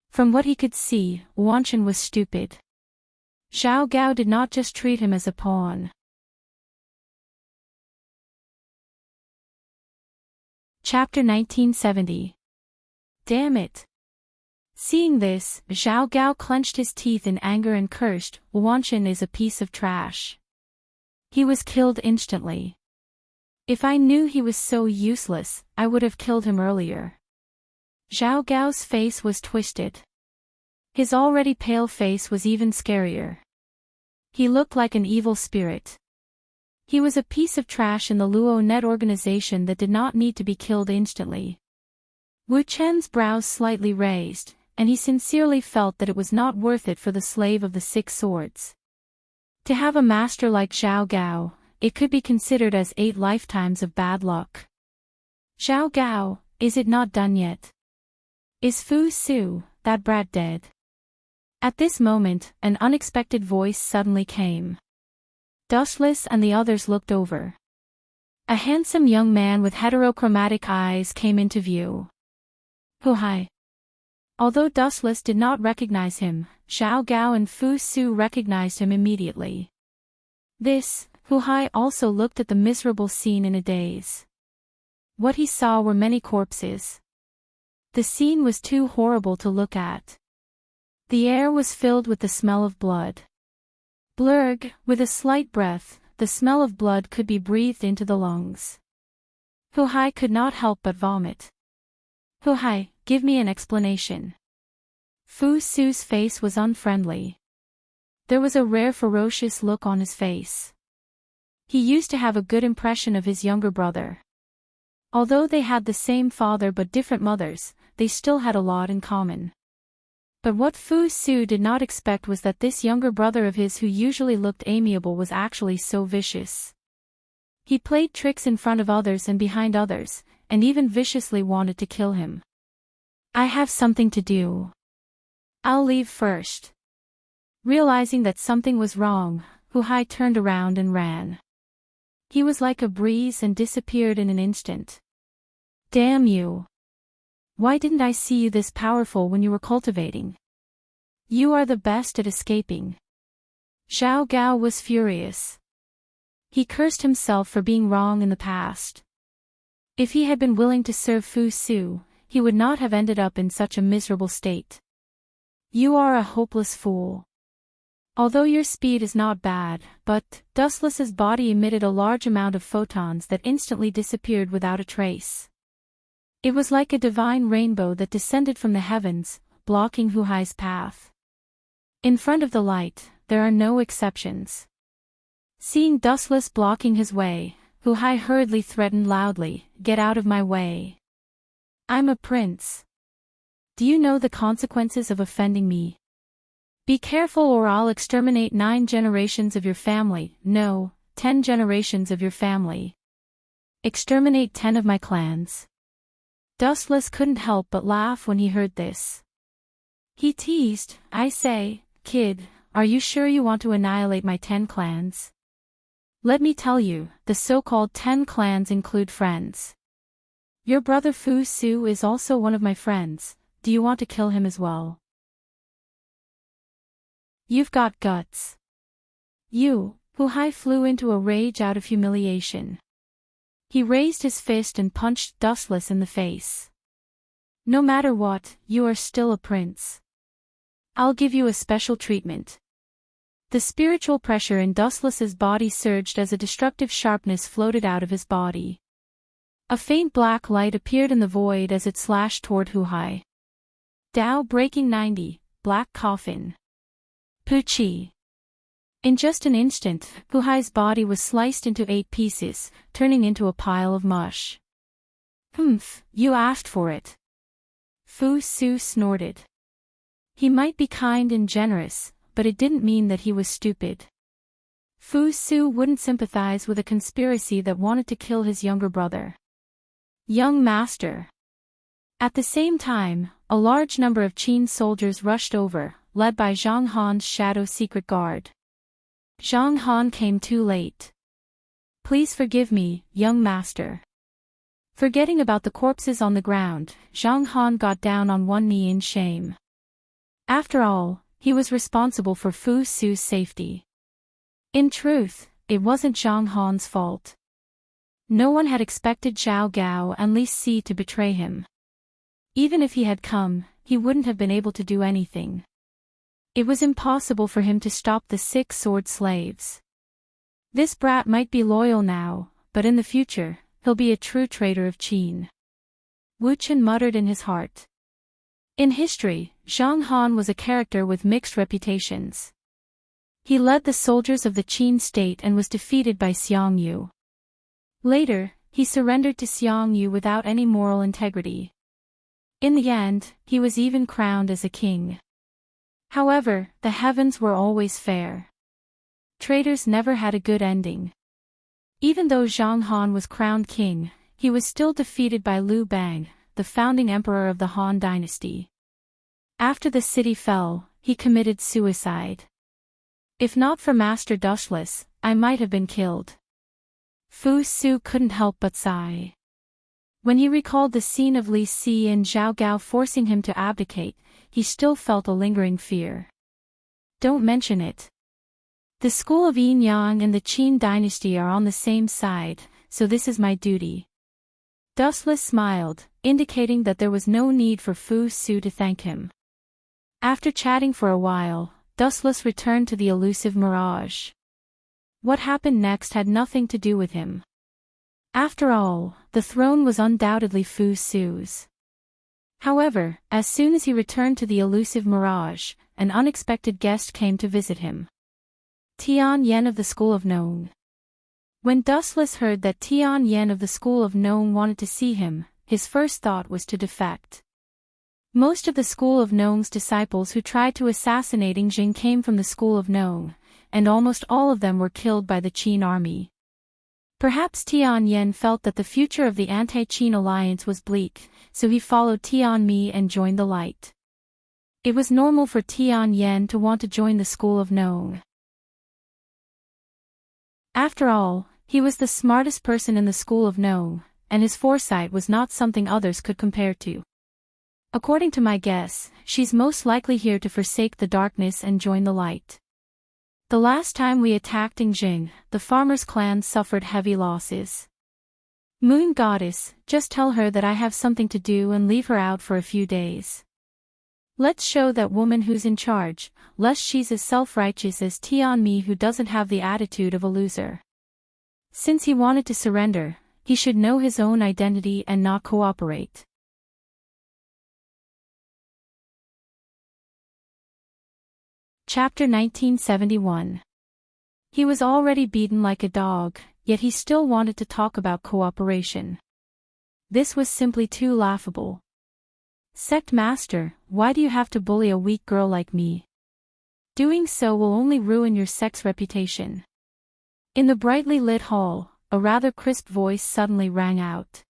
From what he could see, Wanshin was stupid. Zhao Gao did not just treat him as a pawn. Chapter 1970. Damn it. Seeing this, Zhao Gao clenched his teeth in anger and cursed, Wanshin is a piece of trash. He was killed instantly. If I knew he was so useless, I would have killed him earlier. Zhao Gao's face was twisted. His already pale face was even scarier. He looked like an evil spirit. He was a piece of trash in the Luo Net organization that did not need to be killed instantly. Wu Chen's brows slightly raised, and he sincerely felt that it was not worth it for the slave of the 6 swords. To have a master like Zhao Gao, it could be considered as 8 lifetimes of bad luck. Zhao Gao, is it not done yet? Is Fu Su, that brat, dead? At this moment, an unexpected voice suddenly came. Dustless and the others looked over. A handsome young man with heterochromatic eyes came into view. Hu Hai. Although Dustless did not recognize him, Zhao Gao and Fu Su recognized him immediately. This, Hu Hai also looked at the miserable scene in a daze. What he saw were many corpses. The scene was too horrible to look at. The air was filled with the smell of blood. Blurg, with a slight breath, the smell of blood could be breathed into the lungs. Hu Hai could not help but vomit. Hu Hai, give me an explanation. Fu Su's face was unfriendly. There was a rare ferocious look on his face. He used to have a good impression of his younger brother. Although they had the same father but different mothers, they still had a lot in common. But what Fu Su did not expect was that this younger brother of his who usually looked amiable was actually so vicious. He played tricks in front of others and behind others, and even viciously wanted to kill him. I have something to do. I'll leave first. Realizing that something was wrong, Hu Hai turned around and ran. He was like a breeze and disappeared in an instant. Damn you. Why didn't I see you this powerful when you were cultivating? You are the best at escaping. Zhao Gao was furious. He cursed himself for being wrong in the past. If he had been willing to serve Fu Su, he would not have ended up in such a miserable state. You are a hopeless fool. Although your speed is not bad, but Dustless's body emitted a large amount of photons that instantly disappeared without a trace. It was like a divine rainbow that descended from the heavens, blocking Hu Hai's path. In front of the light, there are no exceptions. Seeing Dustless blocking his way, Hu Hai hurriedly threatened loudly, "Get out of my way. I'm a prince. Do you know the consequences of offending me? Be careful or I'll exterminate 9 generations of your family, no, 10 generations of your family. Exterminate 10 of my clans." Dustless couldn't help but laugh when he heard this. He teased, "I say, kid, are you sure you want to annihilate my 10 clans? Let me tell you, the so-called 10 clans include friends. Your brother Fu Su is also one of my friends. Do you want to kill him as well? You've got guts." Hu Hai flew into a rage out of humiliation. He raised his fist and punched Dustless in the face. "No matter what, you are still a prince. I'll give you a special treatment." The spiritual pressure in Dustless's body surged as a destructive sharpness floated out of his body. A faint black light appeared in the void as it slashed toward Hu Hai. Dao breaking 90, black coffin. Pucci. In just an instant, Hu Hai's body was sliced into 8 pieces, turning into a pile of mush. "Humph, you asked for it." Fu Su snorted. He might be kind and generous, but it didn't mean that he was stupid. Fu Su wouldn't sympathize with a conspiracy that wanted to kill his younger brother. "Young master." At the same time, a large number of Qin soldiers rushed over, led by Zhang Han's shadow secret guard. Zhang Han came too late. "Please forgive me, young master." Forgetting about the corpses on the ground, Zhang Han got down on one knee in shame. After all, he was responsible for Fu Su's safety. In truth, it wasn't Zhang Han's fault. No one had expected Zhao Gao and Li Si to betray him. Even if he had come, he wouldn't have been able to do anything. It was impossible for him to stop the 6 sword slaves. This brat might be loyal now, but in the future, he'll be a true traitor of Qin. Wu Chen muttered in his heart. In history, Zhang Han was a character with mixed reputations. He led the soldiers of the Qin state and was defeated by Xiang Yu. Later, he surrendered to Xiang Yu without any moral integrity. In the end, he was even crowned as a king. However, the heavens were always fair. Traitors never had a good ending. Even though Zhang Han was crowned king, he was still defeated by Liu Bang, the founding emperor of the Han dynasty. After the city fell, he committed suicide. "If not for Master Dustless, I might have been killed." Fu Su couldn't help but sigh. When he recalled the scene of Li Si and Zhao Gao forcing him to abdicate, he still felt a lingering fear. "Don't mention it. The school of Yin Yang and the Qin dynasty are on the same side, so this is my duty." Dustless smiled, indicating that there was no need for Fu Su to thank him. After chatting for a while, Dustless returned to the elusive mirage. What happened next had nothing to do with him. After all, the throne was undoubtedly Fu Su's. However, as soon as he returned to the elusive mirage, an unexpected guest came to visit him. Tian Yen of the School of Nong. When Dustless heard that Tian Yen of the School of Nong wanted to see him, his first thought was to defect. Most of the School of Nong's disciples who tried to assassinate Jing came from the School of Nong, and almost all of them were killed by the Qin army. Perhaps Tian Yen felt that the future of the anti-Qin alliance was bleak, so he followed Tian Mi and joined the light. It was normal for Tian Yen to want to join the School of Nong. After all, he was the smartest person in the School of Nong, and his foresight was not something others could compare to. According to my guess, she's most likely here to forsake the darkness and join the light. The last time we attacked Jing, the farmers' clan suffered heavy losses. Moon Goddess, just tell her that I have something to do and leave her out for a few days. Let's show that woman who's in charge, lest she's as self-righteous as Tian Mi who doesn't have the attitude of a loser. Since he wanted to surrender, he should know his own identity and not cooperate. Chapter 1971. He was already beaten like a dog, yet he still wanted to talk about cooperation. This was simply too laughable. Sect Master, why do you have to bully a weak girl like me? Doing so will only ruin your sect's reputation. In the brightly lit hall, a rather crisp voice suddenly rang out.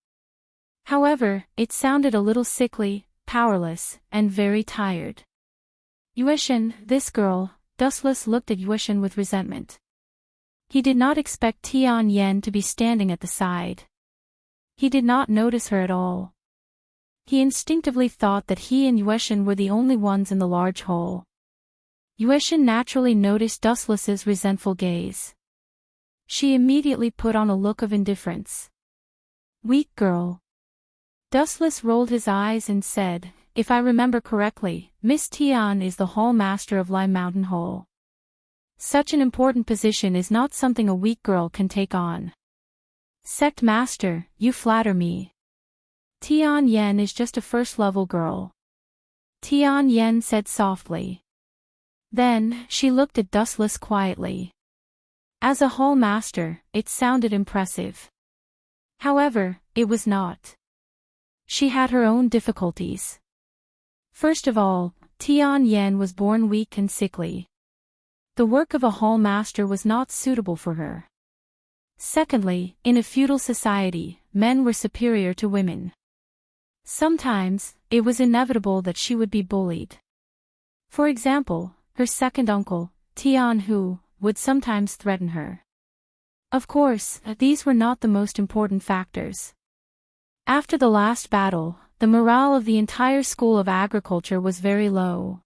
However, it sounded a little sickly, powerless, and very tired. Yueshin, this girl. Dustless looked at Yueshin with resentment. He did not expect Tian Yen to be standing at the side. He did not notice her at all. He instinctively thought that he and Yueshin were the only ones in the large hall. Yueshin naturally noticed Dustless's resentful gaze. She immediately put on a look of indifference. Weak girl. Dustless rolled his eyes and said, if I remember correctly, Miss Tian is the Hall Master of Lime Mountain Hall. Such an important position is not something a weak girl can take on. Sect Master, you flatter me. Tian Yen is just a first-level girl. Tian Yen said softly. Then, she looked at Dustless quietly. As a Hall Master, it sounded impressive. However, it was not. She had her own difficulties. First of all, Tian Yen was born weak and sickly. The work of a Hall Master was not suitable for her. Secondly, in a feudal society, men were superior to women. Sometimes, it was inevitable that she would be bullied. For example, her second uncle, Tian Hu, would sometimes threaten her. Of course, these were not the most important factors. After the last battle, the morale of the entire School of Agriculture was very low.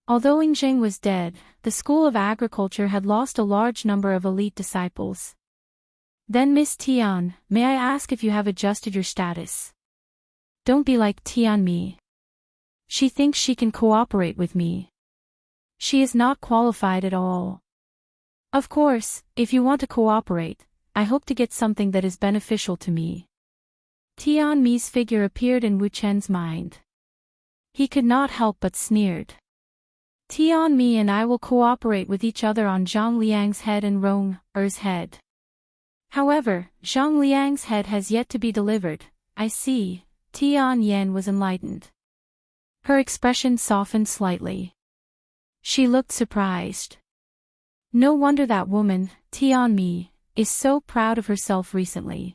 Although Yingzheng was dead, the School of Agriculture had lost a large number of elite disciples. Then Miss Tian, may I ask if you have adjusted your status? Don't be like Tian Me. She thinks she can cooperate with me. She is not qualified at all. Of course, if you want to cooperate, I hope to get something that is beneficial to me. Tian Mi's figure appeared in Wu Chen's mind. He could not help but sneered. Tian Mi and I will cooperate with each other on Zhang Liang's head and Rong Er's head. However, Zhang Liang's head has yet to be delivered. I see. Tian Yen was enlightened. Her expression softened slightly. She looked surprised. No wonder that woman, Tian Mi, is so proud of herself recently.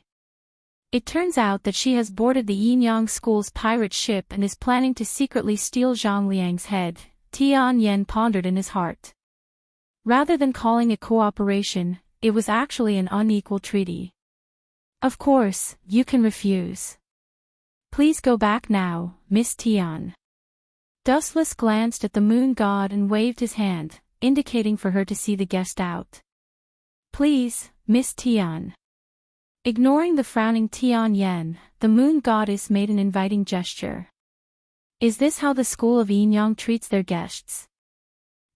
It turns out that she has boarded the Yinyang School's pirate ship and is planning to secretly steal Zhang Liang's head, Tian Yen pondered in his heart. Rather than calling it cooperation, it was actually an unequal treaty. Of course, you can refuse. Please go back now, Miss Tian. Dustless glanced at the moon god and waved his hand, indicating for her to see the guest out. Please, Miss Tian. Ignoring the frowning Tian Yen, the moon goddess made an inviting gesture. Is this how the school of Yinyang treats their guests?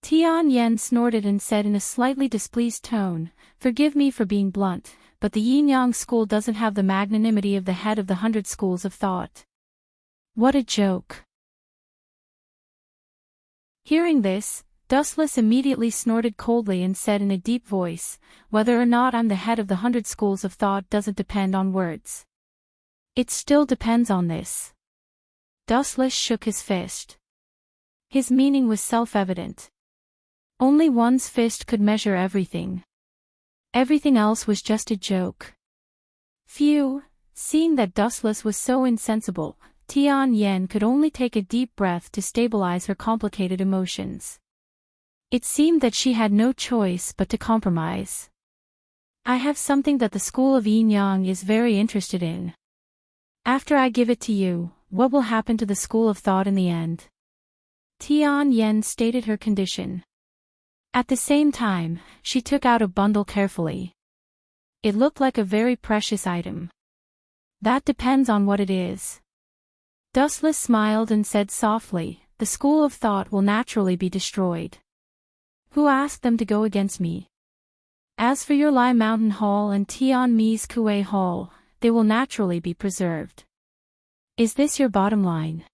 Tian Yen snorted and said in a slightly displeased tone, forgive me for being blunt, but the Yinyang school doesn't have the magnanimity of the head of the 100 schools of thought. What a joke. Hearing this, Dustless immediately snorted coldly and said in a deep voice, whether or not I'm the head of the 100 schools of thought doesn't depend on words. It still depends on this. Dustless shook his fist. His meaning was self-evident. Only one's fist could measure everything. Everything else was just a joke. Phew, seeing that Dustless was so insensible, Tian Yen could only take a deep breath to stabilize her complicated emotions. It seemed that she had no choice but to compromise. I have something that the school of Yinyang is very interested in. After I give it to you, what will happen to the school of thought in the end? Tian Yen stated her condition. At the same time, she took out a bundle carefully. It looked like a very precious item. That depends on what it is. Dustless smiled and said softly, the school of thought will naturally be destroyed. Who asked them to go against me? As for your Lai Mountain Hall and Tian Mi's Kuei Hall, they will naturally be preserved. Is this your bottom line?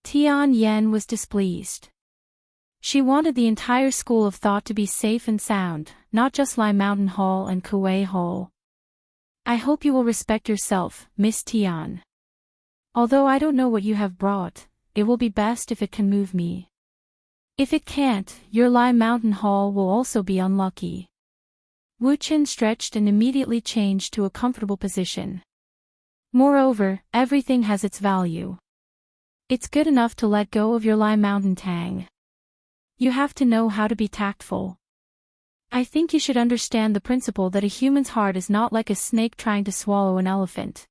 Tian Yen was displeased. She wanted the entire school of thought to be safe and sound, not just Lime Mountain Hall and Kuei Hall. I hope you will respect yourself, Miss Tian. Although I don't know what you have brought, it will be best if it can move me. If it can't, your Lime Mountain Hall will also be unlucky. Wu Qin stretched and immediately changed to a comfortable position. Moreover, everything has its value. It's good enough to let go of your Lime Mountain Tang. You have to know how to be tactful. I think you should understand the principle that a human's heart is not like a snake trying to swallow an elephant.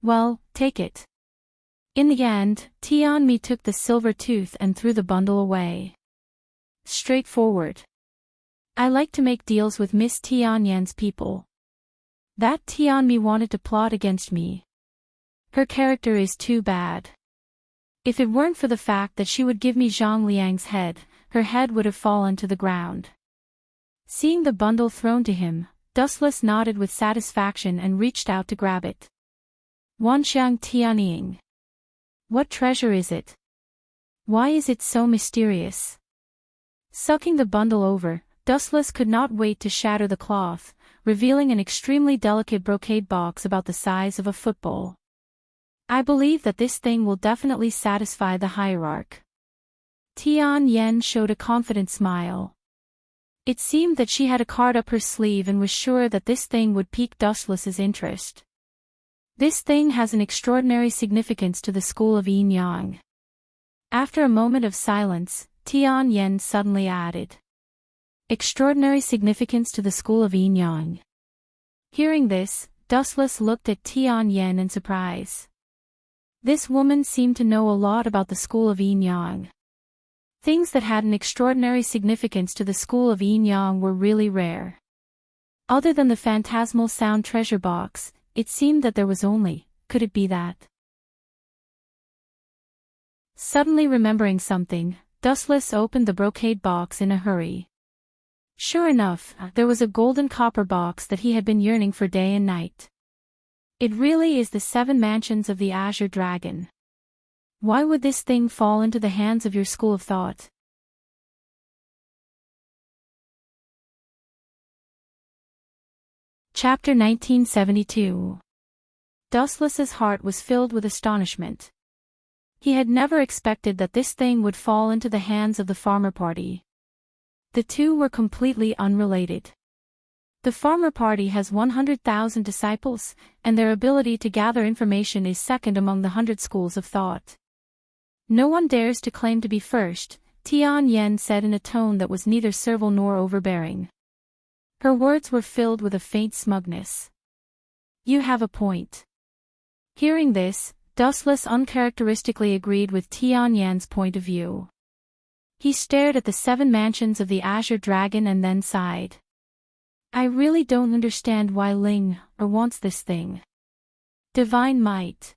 Well, take it. In the end, Tianmi took the silver tooth and threw the bundle away. Straightforward. I like to make deals with Miss Tianyan's people. That Tianmi wanted to plot against me. Her character is too bad. If it weren't for the fact that she would give me Zhang Liang's head, her head would have fallen to the ground. Seeing the bundle thrown to him, Dustless nodded with satisfaction and reached out to grab it. Wanxiang Tianying. What treasure is it? Why is it so mysterious? Sucking the bundle over, Dustless could not wait to shatter the cloth, revealing an extremely delicate brocade box about the size of a football. I believe that this thing will definitely satisfy the hierarch. Tian Yen showed a confident smile. It seemed that she had a card up her sleeve and was sure that this thing would pique Dustless's interest. This thing has an extraordinary significance to the school of Yin Yang. After a moment of silence, Tian Yen suddenly added. Extraordinary significance to the school of Yin Yang. Hearing this, Dustless looked at Tian Yen in surprise. This woman seemed to know a lot about the school of Yin Yang. Things that had an extraordinary significance to the school of Yin Yang were really rare. Other than the phantasmal sound treasure box, it seemed that there was only, could it be that? Suddenly remembering something, Dustless opened the brocade box in a hurry. Sure enough, there was a golden copper box that he had been yearning for day and night. It really is the 7 mansions of the Azure Dragon. Why would this thing fall into the hands of your school of thought? Chapter 1972. Dustless's heart was filled with astonishment. He had never expected that this thing would fall into the hands of the farmer party. The two were completely unrelated. The farmer party has 100,000 disciples, and their ability to gather information is second among the 100 schools of thought. No one dares to claim to be first, Tian Yen said in a tone that was neither servile nor overbearing. Her words were filled with a faint smugness. You have a point. Hearing this, Dustless uncharacteristically agreed with Tian Yan's point of view. He stared at the 7 mansions of the Azure Dragon and then sighed. I really don't understand why Ling wants this thing. Divine might.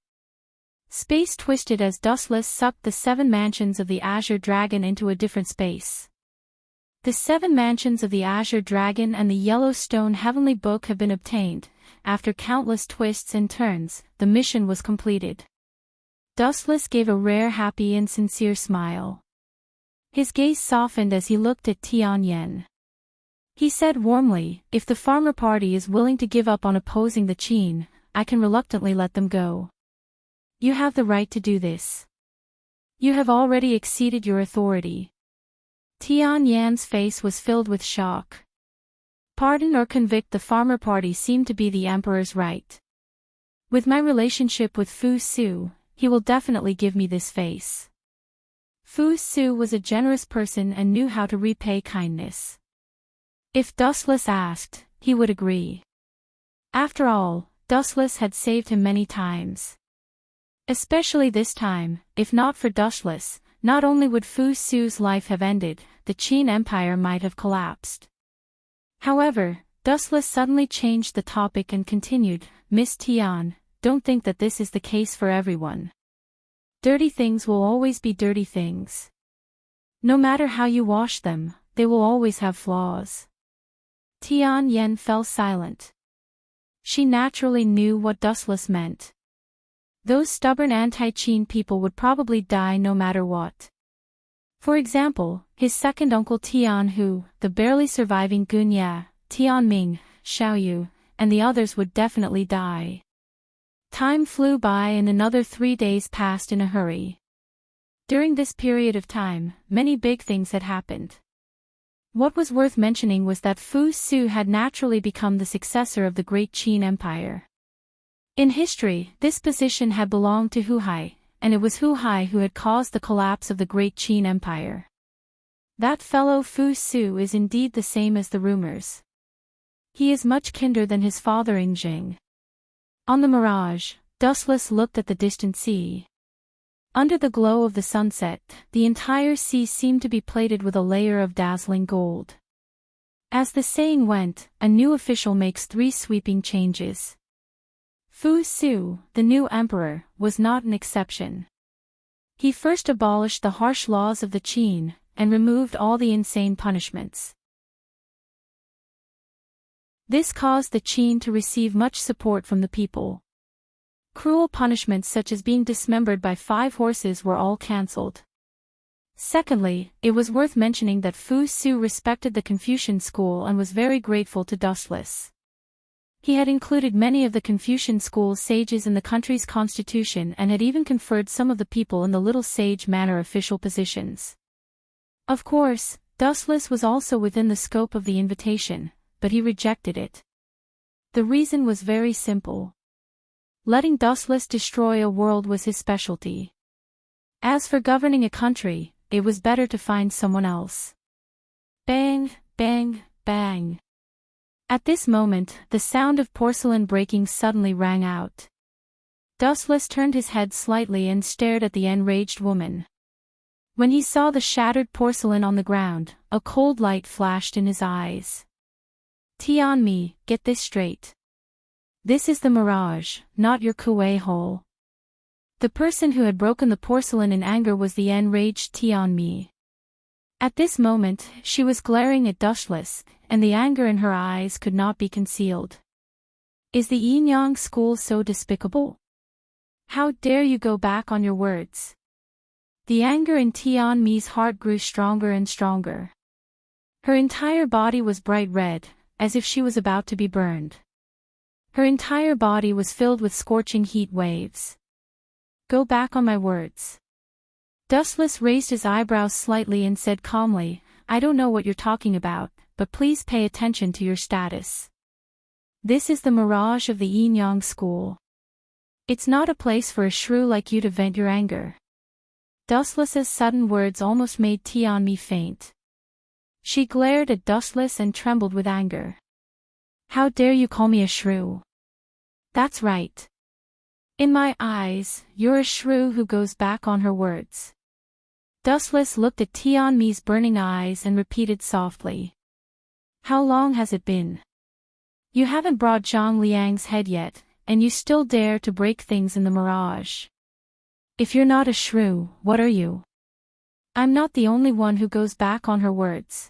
Space twisted as Dustless sucked the 7 mansions of the Azure Dragon into a different space. The 7 mansions of the Azure Dragon and the Yellowstone Heavenly Book have been obtained. After countless twists and turns, the mission was completed. Dustless gave a rare, happy and sincere smile. His gaze softened as he looked at Tian Yen. He said warmly, if the farmer party is willing to give up on opposing the Qin, I can reluctantly let them go. You have the right to do this. You have already exceeded your authority. Tian Yan's face was filled with shock. Pardon or convict the farmer party seemed to be the emperor's right. With my relationship with Fu Su, he will definitely give me this face. Fu Su was a generous person and knew how to repay kindness. If Dustless asked, he would agree. After all, Dustless had saved him many times. Especially this time, if not for Dustless, not only would Fu Su's life have ended, the Qin Empire might have collapsed. However, Dustless suddenly changed the topic and continued, Miss Tian, don't think that this is the case for everyone. Dirty things will always be dirty things. No matter how you wash them, they will always have flaws. Tian Yen fell silent. She naturally knew what Dustless meant. Those stubborn anti-Qin people would probably die no matter what. For example, his second uncle Tian Hu, the barely surviving Gunya, Tian Ming, Xiaoyu, and the others would definitely die. Time flew by and another 3 days passed in a hurry. During this period of time, many big things had happened. What was worth mentioning was that Fu Su had naturally become the successor of the great Qin Empire. In history, this position had belonged to Hu Hai, and it was Hu Hai who had caused the collapse of the great Qin Empire. That fellow Fu Su is indeed the same as the rumors. He is much kinder than his father Ingjing. On the mirage, Dustless looked at the distant sea. Under the glow of the sunset, the entire sea seemed to be plated with a layer of dazzling gold. As the saying went, a new official makes 3 sweeping changes. Fu Su, the new emperor, was not an exception. He first abolished the harsh laws of the Qin, and removed all the insane punishments. This caused the Qin to receive much support from the people. Cruel punishments such as being dismembered by 5 horses were all cancelled. Secondly, it was worth mentioning that Fu Su respected the Confucian school and was very grateful to Dustless. He had included many of the Confucian school sages in the country's constitution and had even conferred some of the people in the Little Sage Manor official positions. Of course, Dustless was also within the scope of the invitation, but he rejected it. The reason was very simple. Letting Dustless destroy a world was his specialty. As for governing a country, it was better to find someone else. Bang, bang, bang. At this moment, the sound of porcelain breaking suddenly rang out. Dustless turned his head slightly and stared at the enraged woman. When he saw the shattered porcelain on the ground, a cold light flashed in his eyes. Tian Mi, get this straight. This is the mirage, not your kuei hole. The person who had broken the porcelain in anger was the enraged Tian Mi. At this moment, she was glaring at Dustless, and the anger in her eyes could not be concealed. Is the Yin-Yang school so despicable? How dare you go back on your words? The anger in Tian Mi's heart grew stronger and stronger. Her entire body was bright red, as if she was about to be burned. Her entire body was filled with scorching heat waves. Go back on my words. Dustless raised his eyebrows slightly and said calmly, I don't know what you're talking about, but please pay attention to your status. This is the mirage of the Yin-Yang school. It's not a place for a shrew like you to vent your anger. Dustless's sudden words almost made Tian Mi faint. She glared at Dustless and trembled with anger. How dare you call me a shrew? That's right. In my eyes, you're a shrew who goes back on her words. Dustless looked at Tian Mi's burning eyes and repeated softly. How long has it been? You haven't brought Zhang Liang's head yet, and you still dare to break things in the mirage. If you're not a shrew, what are you? I'm not the only one who goes back on her words.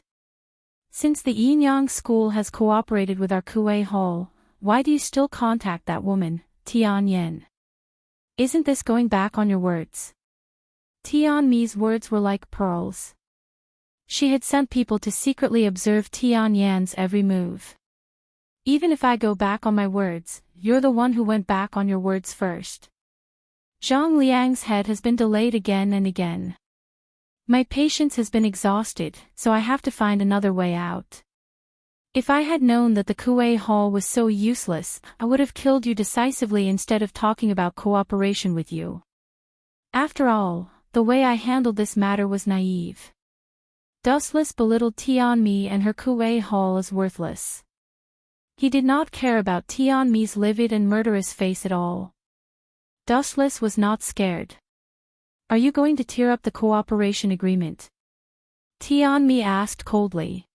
Since the Yin-Yang school has cooperated with our Kuei Hall, why do you still contact that woman, Tian Yen? Isn't this going back on your words? Tian Mi's words were like pearls. She had sent people to secretly observe Tian Yan's every move. Even if I go back on my words, you're the one who went back on your words first. Zhang Liang's head has been delayed again and again. My patience has been exhausted, so I have to find another way out. If I had known that the Kuei Hall was so useless, I would have killed you decisively instead of talking about cooperation with you. After all, the way I handled this matter was naive. Dustless belittled Tian Mi and her Kuei Hall as worthless. He did not care about Tian Mi's livid and murderous face at all. Dustless was not scared. Are you going to tear up the cooperation agreement? Tian Mi asked coldly.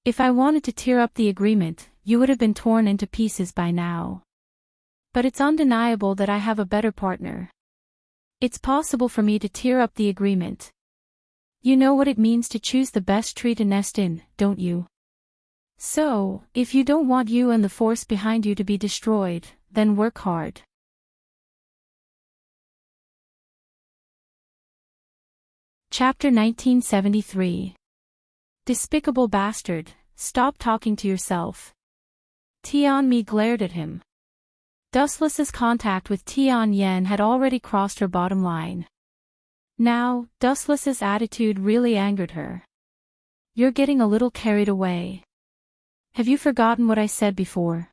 If I wanted to tear up the agreement, you would have been torn into pieces by now. But it's undeniable that I have a better partner. It's possible for me to tear up the agreement. You know what it means to choose the best tree to nest in, don't you? So, if you don't want you and the force behind you to be destroyed, then work hard. Chapter 1973. Despicable bastard, stop talking to yourself. Tianmi glared at him. Dustless's contact with Tianyan had already crossed her bottom line. Now, Dustless's attitude really angered her. You're getting a little carried away. Have you forgotten what I said before?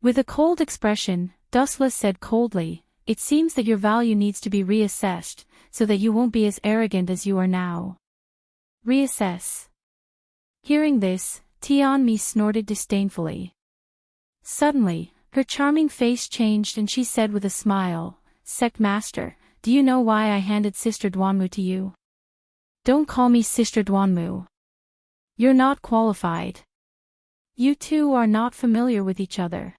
With a cold expression, Dustless said coldly, it seems that your value needs to be reassessed, so that you won't be as arrogant as you are now. Reassess. Hearing this, Tianmi snorted disdainfully. Suddenly, her charming face changed and she said with a smile, Sect Master, do you know why I handed Sister Duanmu to you? Don't call me Sister Duanmu. You're not qualified. You two are not familiar with each other.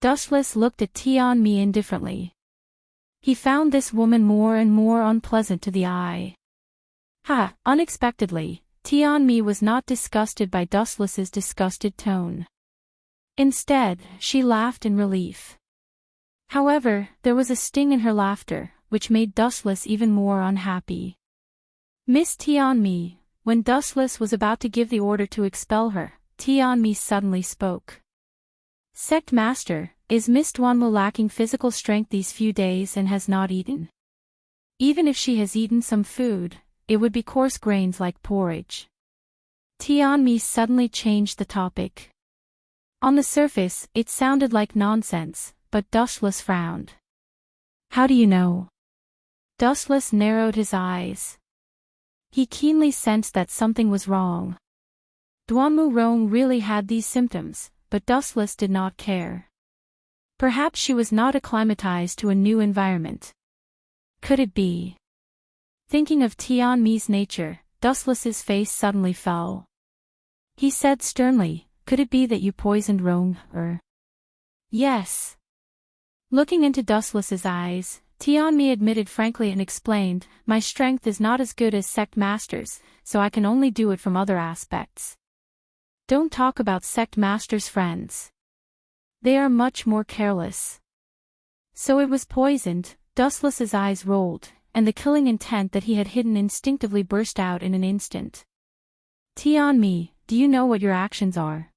Dustless looked at Tianmi indifferently. He found this woman more and more unpleasant to the eye. Unexpectedly, Tianmi was not disgusted by Dustless's disgusted tone. Instead, she laughed in relief. However, there was a sting in her laughter, which made Dustless even more unhappy. Miss Tianmi, when Dustless was about to give the order to expel her, Tianmi suddenly spoke. Sect Master, is Miss Duanmu lacking physical strength these few days and has not eaten? Even if she has eaten some food, it would be coarse grains like porridge. Tianmi suddenly changed the topic. On the surface, it sounded like nonsense, but Dustless frowned. How do you know? Dustless narrowed his eyes. He keenly sensed that something was wrong. Duanmu Rong really had these symptoms, but Dustless did not care. Perhaps she was not acclimatized to a new environment. Could it be? Thinking of Tianmi's nature, Dustless's face suddenly fell. He said sternly, could it be that you poisoned Rong, or? Yes. Looking into Dustless's eyes, Tianmi admitted frankly and explained, my strength is not as good as Sect Master's, so I can only do it from other aspects. Don't talk about Sect Master's friends. They are much more careless. So it was poisoned. Dustless's eyes rolled, and the killing intent that he had hidden instinctively burst out in an instant. Tianmi, do you know what your actions are?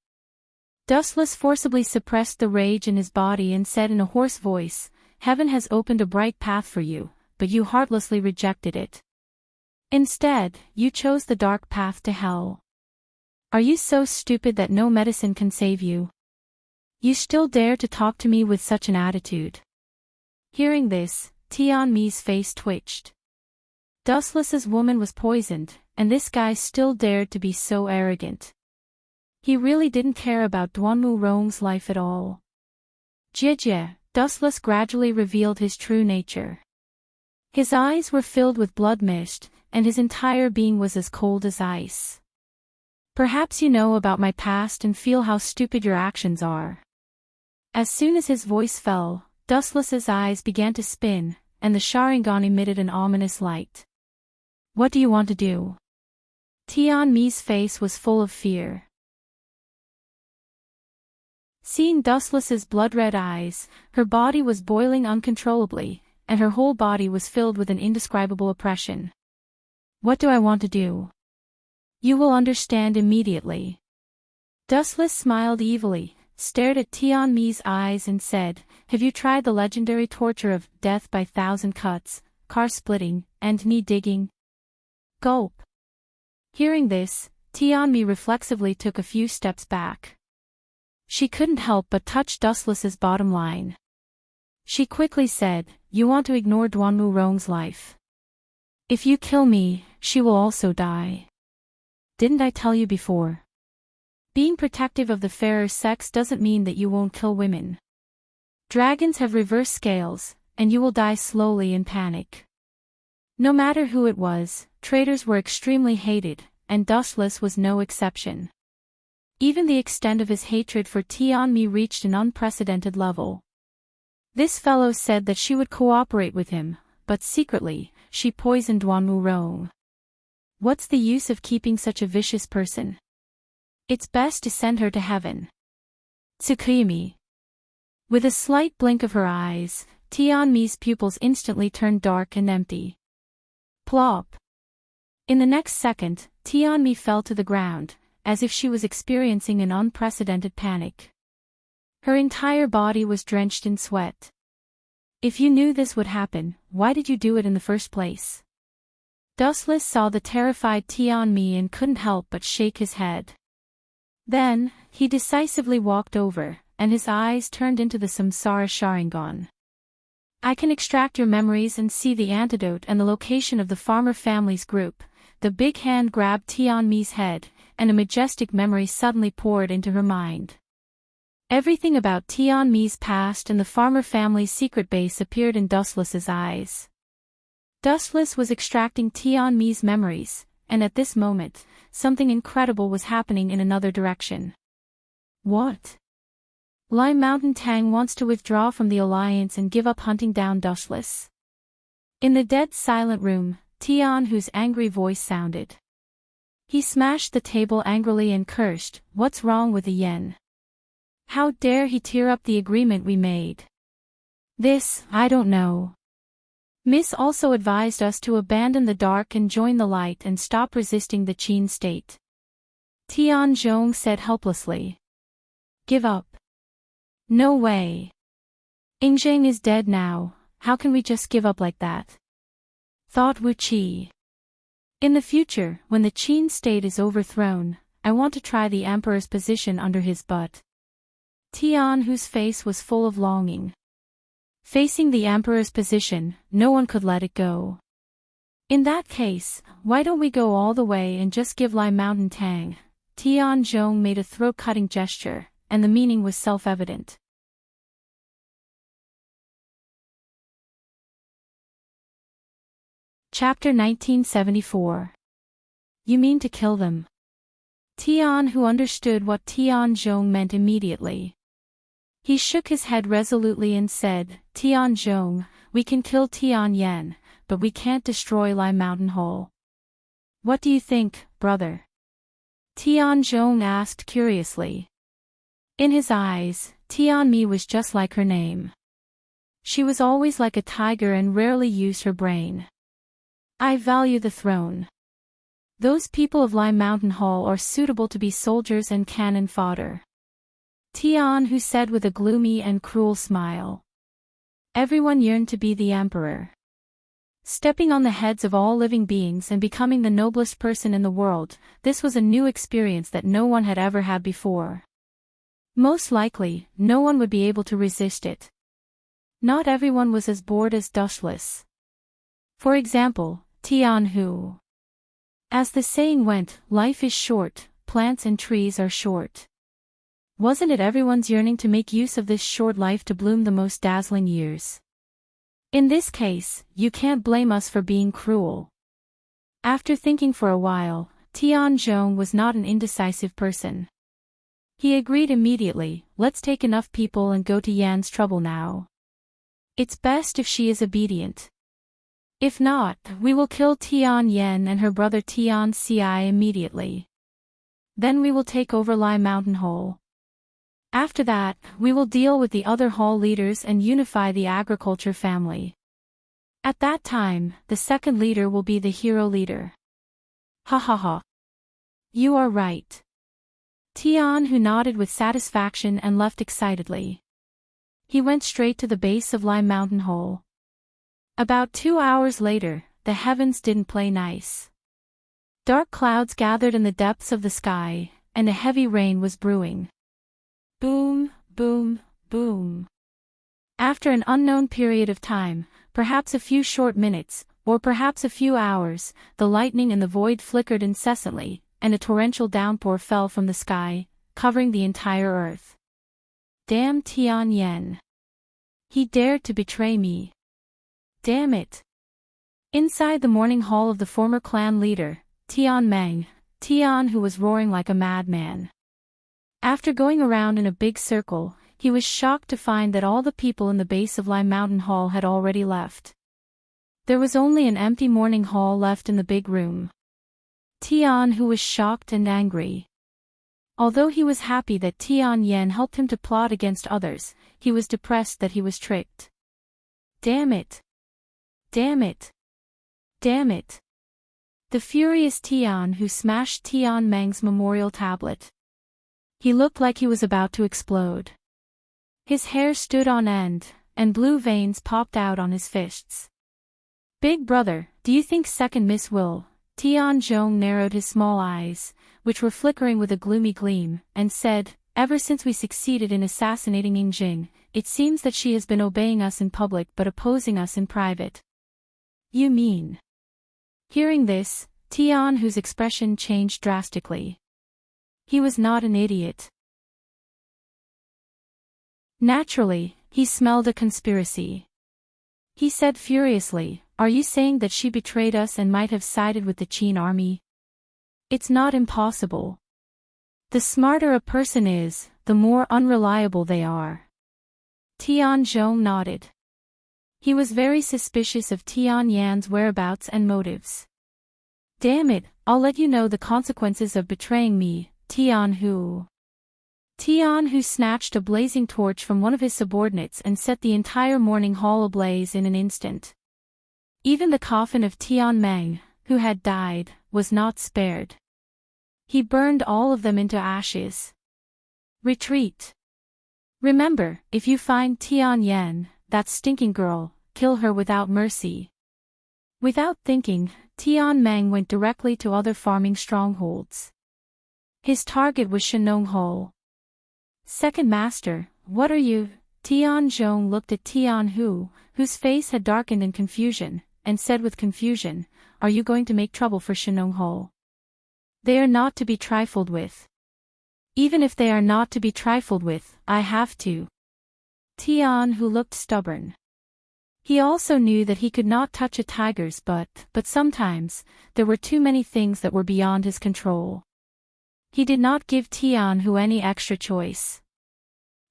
Dustless forcibly suppressed the rage in his body and said in a hoarse voice, Heaven has opened a bright path for you, but you heartlessly rejected it. Instead, you chose the dark path to hell. Are you so stupid that no medicine can save you? You still dare to talk to me with such an attitude? Hearing this, Tianmi's face twitched. Dustless's woman was poisoned, and this guy still dared to be so arrogant. He really didn't care about Duanmu Rong's life at all. Jie, Dustless gradually revealed his true nature. His eyes were filled with blood mist, and his entire being was as cold as ice. Perhaps you know about my past and feel how stupid your actions are. As soon as his voice fell, Dustless's eyes began to spin, and the Sharingan emitted an ominous light. What do you want to do? Tianmi's face was full of fear. Seeing Dustless's blood-red eyes, her body was boiling uncontrollably, and her whole body was filled with an indescribable oppression. What do I want to do? You will understand immediately. Dustless smiled evilly, stared at Tianmi's eyes and said, have you tried the legendary torture of death by 1,000 cuts, car splitting, and knee digging? Gulp. Hearing this, Tianmi reflexively took a few steps back. She couldn't help but touch Dustless's bottom line. She quickly said, you want to ignore Duanmu Rong's life. If you kill me, she will also die. Didn't I tell you before? Being protective of the fairer sex doesn't mean that you won't kill women. Dragons have reverse scales, and you will die slowly in panic. No matter who it was, traitors were extremely hated, and Dustless was no exception. Even the extent of his hatred for Tianmi reached an unprecedented level. This fellow said that she would cooperate with him, but secretly, she poisoned Duanmu Rong. What's the use of keeping such a vicious person? It's best to send her to heaven. Tsukimi. With a slight blink of her eyes, Tianmi's pupils instantly turned dark and empty. Plop. In the next second, Tianmi fell to the ground, as if she was experiencing an unprecedented panic. Her entire body was drenched in sweat. If you knew this would happen, why did you do it in the first place? Dustless saw the terrified Tianmi and couldn't help but shake his head. Then, he decisively walked over, and his eyes turned into the Samsara Sharingan. I can extract your memories and see the antidote and the location of the farmer family's group. The big hand grabbed Tianmi's head, and a majestic memory suddenly poured into her mind. Everything about Tianmi's past and the farmer family's secret base appeared in Dustless's eyes. Dustless was extracting Tianmi's memories, and at this moment, something incredible was happening in another direction. What? Lime Mountain Tang wants to withdraw from the alliance and give up hunting down Dustless. In the dead silent room, Tianhu's angry voice sounded. He smashed the table angrily and cursed, "What's wrong with the yen? How dare he tear up the agreement we made? This, I don't know. Miss also advised us to abandon the dark and join the light and stop resisting the Qin state." Tian Zhong said helplessly. "Give up? No way. Yingzheng is dead now, how can we just give up like that?" Thought Wu Qi. "In the future, when the Qin state is overthrown, I want to try the emperor's position under his butt." Tian, whose face was full of longing. Facing the emperor's position, no one could let it go. "In that case, why don't we go all the way and just give Lime Mountain Tang?" Tian Zhong made a throat-cutting gesture, and the meaning was self-evident. Chapter 1974. You mean to kill them? Tian, who understood what Tian Zhong meant immediately. He shook his head resolutely and said, "Tian Zhong, we can kill Tian Yen, but we can't destroy Lime Mountain Hole." "What do you think, brother?" Tian Zhong asked curiously. In his eyes, Tianmi was just like her name. She was always like a tiger and rarely used her brain. "I value the throne. Those people of Lime Mountain Hall are suitable to be soldiers and cannon fodder." Tian, who said with a gloomy and cruel smile. Everyone yearned to be the emperor. Stepping on the heads of all living beings and becoming the noblest person in the world, this was a new experience that no one had ever had before. Most likely, no one would be able to resist it. Not everyone was as bored as Dustless. For example, Tian Hu. As the saying went, life is short, plants and trees are short. Wasn't it everyone's yearning to make use of this short life to bloom the most dazzling years? In this case, you can't blame us for being cruel. After thinking for a while, Tian Zhong was not an indecisive person. He agreed immediately, "Let's take enough people and go to Yan's trouble now. It's best if she is obedient. If not, we will kill Tian Yen and her brother Tian Ci immediately. Then we will take over Lime Mountain Hole. After that, we will deal with the other hall leaders and unify the agriculture family. At that time, the second leader will be the hero leader." "Ha ha ha. You are right." Tian, who nodded with satisfaction and left excitedly. He went straight to the base of Lime Mountain Hole. About 2 hours later, the heavens didn't play nice. Dark clouds gathered in the depths of the sky, and a heavy rain was brewing. Boom, boom, boom. After an unknown period of time, perhaps a few short minutes, or perhaps a few hours, the lightning in the void flickered incessantly, and a torrential downpour fell from the sky, covering the entire earth. Damn Tian Yen. He dared to betray me. Damn it. Inside the morning hall of the former clan leader, Tian Meng, Tian, who was roaring like a madman. After going around in a big circle, he was shocked to find that all the people in the base of Lime Mountain Hall had already left. There was only an empty morning hall left in the big room. Tian, who was shocked and angry. Although he was happy that Tian Yen helped him to plot against others, he was depressed that he was tricked. Damn it. Damn it. Damn it. The furious Tian who smashed Tian Meng's memorial tablet. He looked like he was about to explode. His hair stood on end, and blue veins popped out on his fists. Big brother, do you think second miss will? Tian Zhong narrowed his small eyes, which were flickering with a gloomy gleam, and said, ever since we succeeded in assassinating Yingjing, it seems that she has been obeying us in public but opposing us in private. You mean? Hearing this, Tian Hu's expression changed drastically. He was not an idiot. Naturally, he smelled a conspiracy. He said furiously, are you saying that she betrayed us and might have sided with the Qin army? It's not impossible. The smarter a person is, the more unreliable they are. Tian Zhong nodded. He was very suspicious of Tian Yan's whereabouts and motives. Damn it, I'll let you know the consequences of betraying me, Tian Hu. Tian Hu snatched a blazing torch from one of his subordinates and set the entire morning hall ablaze in an instant. Even the coffin of Tian Meng, who had died, was not spared. He burned all of them into ashes. Retreat. Remember, if you find Tian Yan, that stinking girl, kill her without mercy. Without thinking, Tian Meng went directly to other farming strongholds. His target was Shenong Hall. Second Master, what are you? Tian Zhong looked at Tian Hu, whose face had darkened in confusion, and said with confusion, are you going to make trouble for Shenong Hall? They are not to be trifled with. Even if they are not to be trifled with, I have to. Tian Hu looked stubborn. He also knew that he could not touch a tiger's butt, but sometimes, there were too many things that were beyond his control. He did not give Tian Hu any extra choice.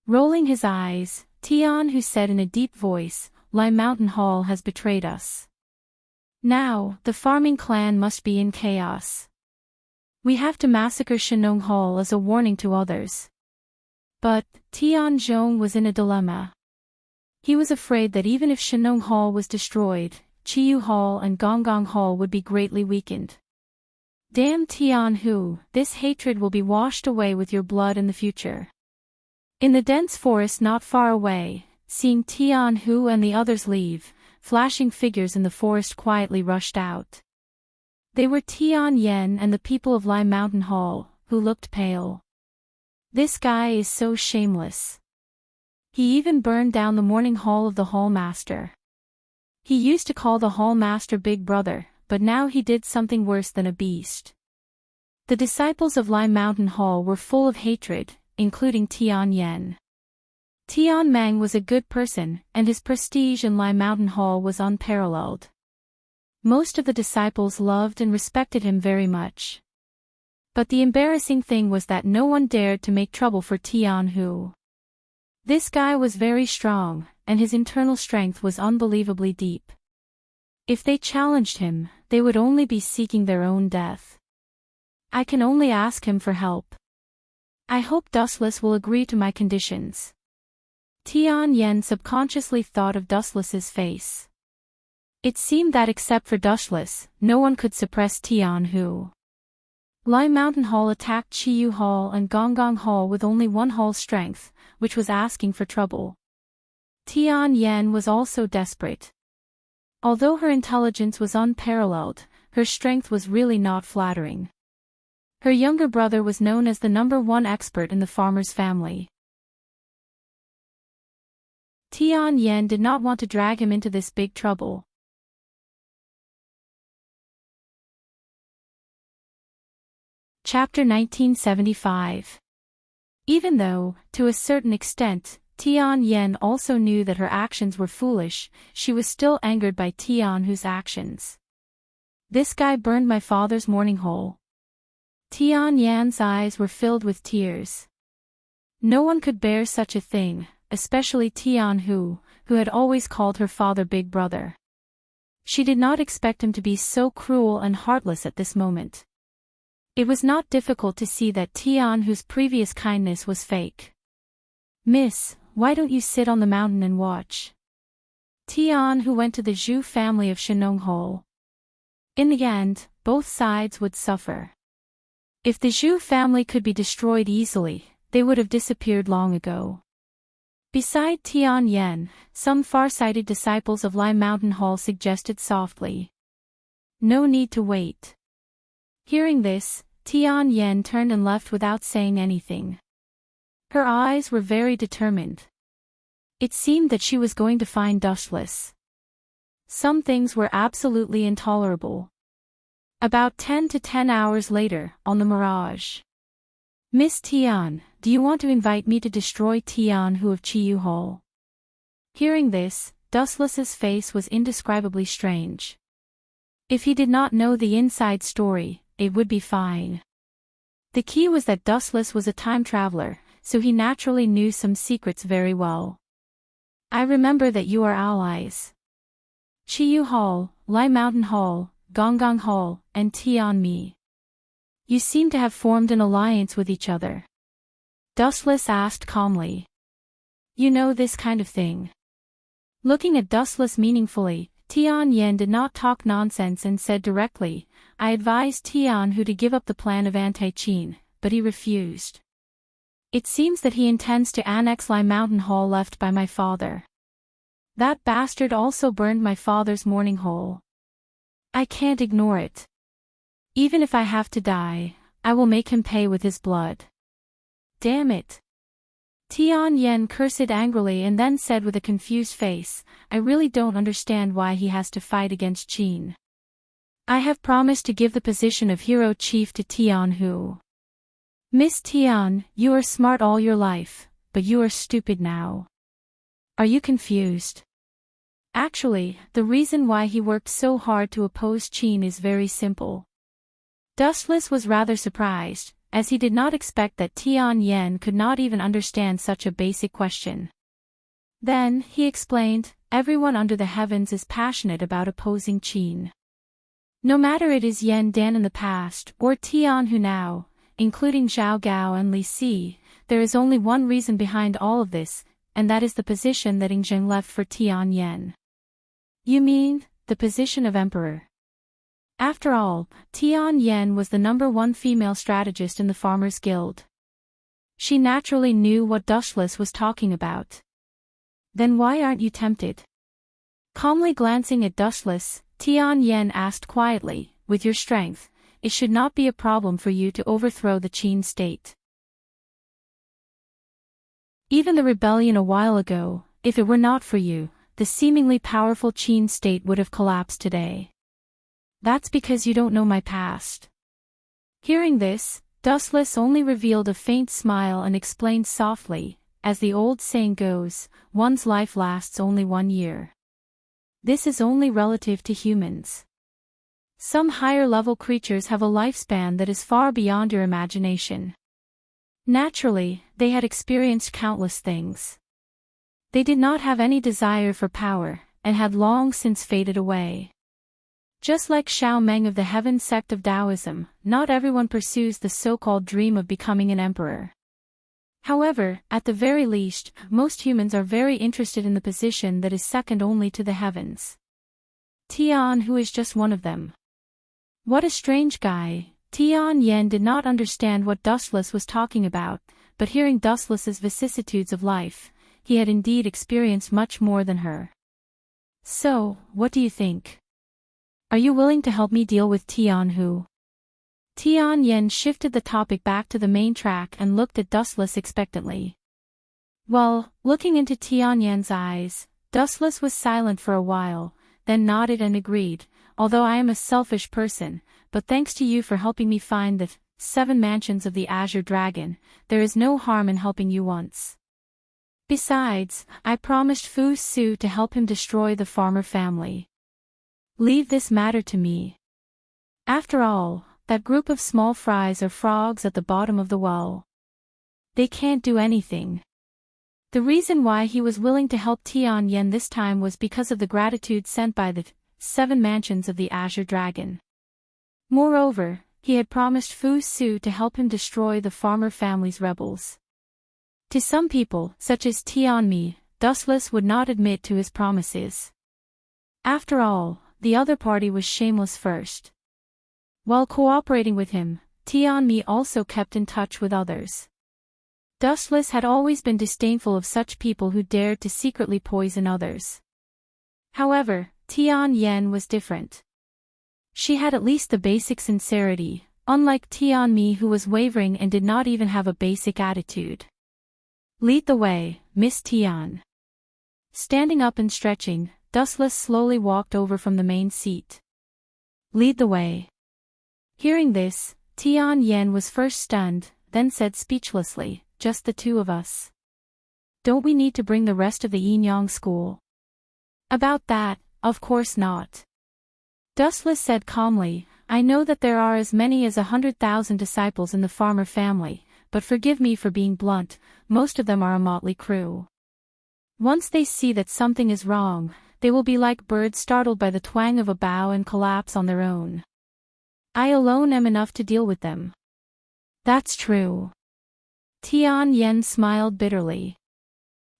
Rolling his eyes, Tian Hu said in a deep voice, Lime Mountain Hall has betrayed us. Now, the farming clan must be in chaos. We have to massacre Shenong Hall as a warning to others. But, Tian Zhong was in a dilemma. He was afraid that even if Shenong Hall was destroyed, Chiyu Hall and Gonggong Hall would be greatly weakened. Damn Tian Hu, this hatred will be washed away with your blood in the future. In the dense forest not far away, seeing Tian Hu and the others leave, flashing figures in the forest quietly rushed out. They were Tian Yan and the people of Lime Mountain Hall, who looked pale. This guy is so shameless. He even burned down the morning hall of the hall master. He used to call the hall master Big Brother, but now he did something worse than a beast. The disciples of Lime Mountain Hall were full of hatred, including Tian Yan. Tian Meng was a good person, and his prestige in Lime Mountain Hall was unparalleled. Most of the disciples loved and respected him very much. But the embarrassing thing was that no one dared to make trouble for Tian Hu. This guy was very strong, and his internal strength was unbelievably deep. If they challenged him, they would only be seeking their own death. I can only ask him for help. I hope Dustless will agree to my conditions. Tian Yan subconsciously thought of Dustless's face. It seemed that except for Dustless, no one could suppress Tian Hu. Lime Mountain Hall attacked Chiyu Hall and Gonggong Hall with only one hall's strength, which was asking for trouble. Tian Yan was also desperate. Although her intelligence was unparalleled, her strength was really not flattering. Her younger brother was known as the #1 expert in the farmer's family. Tian Yan did not want to drag him into this big trouble. Chapter 1975. Even though, to a certain extent, Tian Yan also knew that her actions were foolish, she was still angered by Tian Hu's actions. This guy burned my father's morning hole. Tian Yan's eyes were filled with tears. No one could bear such a thing, especially Tian Hu, who had always called her father Big Brother. She did not expect him to be so cruel and heartless at this moment. It was not difficult to see that Tian Hu's previous kindness was fake. Miss, why don't you sit on the mountain and watch? Tian Hu went to the Zhu family of Shenong Hall. In the end, both sides would suffer. If the Zhu family could be destroyed easily, they would have disappeared long ago. Beside Tian Yen, some far-sighted disciples of Lai Mountain Hall suggested softly. No need to wait. Hearing this, Tian Yen turned and left without saying anything. Her eyes were very determined. It seemed that she was going to find Dustless. Some things were absolutely intolerable. About 10 hours later, on the Mirage. Miss Tian, do you want to invite me to destroy Tian Hu of Chiyu Hall? Hearing this, Dustless's face was indescribably strange. If he did not know the inside story, it would be fine. The key was that Dustless was a time traveler, so he naturally knew some secrets very well. I remember that you are allies. Chiyu Hall, Lai Mountain Hall, Gonggong Hall, and Tianmi. You seem to have formed an alliance with each other. Dustless asked calmly. You know this kind of thing. Looking at Dustless meaningfully, Tian Yen did not talk nonsense and said directly, I advised Tian Hu to give up the plan of anti-Qin, but he refused. It seems that he intends to annex Lai Mountain Hall left by my father. That bastard also burned my father's mourning hole. I can't ignore it. Even if I have to die, I will make him pay with his blood. Damn it. Tian Yen cursed angrily and then said with a confused face, I really don't understand why he has to fight against Qin. I have promised to give the position of hero chief to Tian Hu. Miss Tian, you are smart all your life, but you are stupid now. Are you confused? Actually, the reason why he worked so hard to oppose Qin is very simple. Dustless was rather surprised, as he did not expect that Tian Yen could not even understand such a basic question. Then, he explained, everyone under the heavens is passionate about opposing Qin. No matter it is Yen Dan in the past, or Tian Hu now, including Zhao Gao and Li Si, there is only one reason behind all of this, and that is the position that Yingzheng left for Tian Yen. You mean, the position of emperor? After all, Tian Yen was the #1 female strategist in the Farmers' Guild. She naturally knew what Dustless was talking about. Then why aren't you tempted? Calmly glancing at Dustless, Tian Yen asked quietly, with your strength, it should not be a problem for you to overthrow the Qin state. Even the rebellion a while ago, if it were not for you, the seemingly powerful Qin state would have collapsed today. That's because you don't know my past. Hearing this, Dustless only revealed a faint smile and explained softly, as the old saying goes, one's life lasts only 1 year. This is only relative to humans. Some higher-level creatures have a lifespan that is far beyond your imagination. Naturally, they had experienced countless things. They did not have any desire for power, and had long since faded away. Just like Xiao Meng of the Heaven sect of Taoism, not everyone pursues the so-called dream of becoming an emperor. However, at the very least, most humans are very interested in the position that is second only to the heavens. Tian Hu is just one of them. What a strange guy. Tian Yen did not understand what Dustless was talking about, but hearing Dustless's vicissitudes of life, he had indeed experienced much more than her. So, what do you think? Are you willing to help me deal with Tian Hu? Tian Yen shifted the topic back to the main track and looked at Dustless expectantly. Well, looking into Tian Yen's eyes, Dustless was silent for a while, then nodded and agreed, although I am a selfish person, but thanks to you for helping me find the 7 mansions of the Azure Dragon, there is no harm in helping you once. Besides, I promised Fu Su to help him destroy the farmer family. Leave this matter to me. After all, that group of small fries are frogs at the bottom of the well. They can't do anything. The reason why he was willing to help Tian Yen this time was because of the gratitude sent by the 7 mansions of the Azure Dragon. Moreover, he had promised Fu Su to help him destroy the farmer family's rebels. To some people, such as Tianmi, Dustless would not admit to his promises. After all, the other party was shameless first. While cooperating with him, Tianmi also kept in touch with others. Dustless had always been disdainful of such people who dared to secretly poison others. However, Tian Yen was different. She had at least the basic sincerity, unlike Tianmi who was wavering and did not even have a basic attitude. Lead the way, Miss Tian. Standing up and stretching, Dustless slowly walked over from the main seat. Lead the way. Hearing this, Tian Yen was first stunned, then said speechlessly, just the two of us. Don't we need to bring the rest of the Yinyang school? About that, of course not. Dustless said calmly, I know that there are as many as 100,000 disciples in the farmer family, but forgive me for being blunt, most of them are a motley crew. Once they see that something is wrong, they will be like birds startled by the twang of a bough and collapse on their own. I alone am enough to deal with them. That's true. Tian Yen smiled bitterly.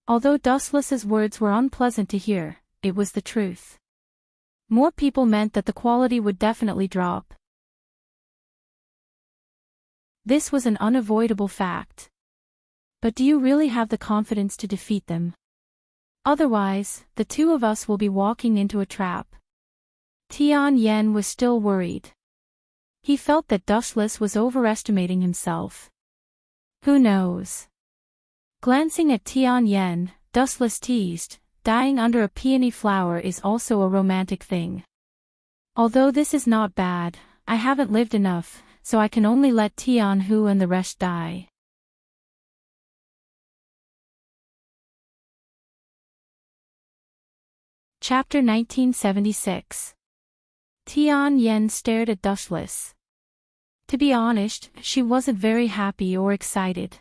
Although Dustless's words were unpleasant to hear, it was the truth. More people meant that the quality would definitely drop. This was an unavoidable fact. But do you really have the confidence to defeat them? Otherwise, the two of us will be walking into a trap. Tian Yen was still worried. He felt that Dustless was overestimating himself. Who knows? Glancing at Tian Yen, Dustless teased, dying under a peony flower is also a romantic thing. Although this is not bad, I haven't lived enough, so I can only let Tian Hu and the rest die. Chapter 1976. Tian Yen stared at Dustless. To be honest, she wasn't very happy or excited.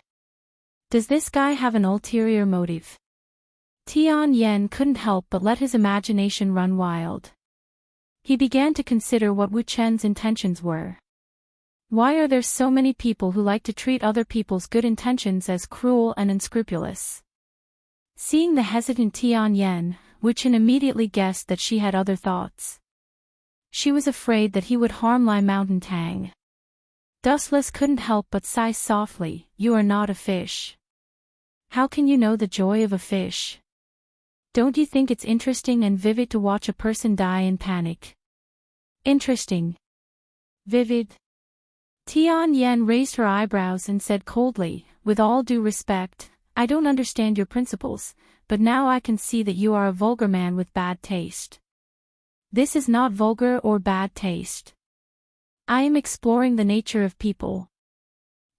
Does this guy have an ulterior motive? Tian Yen couldn't help but let his imagination run wild. He began to consider what Wu Chen's intentions were. Why are there so many people who like to treat other people's good intentions as cruel and unscrupulous? Seeing the hesitant Tian Yen, Wu Chen immediately guessed that she had other thoughts. She was afraid that he would harm Lai Mountain Tang. Dustless couldn't help but sigh softly, you are not a fish. How can you know the joy of a fish? Don't you think it's interesting and vivid to watch a person die in panic? Interesting. Vivid. Tian Yen raised her eyebrows and said coldly, with all due respect, I don't understand your principles, but now I can see that you are a vulgar man with bad taste. This is not vulgar or bad taste. I am exploring the nature of people.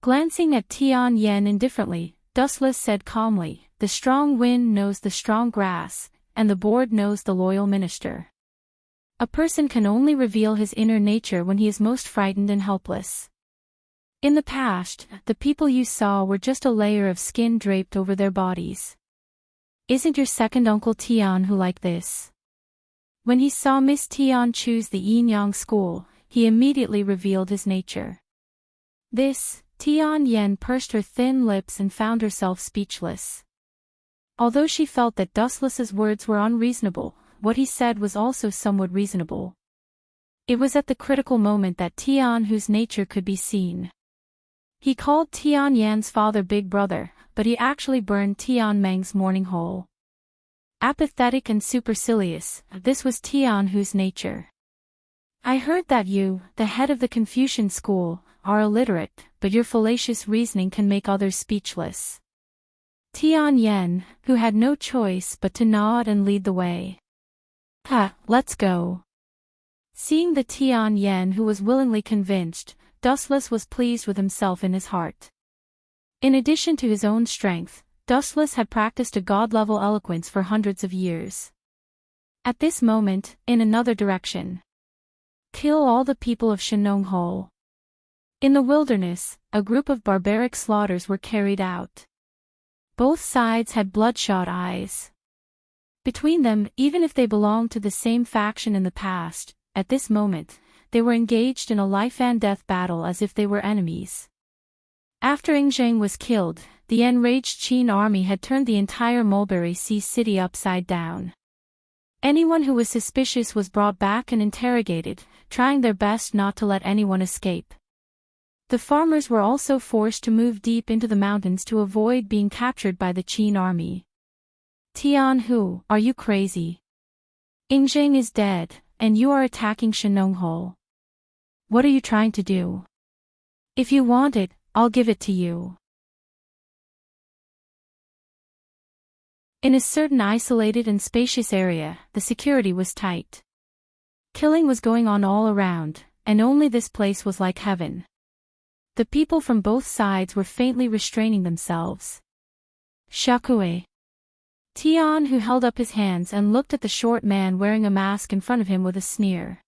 Glancing at Tian Yen indifferently, Dustless said calmly, the strong wind knows the strong grass, and the board knows the loyal minister. A person can only reveal his inner nature when he is most frightened and helpless. In the past, the people you saw were just a layer of skin draped over their bodies. Isn't your second uncle Tian Hu like this? When he saw Miss Tian choose the Yinyang school, he immediately revealed his nature. This, Tian Yen pursed her thin lips and found herself speechless. Although she felt that Dustless's words were unreasonable, what he said was also somewhat reasonable. It was at the critical moment that Tian Hu's nature could be seen. He called Tian Yan's father Big Brother, but he actually burned Tian Meng's morning hole. Apathetic and supercilious, this was Tian Hu's nature. I heard that you, the head of the Confucian school, are illiterate, but your fallacious reasoning can make others speechless. Tian Yen, who had no choice but to nod and lead the way. Let's go. Seeing the Tian Yen who was willingly convinced, Dustless was pleased with himself in his heart. In addition to his own strength, Dustless had practiced a god-level eloquence for hundreds of years. At this moment, in another direction. Kill all the people of Shenonghou. In the wilderness, a group of barbaric slaughters were carried out. Both sides had bloodshot eyes. Between them, even if they belonged to the same faction in the past, at this moment, they were engaged in a life-and-death battle as if they were enemies. After Ingzheng was killed, the enraged Qin army had turned the entire Mulberry Sea city upside down. Anyone who was suspicious was brought back and interrogated, trying their best not to let anyone escape. The farmers were also forced to move deep into the mountains to avoid being captured by the Qin army. Tianhu, are you crazy? Yingjing is dead, and you are attacking Shenonghou. What are you trying to do? If you want it, I'll give it to you. In a certain isolated and spacious area, the security was tight. Killing was going on all around, and only this place was like heaven. The people from both sides were faintly restraining themselves. Shakue. Tian, who held up his hands and looked at the short man wearing a mask in front of him with a sneer.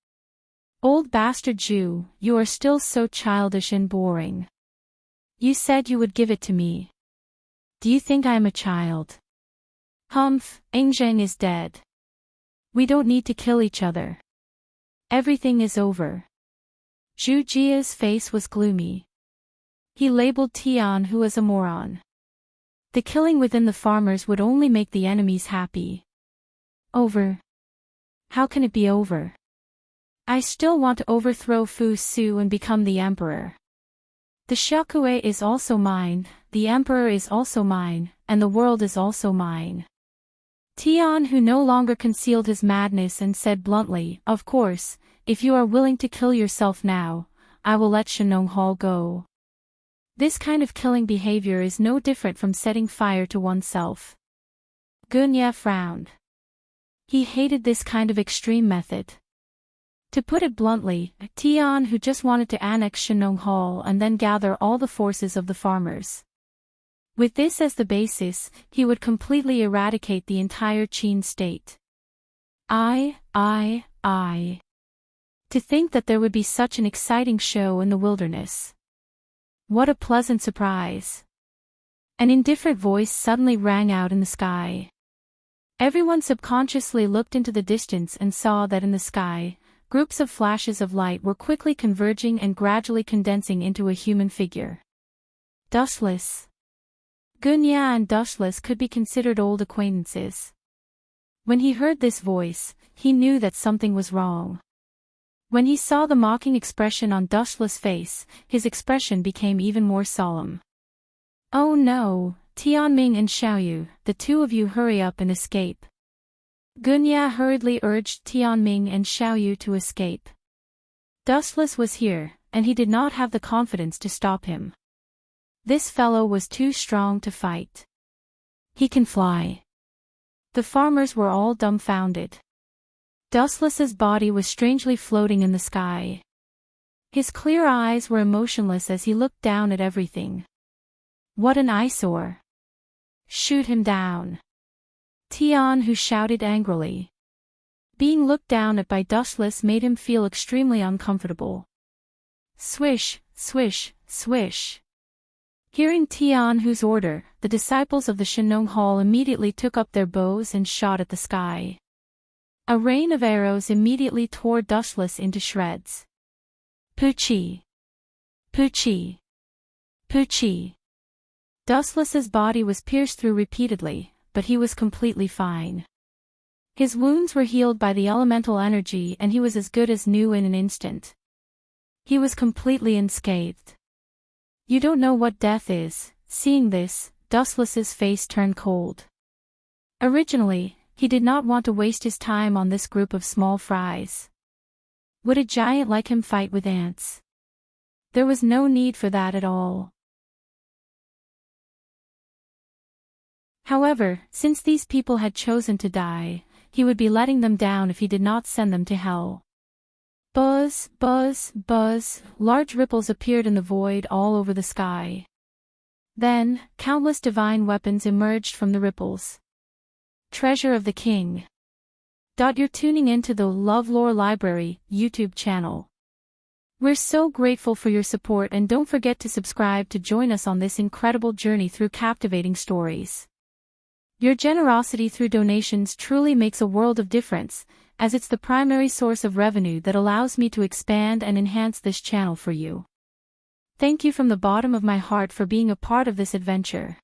Old bastard Jew, you are still so childish and boring. You said you would give it to me. Do you think I am a child? Humph, Yingjing is dead. We don't need to kill each other. Everything is over. Zhu Jia's face was gloomy. He labeled Tianhu as a moron. The killing within the farmers would only make the enemies happy. Over? How can it be over? I still want to overthrow Fu Su and become the emperor. The Shakue is also mine, the emperor is also mine, and the world is also mine. Tian, who no longer concealed his madness, and said bluntly, of course, if you are willing to kill yourself now, I will let Shenonghou go. This kind of killing behavior is no different from setting fire to oneself. Gunya frowned. He hated this kind of extreme method. To put it bluntly, Tian, who just wanted to annex Shenonghou and then gather all the forces of the farmers. With this as the basis, he would completely eradicate the entire Qin state. To think that there would be such an exciting show in the wilderness. What a pleasant surprise. An indifferent voice suddenly rang out in the sky. Everyone subconsciously looked into the distance and saw that in the sky, groups of flashes of light were quickly converging and gradually condensing into a human figure. Dushless. Gunya and Dushless could be considered old acquaintances. When he heard this voice, he knew that something was wrong. When he saw the mocking expression on Dushless' face, his expression became even more solemn. Oh no, Tianming and Xiaoyu, the two of you hurry up and escape. Gunya hurriedly urged Tianming and Xiaoyu to escape. Dustless was here, and he did not have the confidence to stop him. This fellow was too strong to fight. He can fly. The farmers were all dumbfounded. Dustless's body was strangely floating in the sky. His clear eyes were emotionless as he looked down at everything. What an eyesore! Shoot him down! Tian, who shouted angrily. Being looked down at by Dustless made him feel extremely uncomfortable. Swish, swish, swish. Hearing Tianhu's order, the disciples of the Shenonghou immediately took up their bows and shot at the sky. A rain of arrows immediately tore Dustless into shreds. Puchi! Puchi! Puchi! Dustless's body was pierced through repeatedly, but he was completely fine. His wounds were healed by the elemental energy and he was as good as new in an instant. He was completely unscathed. You don't know what death is. Seeing this, Dustless's face turned cold. Originally, he did not want to waste his time on this group of small fries. Would a giant like him fight with ants? There was no need for that at all. However, since these people had chosen to die, he would be letting them down if he did not send them to hell. Buzz, buzz, buzz, large ripples appeared in the void all over the sky. Then, countless divine weapons emerged from the ripples. Treasure of the King. You're tuning into the LoveLore Library YouTube channel. We're so grateful for your support and don't forget to subscribe to join us on this incredible journey through captivating stories. Your generosity through donations truly makes a world of difference, as it's the primary source of revenue that allows me to expand and enhance this channel for you. Thank you from the bottom of my heart for being a part of this adventure.